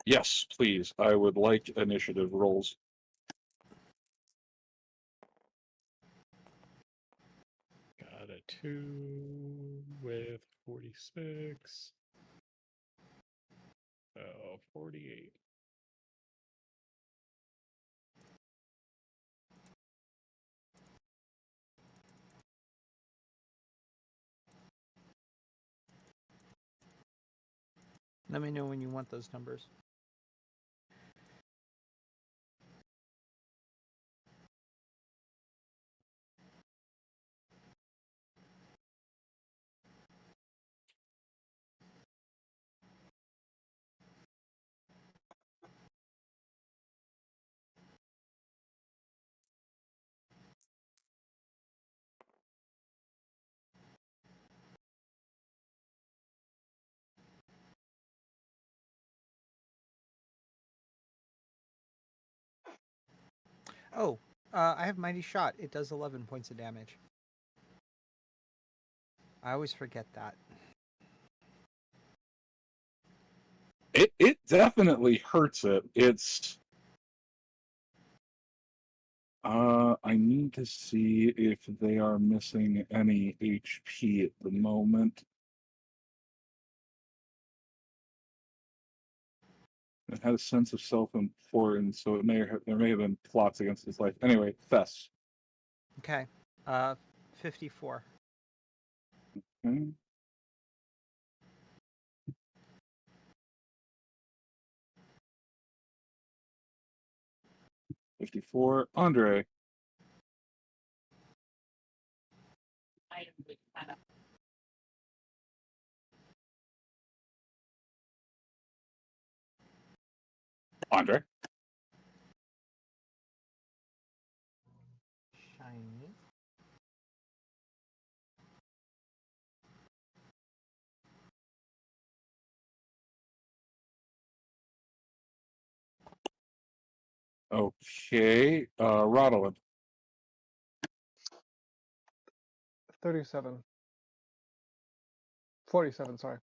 S6: Yes, please. I would like initiative rolls.
S2: Got a 2 with 46. Oh, 48.
S5: Let me know when you want those numbers. Oh, I have Mighty Shot. It does 11 points of damage. I always forget that.
S6: It definitely hurts it. It's I need to see if they are missing any HP at the moment. It had a sense of self-importance, so there may have been plots against his life. Anyway, Fess.
S5: Okay. 54.
S6: Okay. $54. Andre. Andre.
S5: Shiny.
S6: Okay. Rodolin.
S4: 37. 47, sorry.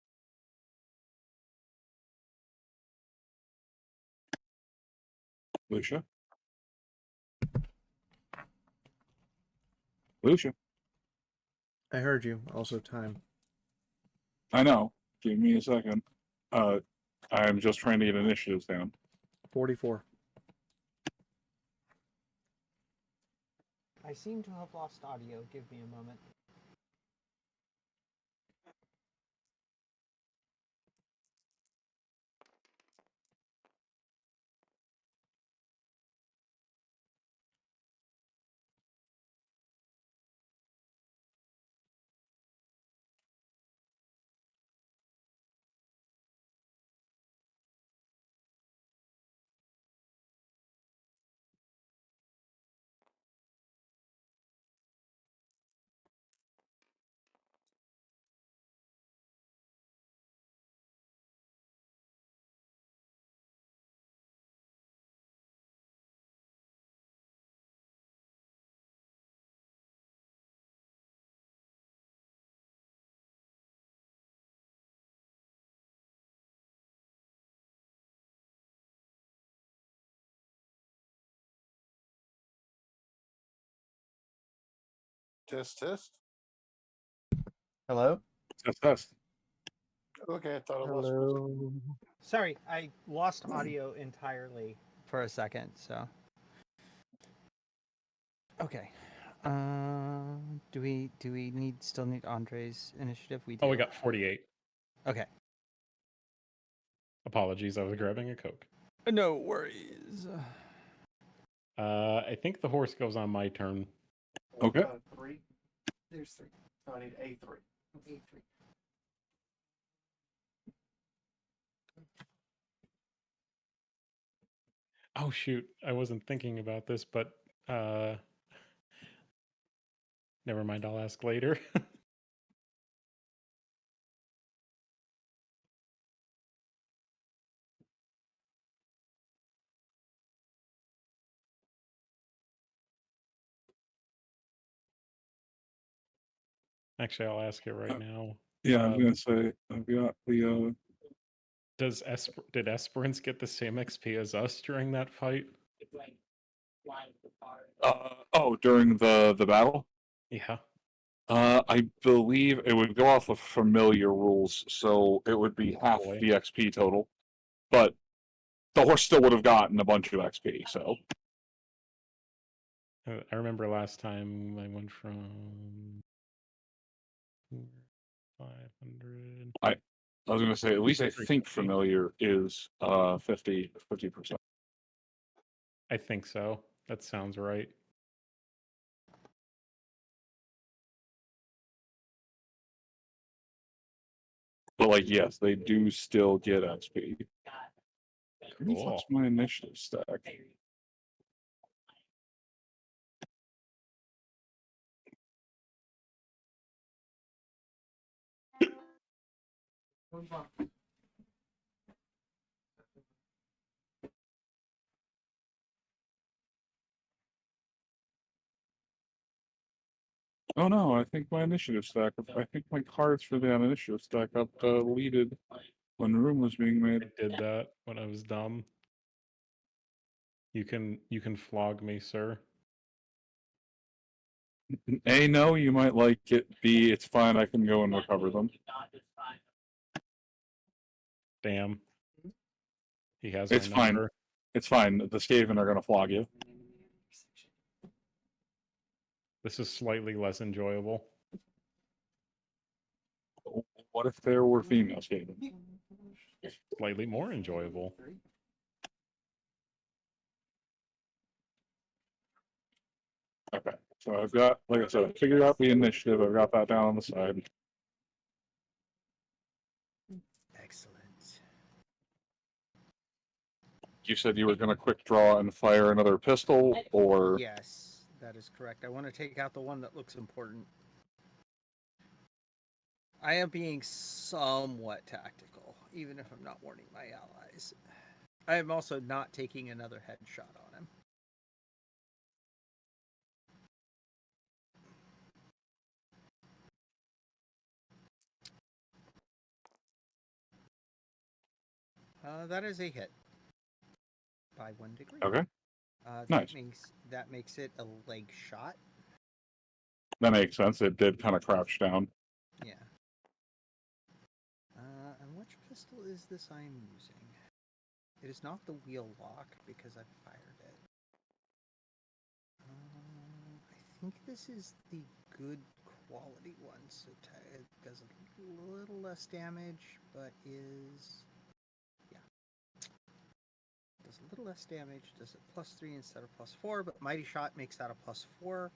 S6: Lucia. Lucia.
S3: I heard you. Also, time.
S6: I know. Give me a second. I'm just trying to get initiatives down.
S3: 44.
S5: I seem to have lost audio. Give me a moment.
S1: Test, test.
S3: Hello?
S6: Test.
S1: Okay, I thought I lost.
S4: Hello.
S5: Sorry, I lost audio entirely for a second, so. Okay. Do we still need Andre's initiative? We do.
S2: Oh, we got 48.
S5: Okay.
S2: Apologies, I was grabbing a Coke.
S5: No worries.
S2: I think the horse goes on my turn.
S6: Okay.
S3: 3. There's 3. So I need A3. A3.
S2: Oh shoot, I wasn't thinking about this, but never mind, I'll ask later. Actually, I'll ask it right now.
S6: Yeah, I'm gonna say I've got the
S2: Did Esperance get the same XP as us during that fight?
S6: during the battle.
S2: Yeah.
S6: I believe it would go off of familiar rules, so it would be half
S2: Boy.
S6: the XP total. But the horse still would have gotten a bunch of XP, so
S2: I remember last time I went from 500.
S6: I was gonna say at least I think
S2: 350.
S6: familiar is 50%.
S2: I think so. That sounds right.
S6: But like yes, they do still get XP. Let me
S2: Cool.
S6: flex my initiative stack. Oh no, I think my initiative stack up. I think my cards for the initiative stack up deleted when room was being made.
S2: I did that when I was dumb. You can flog me, sir.
S6: A, no, you might like it. B, it's fine. I can go and recover them.
S2: Damn. He has
S6: It's
S2: my
S6: fine.
S2: number.
S6: It's fine. The Skaven are gonna flog you.
S2: This is slightly less enjoyable.
S6: What if there were female Skaven?
S2: Slightly more enjoyable.
S6: Okay. So I've got, like I said, I figured out the initiative. I've got that down on the side.
S5: Excellent.
S6: You said you were gonna quick draw and fire another pistol, or
S5: Yes, that is correct. I want to take out the one that looks important. I am being somewhat tactical, even if I'm not warning my allies. I am also not taking another headshot on him. That is a hit by 1 degree.
S6: okay,
S5: That
S6: nice.
S5: makes it a leg shot.
S6: That makes sense. It did kind of crouch down.
S5: Yeah. And which pistol is this I'm using? It is not the wheel lock because I fired it. I think this is the good quality one, so it does a little less damage, but is does a little less damage. Does it +3 instead of +4? But Mighty Shot makes that a +4.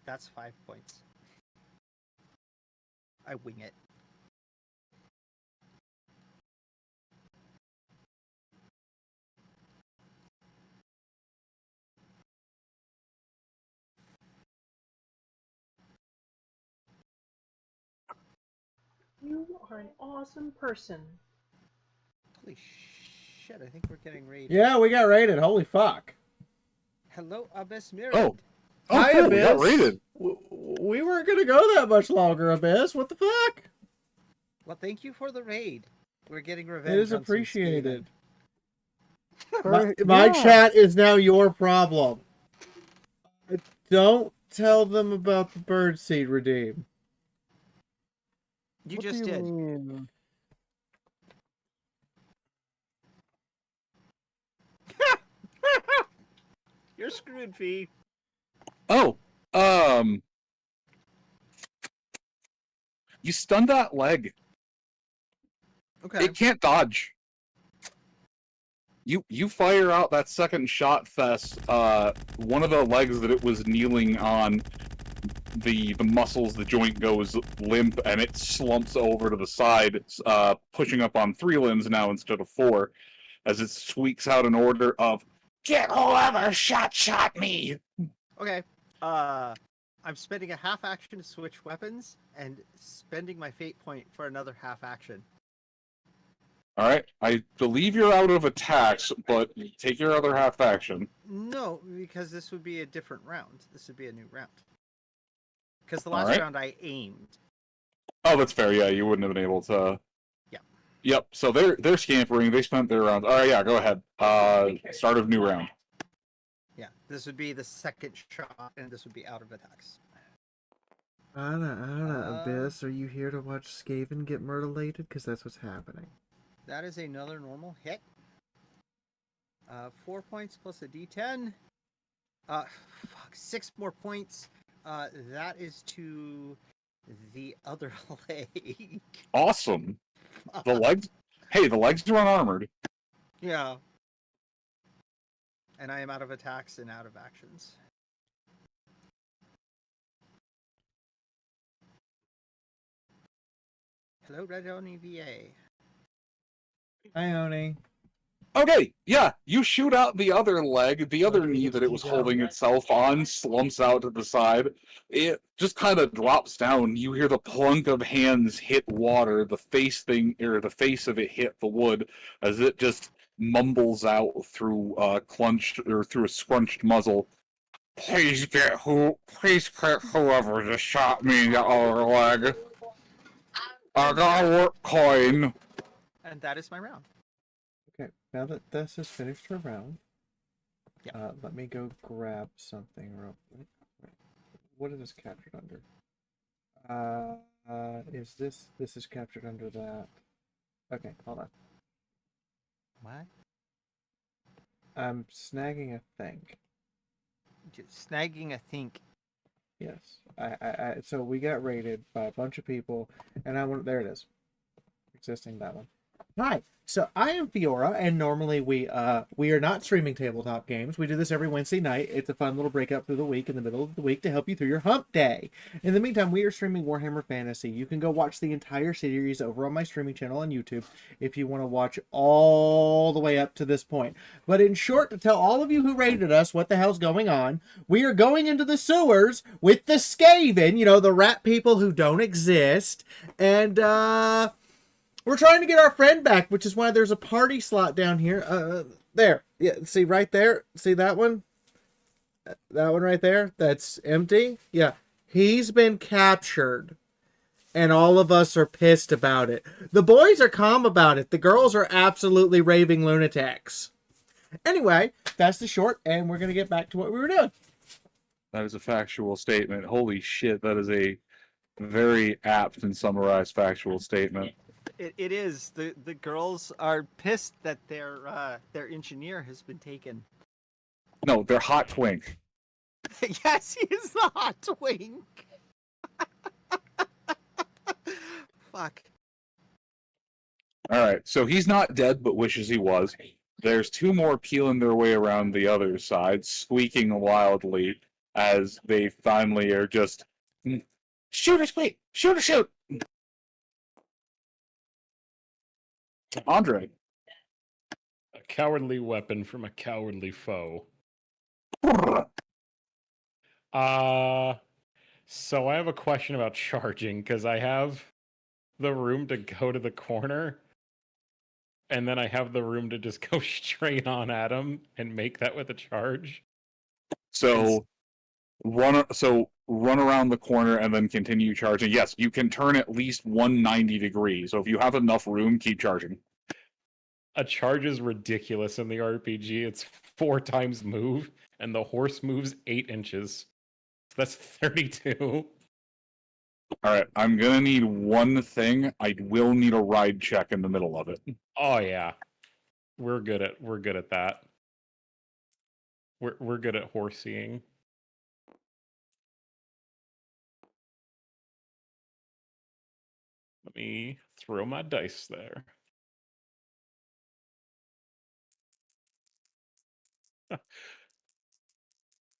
S5: That's 5 points. I wing it.
S9: You are an awesome person.
S5: Holy shit, I think we're getting raided.
S3: Yeah, we got raided. Holy fuck.
S5: Hello, Abyss Mirror.
S6: Oh,
S3: Hi,
S6: cool, we got
S3: Abyss.
S6: raided.
S3: We weren't going to go that much longer, Abyss. What the fuck?
S5: Well, thank you for the raid. We're getting revenge.
S3: It is
S5: on some
S3: appreciated.
S4: Very-
S3: My
S4: yeah.
S3: chat is now your problem. Don't tell them about the birdseed redeem.
S5: You
S4: What
S5: just
S4: do you
S5: did.
S4: mean?
S5: You're screwed, Fee.
S6: Oh, you stunned that leg.
S5: Okay.
S6: It can't dodge. You fire out that second shot, Fess. One of the legs that it was kneeling on, the muscles, the joint goes limp, and it slumps over to the side, pushing up on 3 limbs now instead of 4, as it squeaks out an order of "Get whoever shot me!"
S5: Okay. I'm spending a half action to switch weapons and spending my fate point for another half action.
S6: All right, I believe you're out of attacks, but take your other half action.
S5: No, because this would be a different round. This would be a new round. Because the last
S6: Alright.
S5: round I aimed.
S6: Oh, that's fair. Yeah, you wouldn't have been able to.
S5: Yeah.
S6: Yep. So they're scampering. They spent their rounds. All right. Yeah. Go ahead. Start of new round.
S5: Yeah, this would be the second shot, and this would be out of attacks.
S3: Anna, Abyss, are you here to watch Skaven get mutilated? Because that's what's happening.
S5: That is another normal hit. 4 points plus a d10. 6 more points. That is to the other leg.
S6: Awesome. The legs. Hey, the legs are unarmored.
S5: Yeah. And I am out of attacks and out of actions. Hello, Red Oni VA.
S3: Hi, Oni.
S6: Okay, yeah, you shoot out the other leg, the other knee that it was holding itself on slumps out to the side. It just kind of drops down. You hear the plunk of hands hit water, the face of it hit the wood, as it just mumbles out through clenched or through a scrunched muzzle. Please get whoever just shot me in the other leg. I got a work coin.
S5: And that is my round.
S3: Okay, now that this has finished her round,
S5: Yeah.
S3: let me go grab something real quick. What is this captured under? Is this is captured under that? Okay, hold on.
S5: What?
S3: I'm snagging a thing.
S5: Just snagging a think.
S3: Yes, so we got raided by a bunch of people, and I want there it is, existing that one. Hi, so I am Fiora, and normally we are not streaming tabletop games. We do this every Wednesday night. It's a fun little breakup through the week in the middle of the week to help you through your hump day. In the meantime, we are streaming Warhammer Fantasy. You can go watch the entire series over on my streaming channel on YouTube if you want to watch all the way up to this point. But in short, to tell all of you who raided us what the hell's going on, we are going into the sewers with the Skaven, the rat people who don't exist, and we're trying to get our friend back, which is why there's a party slot down here. There. Yeah, see right there? See that one? That one right there? That's empty? Yeah. He's been captured. And all of us are pissed about it. The boys are calm about it. The girls are absolutely raving lunatics. Anyway, that's the short, and we're going to get back to what we were doing.
S6: That is a factual statement. Holy shit, that is a very apt and summarized factual statement.
S5: It is. The girls are pissed that their engineer has been taken.
S6: No, they're hot twink.
S5: Yes, he is the hot twink. Fuck.
S6: Alright, so he's not dead, but wishes he was. There's two more peeling their way around the other side, squeaking wildly as they finally are just... Shoot or squeak! Shoot or shoot! Andre.
S2: A cowardly weapon from a cowardly foe. So I have a question about charging, because I have the room to go to the corner, and then I have the room to just go straight on at him and make that with a charge.
S6: So run around the corner and then continue charging. Yes, you can turn at least 190 degrees. So if you have enough room, keep charging.
S2: A charge is ridiculous in the RPG. It's 4 times move, and the horse moves 8 inches. That's 32.
S6: Alright, I'm gonna need one thing. I will need a ride check in the middle of it.
S2: Oh yeah. We're good at that. We're good at horseing. Let me throw my dice there.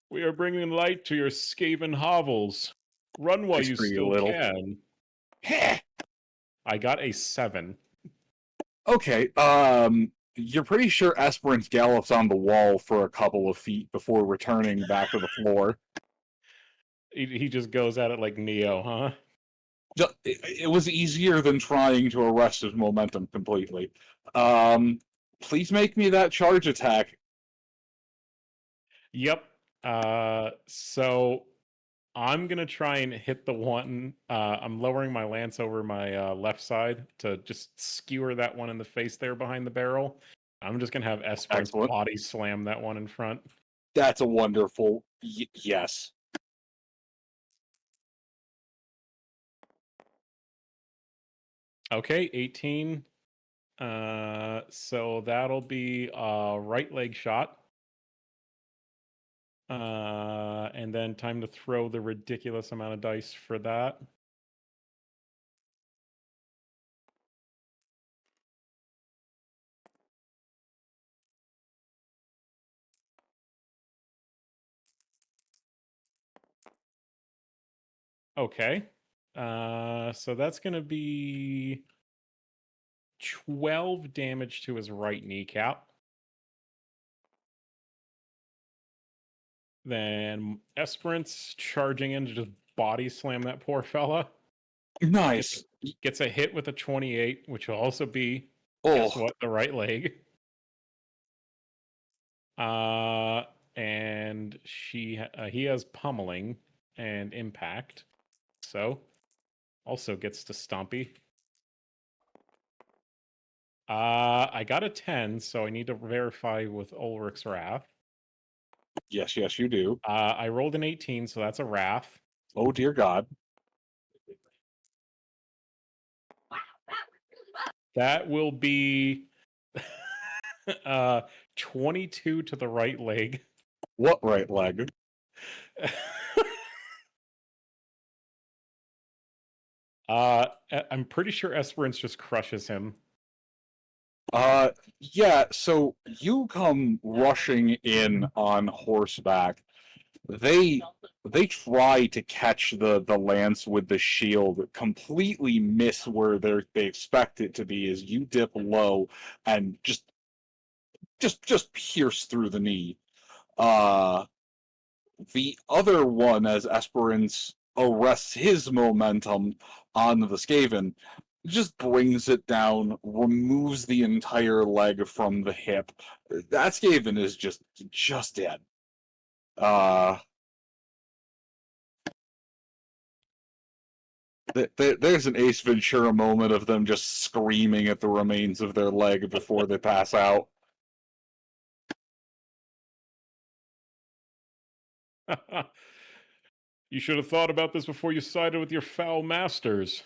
S2: We are bringing light to your Skaven hovels. Run while
S6: It's
S2: you
S6: pretty
S2: still
S6: little.
S2: can. I got a 7.
S6: Okay, you're pretty sure Esperance gallops on the wall for a couple of feet before returning back to the floor.
S2: He just goes at it like Neo, huh?
S6: It was easier than trying to arrest his momentum completely. Please make me that charge attack.
S2: Yep. So I'm gonna try and hit the one. I'm lowering my lance over my left side to just skewer that one in the face there behind the barrel. I'm just gonna have Esperance
S6: Excellent.
S2: body slam that one in front.
S6: That's a wonderful yes.
S2: Okay, 18. So that'll be a right leg shot. And then time to throw the ridiculous amount of dice for that. Okay. So that's going to be 12 damage to his right kneecap. Then Esperance charging in to just body slam that poor fella.
S6: Nice.
S2: Gets a hit with a 28, which will also be,
S6: Oh,
S2: guess what, the right leg. And he has pummeling and impact, so also gets to Stompy. I got a 10, so I need to verify with Ulrich's Wrath.
S6: Yes, you do.
S2: I rolled an 18, so that's a Wrath.
S6: Oh dear God.
S2: That will be 22 to the right leg.
S6: What right leg?
S2: I'm pretty sure Esperance just crushes him.
S6: Yeah, so you come rushing in on horseback. They try to catch the lance with the shield, completely miss where they expect it to be as you dip low and just pierce through the knee. The other one, as Esperance arrests his momentum on the Skaven, just brings it down, removes the entire leg from the hip. That Skaven is just dead. There's an Ace Ventura moment of them just screaming at the remains of their leg before they pass out.
S2: You should have thought about this before you sided with your foul masters.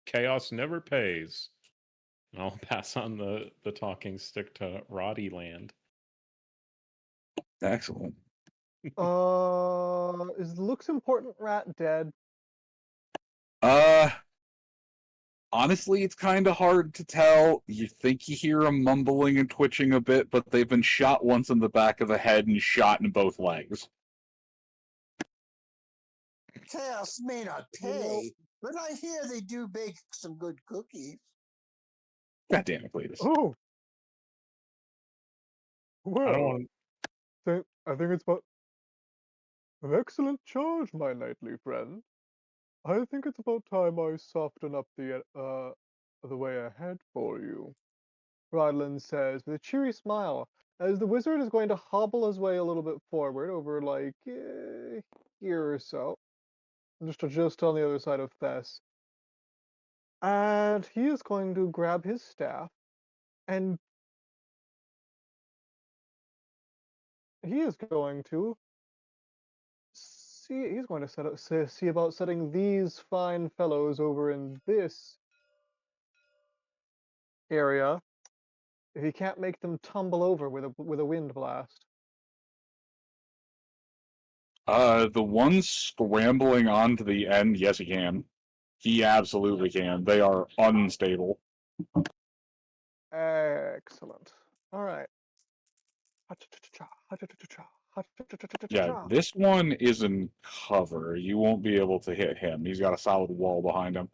S2: Chaos never pays. I'll pass on the talking stick to Roddy Land.
S6: Excellent.
S4: Is Looks Important Rat dead?
S6: Honestly, it's kind of hard to tell. You think you hear them mumbling and twitching a bit, but they've been shot once in the back of the head and shot in both legs.
S1: Chaos may not pay, but I hear they do bake some good cookies.
S6: God damn it, Cletus.
S4: Oh,
S2: I don't
S4: well,
S2: want.
S4: I think it's about an excellent charge, my knightly friend. I think it's about time I soften up the way ahead for you. Rodlin says with a cheery smile, as the wizard is going to hobble his way a little bit forward over like here or so, just on the other side of Thess. And he is going to grab his staff and he is going to he's going to see about setting these fine fellows over in this area if he can't make them tumble over with a wind blast.
S6: The ones scrambling onto the end, yes, he can. He absolutely can. They are unstable.
S4: Excellent. All right.
S6: Yeah, this one is in cover. You won't be able to hit him. He's got a solid wall behind him.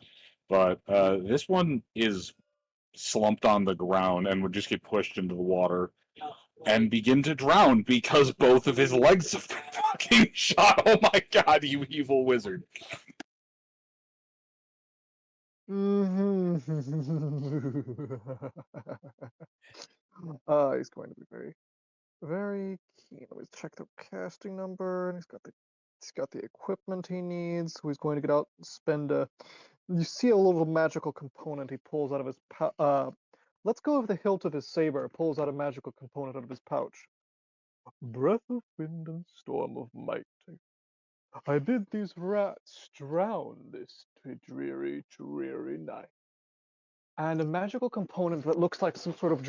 S6: But this one is slumped on the ground and would just get pushed into the water and begin to drown because both of his legs have been fucking shot. Oh my god, you evil wizard.
S4: He's going to be very, very keen. Let me check the casting number, and he's got the equipment he needs. So he's going to get out and spend a. You see a little magical component he pulls out of his let's go with the hilt of his saber. Pulls out a magical component out of his pouch. Breath of wind and storm of might. I bid these rats drown this dreary, dreary night. And a magical component that looks like some sort of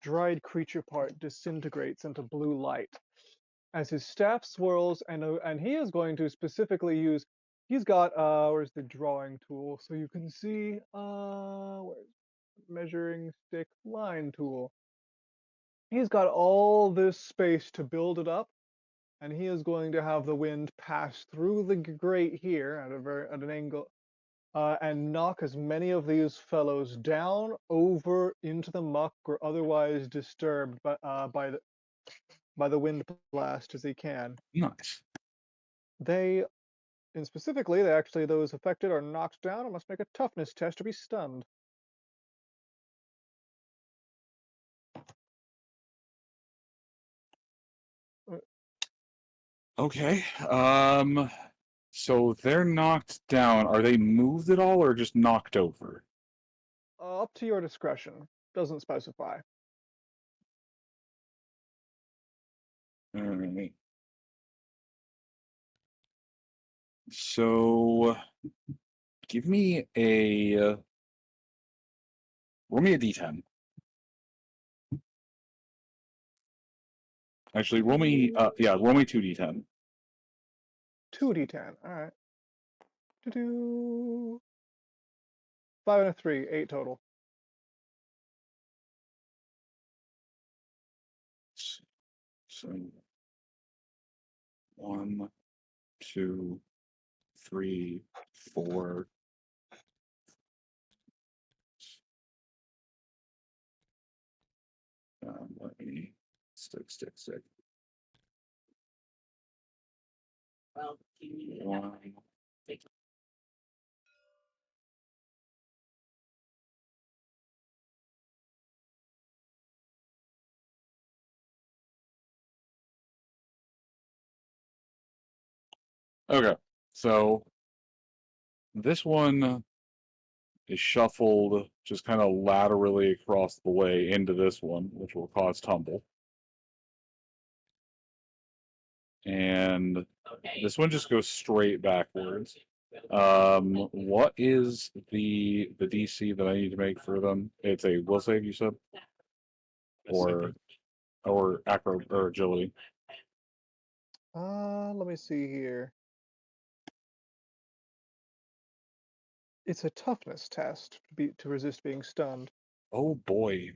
S4: dried creature part disintegrates into blue light as his staff swirls, and he is going to specifically use. He's got where's the drawing tool, so you can see where's measuring stick line tool. He's got all this space to build it up, and he is going to have the wind pass through the grate here at an angle, and knock as many of these fellows down over into the muck or otherwise disturbed by the wind blast as he can.
S6: Nice.
S4: They And specifically, those affected are knocked down and must make a toughness test to be stunned.
S6: Okay. So they're knocked down. Are they moved at all, or just knocked over?
S4: Up to your discretion. Doesn't specify.
S6: All right. So, give me a roll me a d10. Actually, roll me roll me 2d10.
S4: 2d10. All right. Do 5 and a 3, 8 total.
S6: So 1, 2, 3, 4. Let me stick. One. Okay, so this one is shuffled just kind of laterally across the way into this one, which will cause tumble. And this one just goes straight backwards. What is the DC that I need to make for them? It's a will save, you said, or acro or agility.
S4: Let me see here. It's a toughness test to resist being stunned.
S6: Oh boy.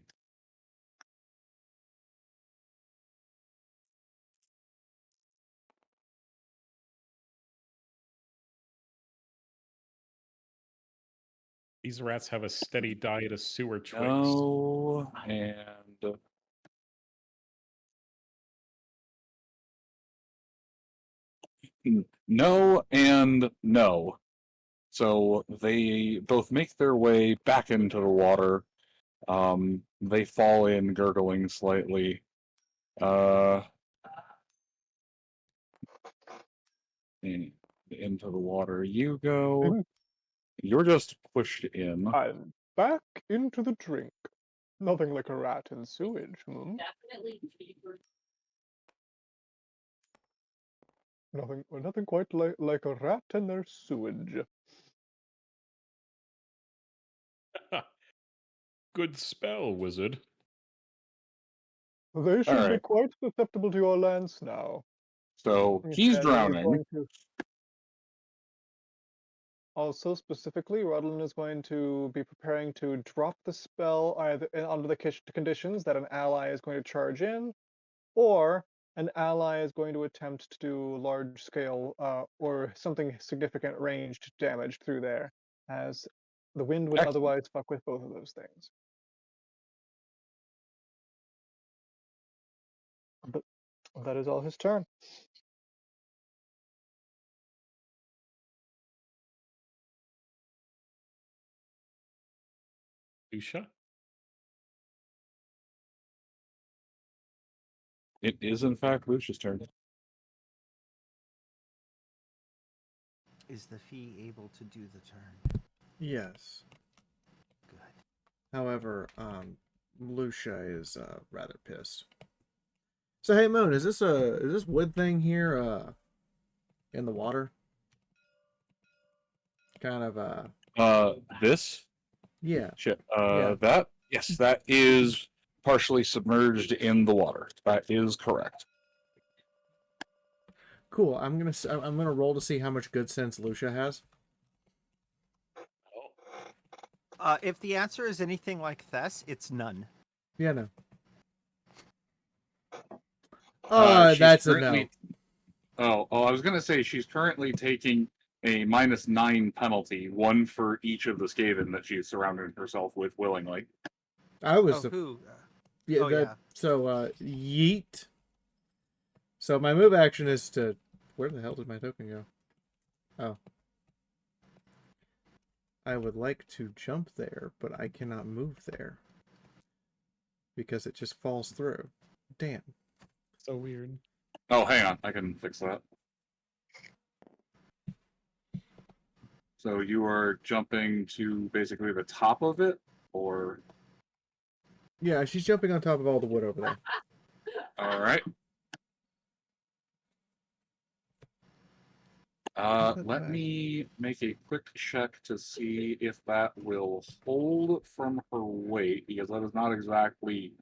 S2: These rats have a steady diet of sewer twigs.
S6: No, and no and no. So they both make their way back into the water. They fall in, gurgling slightly. Into the water you go. You're just pushed in.
S4: I'm back into the drink. Nothing like a rat in sewage, hmm? Nothing quite like a rat and their sewage.
S2: Good spell, wizard.
S4: They should be
S6: right.
S4: quite susceptible to your lance now.
S6: So
S4: He
S6: he's
S4: said
S6: drowning.
S4: Also, specifically, Rudlin is going to be preparing to drop the spell either under the conditions that an ally is going to charge in, or an ally is going to attempt to do large-scale or something significant ranged damage through there, as the wind would
S6: Excellent.
S4: otherwise fuck with both of those things. But that is all his turn.
S2: Lucia?
S6: It is in fact Lucia's turn.
S5: Is the fee able to do the turn?
S3: Yes.
S5: Good.
S3: However, Lucia is rather pissed. So hey Moon, is this wood thing here in the water? Kind of
S6: This?
S3: yeah.
S6: Shit.
S3: Yeah.
S6: That is partially submerged in the water. That is correct.
S3: Cool. I'm gonna roll to see how much good sense Lucia has.
S5: If the answer is anything like Thess, it's none.
S3: Yeah, no. That's a no.
S6: I was gonna say she's currently taking a -9 penalty, one for each of the Skaven that she's surrounded herself with willingly.
S3: I was
S5: who?
S3: yeah,
S5: yeah.
S3: So yeet. So my move action is to where the hell did my token go? Oh. I would like to jump there, but I cannot move there. Because it just falls through. Damn.
S2: So weird.
S6: Oh, hang on. I can fix that. So you are jumping to basically the top of it, or...
S3: Yeah, she's jumping on top of all the wood over there.
S6: All right. Let me make a quick check to see if that will hold from her weight, because that is not exactly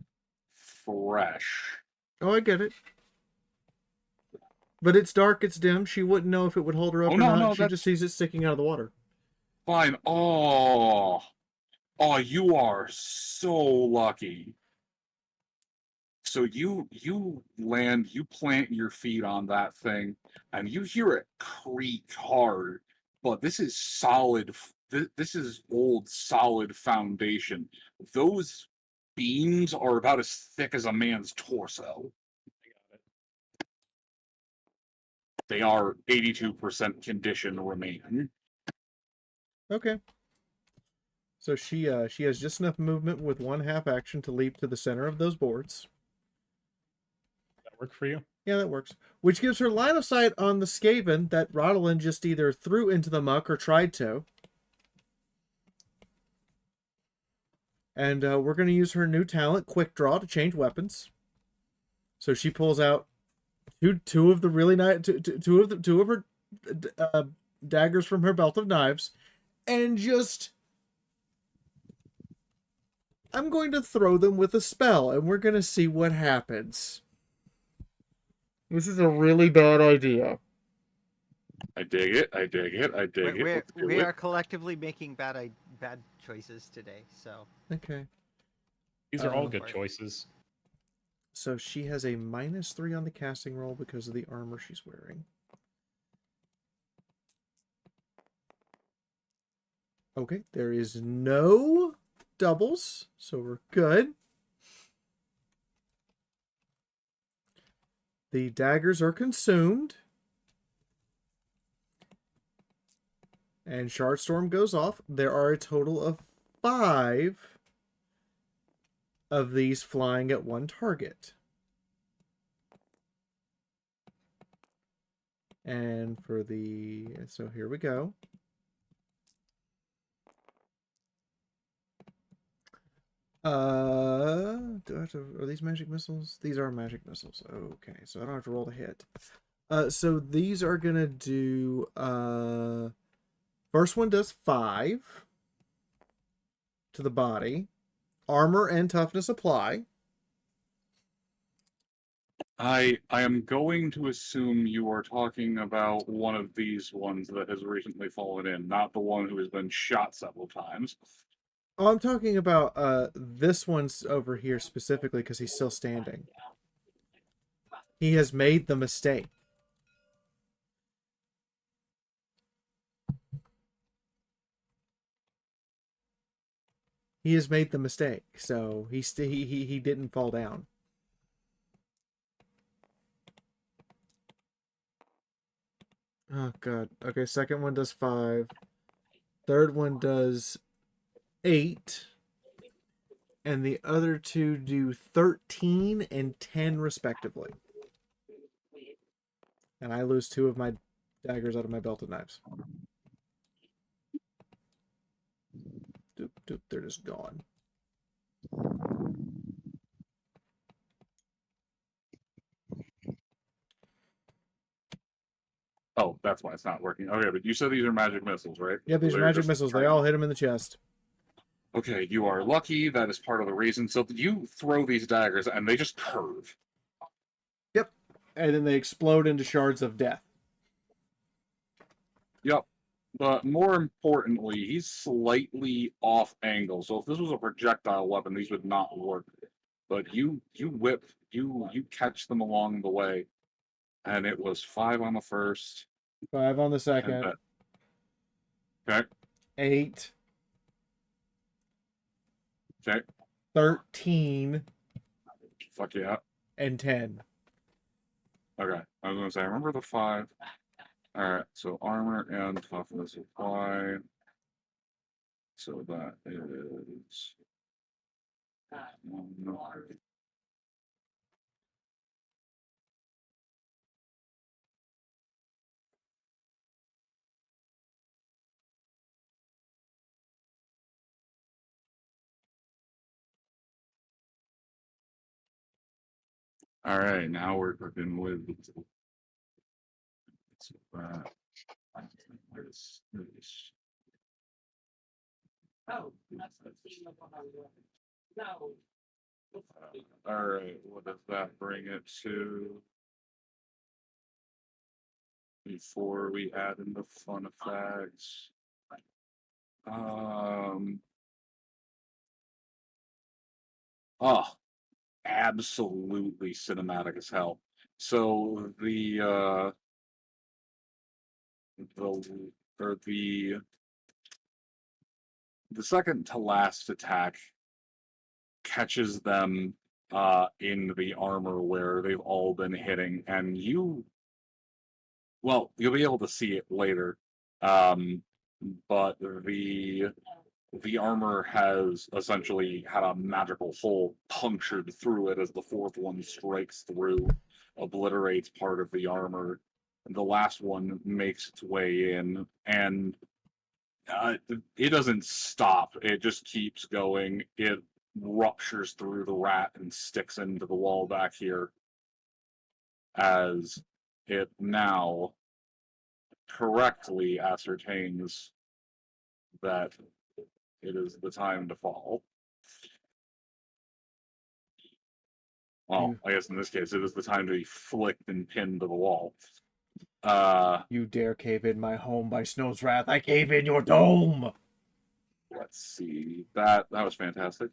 S6: fresh.
S3: Oh, I get it. But it's dark, it's dim. She wouldn't know if it would hold her up
S6: Oh,
S3: or
S6: no,
S3: not.
S6: no,
S3: She just sees it sticking out of the water.
S6: Fine. Oh, you are so lucky. So you land, you plant your feet on that thing, and you hear it creak hard. But this is solid. This is old, solid foundation. Those beams are about as thick as a man's torso. They are 82% condition remaining.
S3: Okay. So she has just enough movement with one half action to leap to the center of those boards.
S2: That work for you?
S3: Yeah, that works. Which gives her line of sight on the Skaven that Rodolin just either threw into the muck or tried to. And we're going to use her new talent, Quick Draw, to change weapons. So she pulls out two of the really nice two of her daggers from her belt of knives, and just I'm going to throw them with a spell, and we're going to see what happens. This is a really bad idea.
S6: I dig it. I dig it. I dig it. Let's do
S5: We
S6: it.
S5: are collectively making bad choices today. So
S3: Okay.
S2: These are all
S3: Oh.
S2: good choices.
S3: So she has a -3 on the casting roll because of the armor she's wearing. Okay, there is no doubles, so we're good. The daggers are consumed. And Shardstorm goes off. There are a total of 5 of these flying at one target. And for so here we go. Do I have to, are these magic missiles? These are magic missiles. Okay, so I don't have to roll to hit. So these are gonna do, first one does 5 to the body. Armor and toughness apply.
S6: I am going to assume you are talking about one of these ones that has recently fallen in, not the one who has been shot several times.
S3: Oh, I'm talking about this one's over here specifically because he's still standing. He has made the mistake. He has made the mistake, so he didn't fall down. Oh god. Okay, second one does 5. Third one does 8. And the other two do 13 and 10 respectively. And I lose 2 of my daggers out of my belted knives. Doop, doop, they're just gone.
S6: Oh, that's why it's not working. Okay, but you said these are magic missiles, right?
S3: Yeah, these are
S6: They're
S3: magic
S6: just
S3: missiles. They all hit him in the chest.
S6: Okay, you are lucky. That is part of the reason. So you throw these daggers, and they just curve.
S3: Yep. And then they explode into shards of death.
S6: Yep. But more importantly, he's slightly off angle. So if this was a projectile weapon, these would not work. But you catch them along the way, and it was 5 on the first.
S3: 5 on the second.
S6: Okay.
S3: 8.
S6: Okay.
S3: 13.
S6: Fuck yeah.
S3: And 10.
S6: Okay. I was gonna say, I remember the 5. Alright, so armor and toughness apply. So that is. Alright, now we're cooking with this. Alright, what does that bring it to? Before we add in the fun effects. Oh, absolutely cinematic as hell. So the second to last attack catches them in the armor where they've all been hitting, and you'll be able to see it later. But the armor has essentially had a magical hole punctured through it as the fourth one strikes through, obliterates part of the armor. The last one makes its way in, and it doesn't stop. It just keeps going. It ruptures through the rat and sticks into the wall back here as it now correctly ascertains that it is the time to fall. Well, I guess in this case, it is the time to be flicked and pinned to the wall.
S3: You dare cave in my home by Snow's wrath, I cave in your dome!
S6: Let's see. That was fantastic.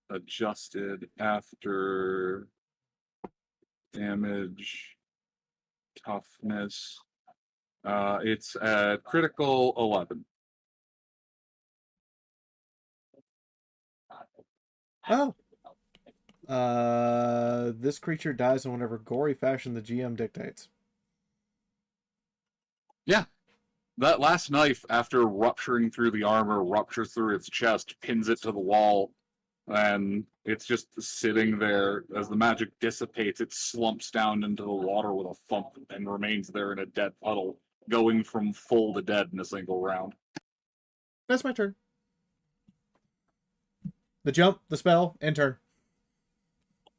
S6: Adjusted after damage, toughness. It's at critical 11.
S3: Oh. This creature dies in whatever gory fashion the GM dictates.
S6: Yeah. That last knife, after rupturing through the armor, ruptures through its chest, pins it to the wall, and it's just sitting there. As the magic dissipates, it slumps down into the water with a thump and remains there in a dead puddle, going from full to dead in a single round.
S3: That's my turn. The jump, the spell, and turn.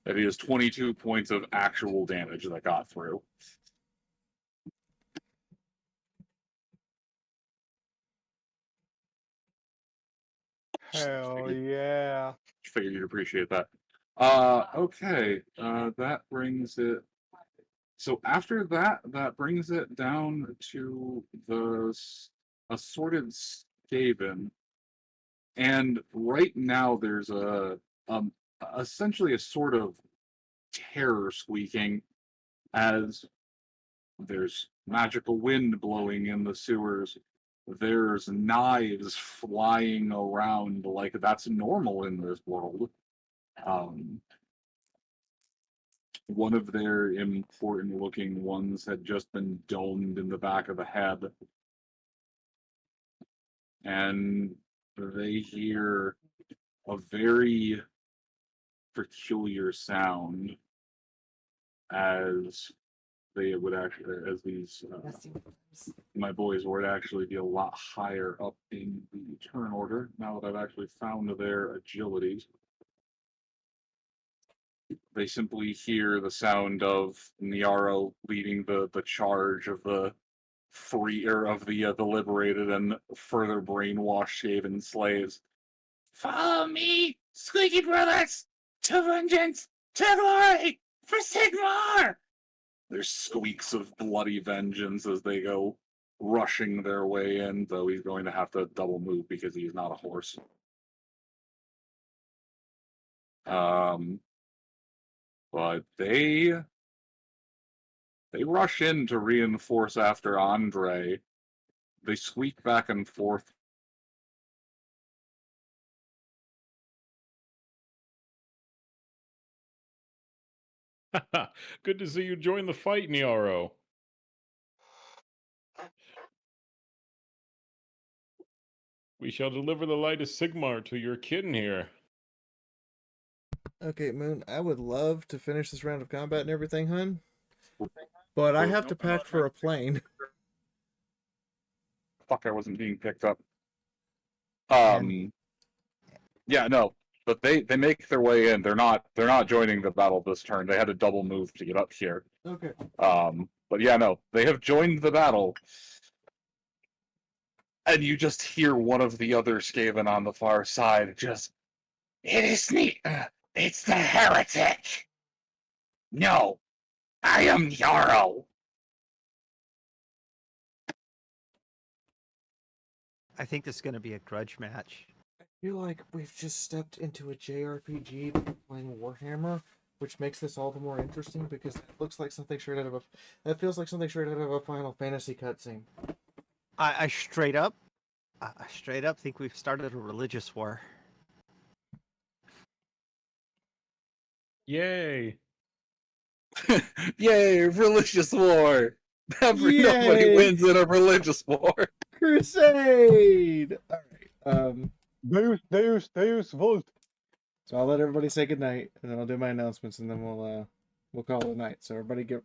S6: It is 22 points of actual damage that got through.
S4: Hell yeah.
S6: Figured you'd appreciate that. Okay. That brings it. So after that, that brings it down to the assorted Skaven. And right now there's essentially a sort of terror squeaking as there's magical wind blowing in the sewers. There's knives flying around like that's normal in this world. One of their important looking ones had just been domed in the back of the head. And they hear a very peculiar sound as they would actually, as these my boys would actually be a lot higher up in the turn order now that I've actually found their agility. They simply hear the sound of Niaro leading the charge of the the liberated and further brainwashed Skaven slaves. Follow me, squeaky brothers, to vengeance, to glory, for Sigmar! There's squeaks of bloody vengeance as they go rushing their way in, though he's going to have to double move because he's not a horse. But they rush in to reinforce after Andre. They squeak back and forth.
S2: Good to see you join the fight, Niaro. We shall deliver the light of Sigmar to your kin here.
S3: Okay, Moon, I would love to finish this round of combat and everything, hun. But I have to pack for a plane.
S6: Fuck, I wasn't being picked up.
S3: And-
S6: Yeah, no. But they make their way in. They're not joining the battle this turn. They had a double move to get up here.
S3: Okay.
S6: But yeah, no. They have joined the battle. And you just hear one of the other Skaven on the far side just, "It is me. It's the heretic. No, I am Yarrow."
S5: I think this is going to be a grudge match.
S3: I feel like we've just stepped into a JRPG playing Warhammer, which makes this all the more interesting because it looks like something straight out of a. That feels like something straight out of a Final Fantasy cutscene.
S5: I straight up think we've started a religious war.
S2: Yay!
S6: Yay, religious war. Nobody
S3: Yay!
S6: wins in a religious war.
S3: Crusade! Alright.
S4: Deus Volt.
S3: So I'll let everybody say goodnight, and then I'll do my announcements, and then we'll call it a night. So everybody get.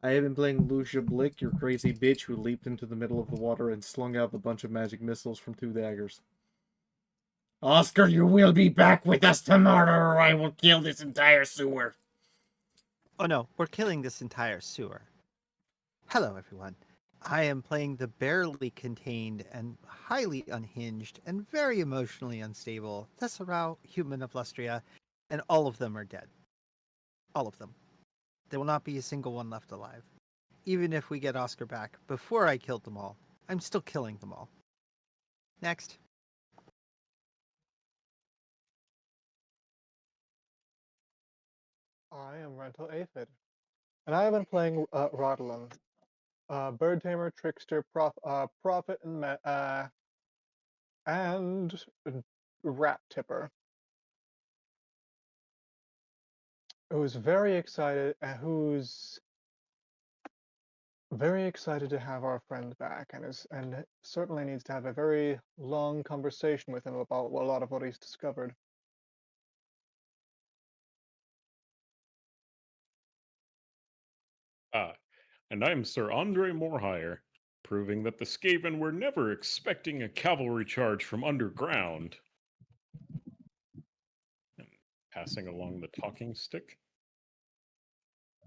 S3: I have been playing Lucia Blick, your crazy bitch who leaped into the middle of the water and slung out a bunch of magic missiles from 2 daggers. Oscar, you will be back with us tomorrow, or I will kill this entire sewer.
S5: Oh no, we're killing this entire sewer. Hello, everyone. I am playing the barely contained and highly unhinged and very emotionally unstable Thesserau human of Lustria, and all of them are dead. All of them. There will not be a single one left alive. Even if we get Oscar back before I killed them all, I'm still killing them all. Next.
S4: I am Rental Aphid, and I have been playing Rodelin, Bird Tamer, Trickster, Prophet, and Rat Tipper. Who's very excited, who's very excited to have our friend back, and certainly needs to have a very long conversation with him about a lot of what he's discovered.
S2: And I'm Sir Andre Morhire, proving that the Skaven were never expecting a cavalry charge from underground. And passing along the talking stick.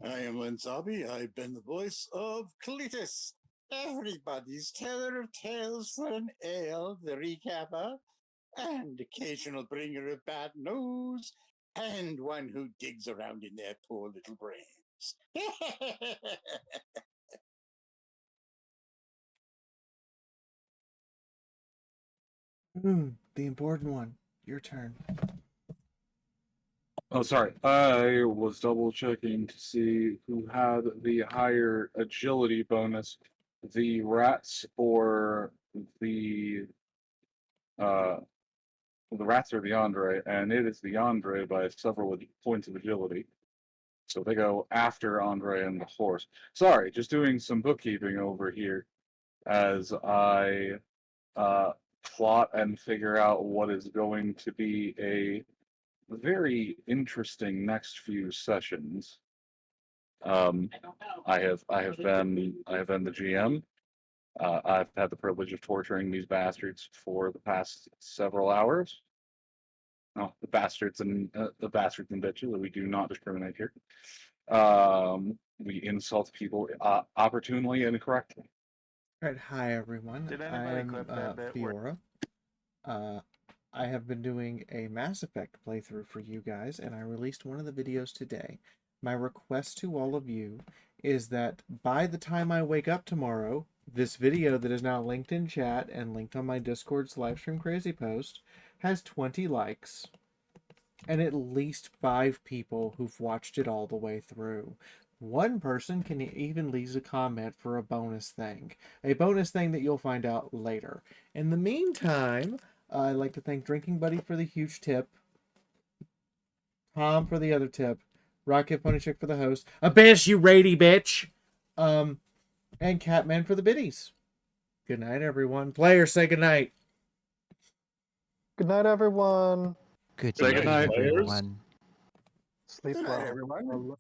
S1: I am Lenzabi. I've been the voice of Cletus, everybody's teller of tales for an ale, the recapper, and occasional bringer of bad news, and one who digs around in their poor little brains.
S3: The important one. Your turn.
S6: Oh, sorry. I was double checking to see who had the higher agility bonus, the rats or the rats or the Andre, and it is the Andre by several points of agility. So they go after Andre and the horse. Sorry, just doing some bookkeeping over here as I plot and figure out what is going to be a very interesting next few sessions. I have been the GM. I've had the privilege of torturing these bastards for the past several hours. Oh, the bastards and bitches. We do not discriminate here. We insult people opportunely and correctly.
S3: Alright, hi everyone.
S10: Did anybody
S3: I'm
S10: clip that bit where-
S3: Fiora. I have been doing a Mass Effect playthrough for you guys, and I released one of the videos today. My request to all of you is that by the time I wake up tomorrow, this video that is now linked in chat and linked on my Discord's livestream crazy post has 20 likes and at least 5 people who've watched it all the way through. One person can even leave a comment for a bonus thing that you'll find out later. In the meantime, I'd like to thank Drinking Buddy for the huge tip, Tom for the other tip, Rocket Pony Chick for the host. Abyss, you rady bitch. And Catman for the biddies. Good night, everyone. Players, say good night.
S4: Good night, everyone.
S5: Good
S6: Say
S5: night,
S6: goodnight,
S2: players.
S5: everyone.
S4: Sleep
S1: Good night,
S4: well.
S1: everyone.